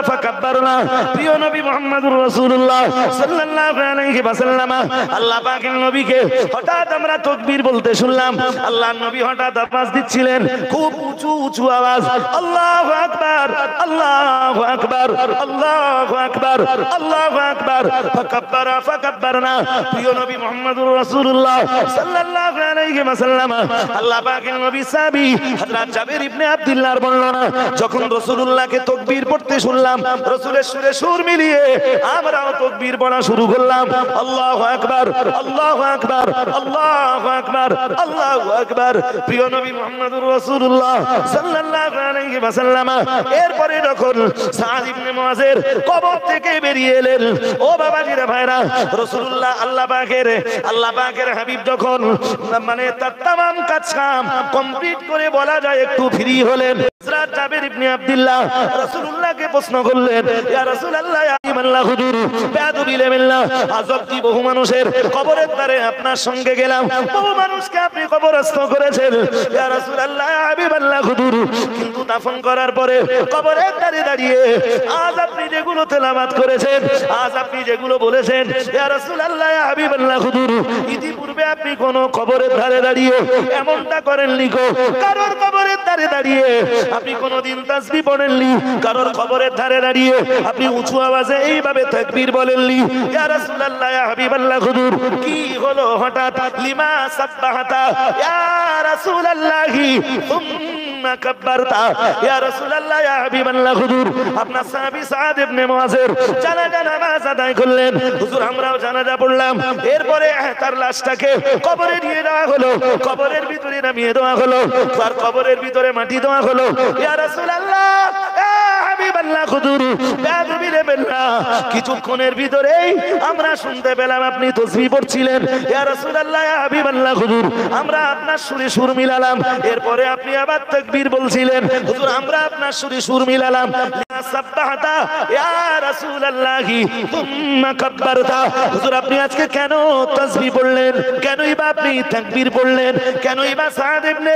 ফাকাব্বারনা প্রিয় নবী মুহাম্মদুর রাসূলুল্লাহ সাল্লাল্লাহু আলাইহি ওয়াসাল্লাম আল্লাহ পাকের নবীকে হঠাৎ আমরা তাকবীর বলতে শুনলাম আল্লাহর নবী হঠাৎ আওয়াজ দিচ্ছিলেন খুব উঁচু উঁচু আওয়াজ আল্লাহু আকবার আল্লাহু আকবার আল্লাহু আকবার আল্লাহু আকবার ফাকাব্বারনা প্রিয় নবী মুহাম্মদুর রাসূলুল্লাহ সাল্লাল্লাহু আলাইহি ওয়াসাল্লাম আল্লাহ পাকের নবী সাহাবী হযরত জাবির ইবনে আব্দুল্লাহর বর্ণনা যখন রাসূলুল্লাহকে তাকবীর পড়তে শুনলাম রাসূলের সুরে সুর মিলিয়ে আমরাও তাকবীর পড়া শুরু করলাম আল্লাহু আকবার আল্লাহু আকবার আল্লাহু আকবার আল্লাহু আকবার প্রিয় নবী মুহাম্মদুর রাসূলুল্লাহ সাল্লাল্লাহু আলাইহি ওয়াসাল্লাম এরপরে যখন সাদ ইবনে মুআজের কবর থেকে বেরিয়ে এলেন ও বাবাজিরা ভাইরা রাসূলুল্লাহ আল্লাহ পাকের হাবিব যখন মানে তার तमाम কাজ কাম কমপ্লিট করে বলা যায় একটু ফ্রি হলেন হযরত জাবির ইবনে আব্দুল্লাহ রাসূলুল্লাহকে প্রশ্ন করলেন ইয়া রাসূলুল্লাহ ইয়া ইমাল্লাহ হুজুর বেয়াদবি লেমিল্লাহ আজব কি বহু মানুষের কবরের ধারে আপনার সঙ্গে গেলাম বহু মানুষকে আপনি কবরস্থ করেছেন ইয়া রাসূলুল্লাহ ইয়া হাবিবাল্লাহ হুজুর কিন্তু দাফন করার পরে কবরের ধারে দাঁড়িয়ে আজ আপনি যেগুলো তেলাওয়াত করেছেন আজ আপনি যেগুলো বলেছেন ইয়া রাসূলুল্লাহ ইয়া হাবিবাল্লাহ হুজুর ইতিপূর্বে আপনি কোন কবরের ধারে দাঁড়িয়ে এমনটা করেননি গো কারোর কবরের ধারে দাঁড়িয়ে আপনি কোনদিন তাসবিহ পড়েননি কারোর কবরের ধারে দাঁড়িয়ে আপনি উঁচু আওয়াজে এইভাবে তাকবীর বলেননি ইয়া রাসূলুল্লাহ ইয়া হাবিবাল্লাহ হুজুর কি হলো হঠাৎ লিমা সাব্বাহাতা ইয়া রাসূলুল্লাহ সুম্মা কাব্বারতা ইয়া রাসূলুল্লাহ ইয়া হাবিবাল্লাহ হুজুর আপনার সাহাবী সাদ ইবনে মুআযের জানাজা নামাজ আদায় করলেন হুজুর আমরাও জানাজা পড়লাম এরপরে তার লাশটাকে কবরে নিয়ে যাওয়া হলো কবরের ভিতরে নামিয়ে দেওয়া হলো তার কবরের ভিতরে মাটি দেওয়া হলো ইয়া রাসূলুল্লাহ ইয়া হাবিবাল্লাহ হুজুর বেয়াদবি নেবেন না কিছুক্ষণের ভিতরেই আমরা শুনতে পেলাম আপনি তাসবিহ পড়ছিলেন ইয়া রাসূলুল্লাহ ইয়া হাবিবাল্লাহ হুজুর আমরা আপনার সুরে সুর মিলালাম এরপরে আপনি আবার তাকবীর বলছিলেন হুজুর আমরা আপনার সুরে সুর মিলালাম সাব্বাহতা ইয়া রাসূলুল্লাহ তুম্মা কাব্বারতা হুজুর আপনি আজকে কেন তাসবিহ পড়লেন কেনই বা আপনি তাকবীর পড়লেন কেনই বা সাদ ইবনে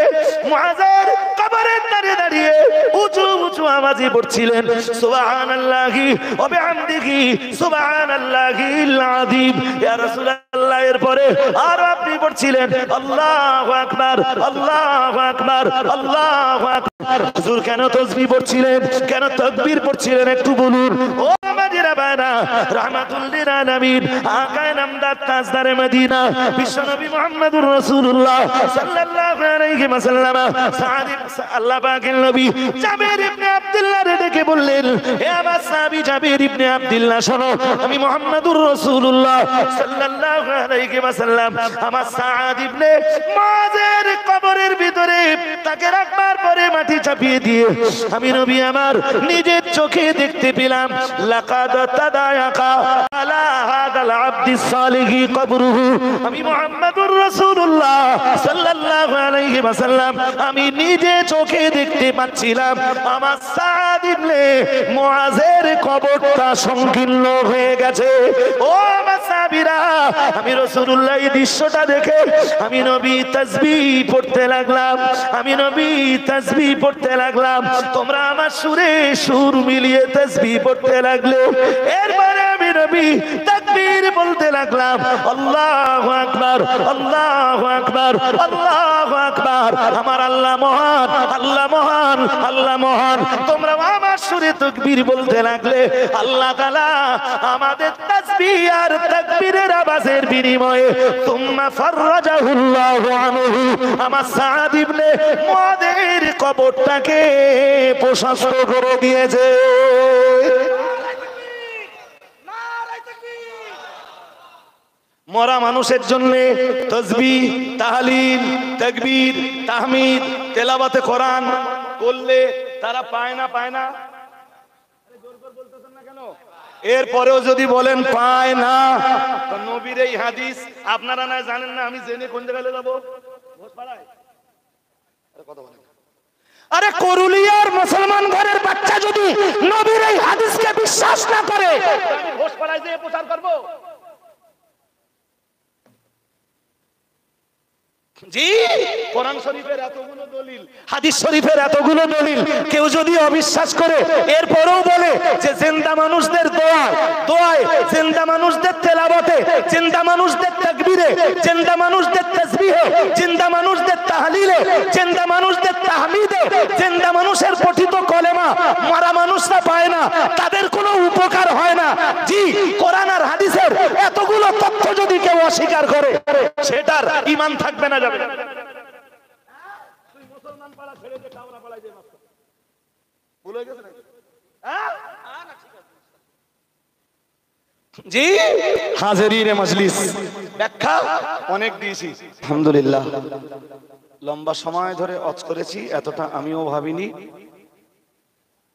মুআযের কবরের দাঁড়িয়ে দাঁড়িয়ে উঁচু উঁচু আওয়াজে পড়ছিলেন সুবহানাল্লাহি ওয়া বিহামদিহি সুবহানাল্লাহিল আযীম ইয়া রাসূলুল্লাহ এরপরে আর আপনি পড়ছিলেন আল্লাহু আকবার আল্লাহু আকবার আল্লাহু আকবার হুজুর কেন তাসবিহ পড়ছিলেন কেন তাকবীর পড়ছিলেন একটু বলুন ও আমাদের বাবা রাহমাতুল লিল আলামিন আকায়ে নামদার তাজদারে মদিনা বিশ্বনবী মুহাম্মদুর রাসূলুল্লাহ সাল্লাল্লাহু আলাইহি ওয়াসাল্লাম সাদ আল্লাহ পাকের নবী জাবের ইবনে আব্দুল্লাহ ডেকে বললেন হে আমার সাহাবী জাবের ইবনে আব্দুল্লাহ শোনো আমি মুহাম্মদুর রাসূলুল্লাহ সাল্লাল্লাহু আলাইহি ওয়াসাল্লাম আমার সাদ ইবনে মুআযের কবরের ভিতরে তাকে রাখবার পরে মাটি চাপিয়ে দিয়ে আমি নবী আমার নিজের চোখে দেখতে পেলাম লাকাদ তাদায়াকা আলা হাদাল আব্দিস সালিহি কবরুহু আমি মুহাম্মদুর রাসূলুল্লাহ সাল্লাল্লাহু আলাইহি ওয়াসাল্লাম আমি নিজে চোখে দেখতে পাচ্ছিলাম আমার সাদ ইবনে মুআযের কবরটা সংকীর্ণ হয়ে গেছে ও আমার সাহাবীরা আমি রাসূলুল্লাহ এই দৃশ্যটা দেখে আমি নবী তাসবিহ পড়তে লাগলাম আমি নবী তাসবিহ পড়তে লাগলাম তোমরা আমার সুরে সুর মিলিয়ে তাসবিহ পড়তে লাগলে এরপরে আমি নবী তাকবীর বলতে লাগলাম আল্লাহু আকবার আল্লাহু আকবার আল্লাহু আকবার আমার আল্লাহ মহান আল্লাহ মহান আল্লাহ মহান তোমরা আমার সুরে তাকবীর বলতে লাগলে আল্লাহ তাআলা আমাদের তাসবিহ আর তাকবীরের আওয়াজের বিনিময়ে তুম্মা ফাররাজাহুল্লাহু আনহু আমার সাদ ইবনে মুআযের কবরটাকে প্রশস্ত করে দিয়েছে মরা মানুষের জন্য তাসবিহ তাহলিল তাকবীর তাহমিদ তেলাওয়াতে কোরআন করলে তারা পায় না জোর করে বলতেছেন না কেন এরপরেও যদি বলেন পায় না তো নবীর এই হাদিস আপনারা না জানেন না আমি জেনে কোন জায়গায় যাব ঘোষপাড়ায় কথা বলেন আরে করুলিয়ার মুসলমান ঘরের বাচ্চা যদি নবীর এই হাদিসকে বিশ্বাস না করে আমি ঘোষপাড়ায় যেয়ে প্রচার করব জি কোরআন শরীফের এতগুলো দলিল হাদিস শরীফের এতগুলো দলিল কেউ যদি অবিশ্বাস করে এরপরেও বলে যে জিন্দা মানুষদের দোয়ায় জিন্দা মানুষদের তেলাওয়াতে জিন্দা মানুষদের তাকবীরে জিন্দা মানুষদের তাসবিহে জিন্দা মানুষদের তাহলিলে জিন্দা মানুষদের তাহমিদে জিন্দা মানুষের পঠিত কলেমা মরা মানুষরা পায় না তাদের কোনো উপকার হয় না জি কোরআন আর হাদিসের এতগুলো তথ্য যদি কেউ অস্বীকার করে সেটার ঈমান থাকবে না যাবে তুই মুসলমান পাড়া ছেড়ে দে কামরা পাড়ায় দে মাস্টার ভুলে গেছে নাকি হ্যাঁ জি হাজিরিনে মজলিস ব্যাখ্যা অনেক দিয়েছি আলহামদুলিল্লাহ লম্বা সময় ধরে ওয়াজ করেছি এতটা আমিও ভাবিনি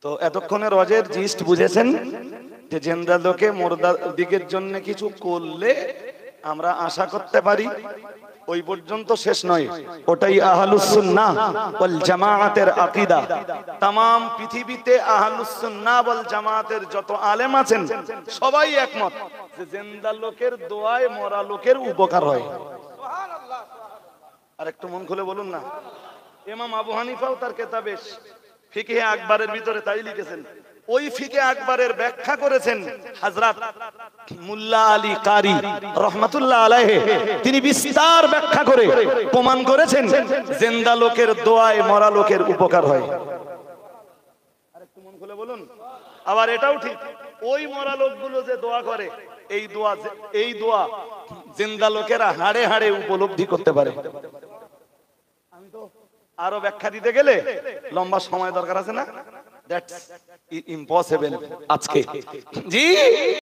তো এতক্ষণের ওয়াজের জিস্ট বুঝেছেন যে জিন্দা লোকে মুর্দা দিকের জন্য কিছু করলে আমরা আশা করতে পারি ওই পর্যন্ত শেষ নয় ওটাই আহলুস সুন্নাহ ওয়াল জামাআতের আকীদা तमाम পৃথিবীতে আহলুস সুন্নাহ ওয়াল জামাআতের যত আলেম আছেন সবাই একমত যে জিন্দা লোকের দোয়ায় মরা লোকের উপকার হয় সুবহানাল্লাহ আর একটু মন খুলে বলুন না ইমাম আবু হানিফাও তার কিতাবে ফিকহে আকবরের ভিতরে তাই লিখেছেন ওই ফিকহে আকবরের ব্যাখ্যা করেছেন হযরত মুল্লা আলী কারি রাহমাতুল্লাহ আলাইহি তিনি বিস্তার ব্যাখ্যা করে প্রমাণ করেছেন জিন্দা লোকের দোয়ায় মরা লোকের উপকার হয় আরেকটু মন খুলে বলুন আবার এটাও ঠিক ওই মরা লোকগুলো যে দোয়া করে এই দোয়া জিন্দা লোকেরা হাড়ে হাড়ে উপলব্ধি করতে পারে আমি তো আরো ব্যাখ্যা দিতে গেলে লম্বা সময় দরকার আছে না? দ্যাটস ইম্পসিবল আজকে। জি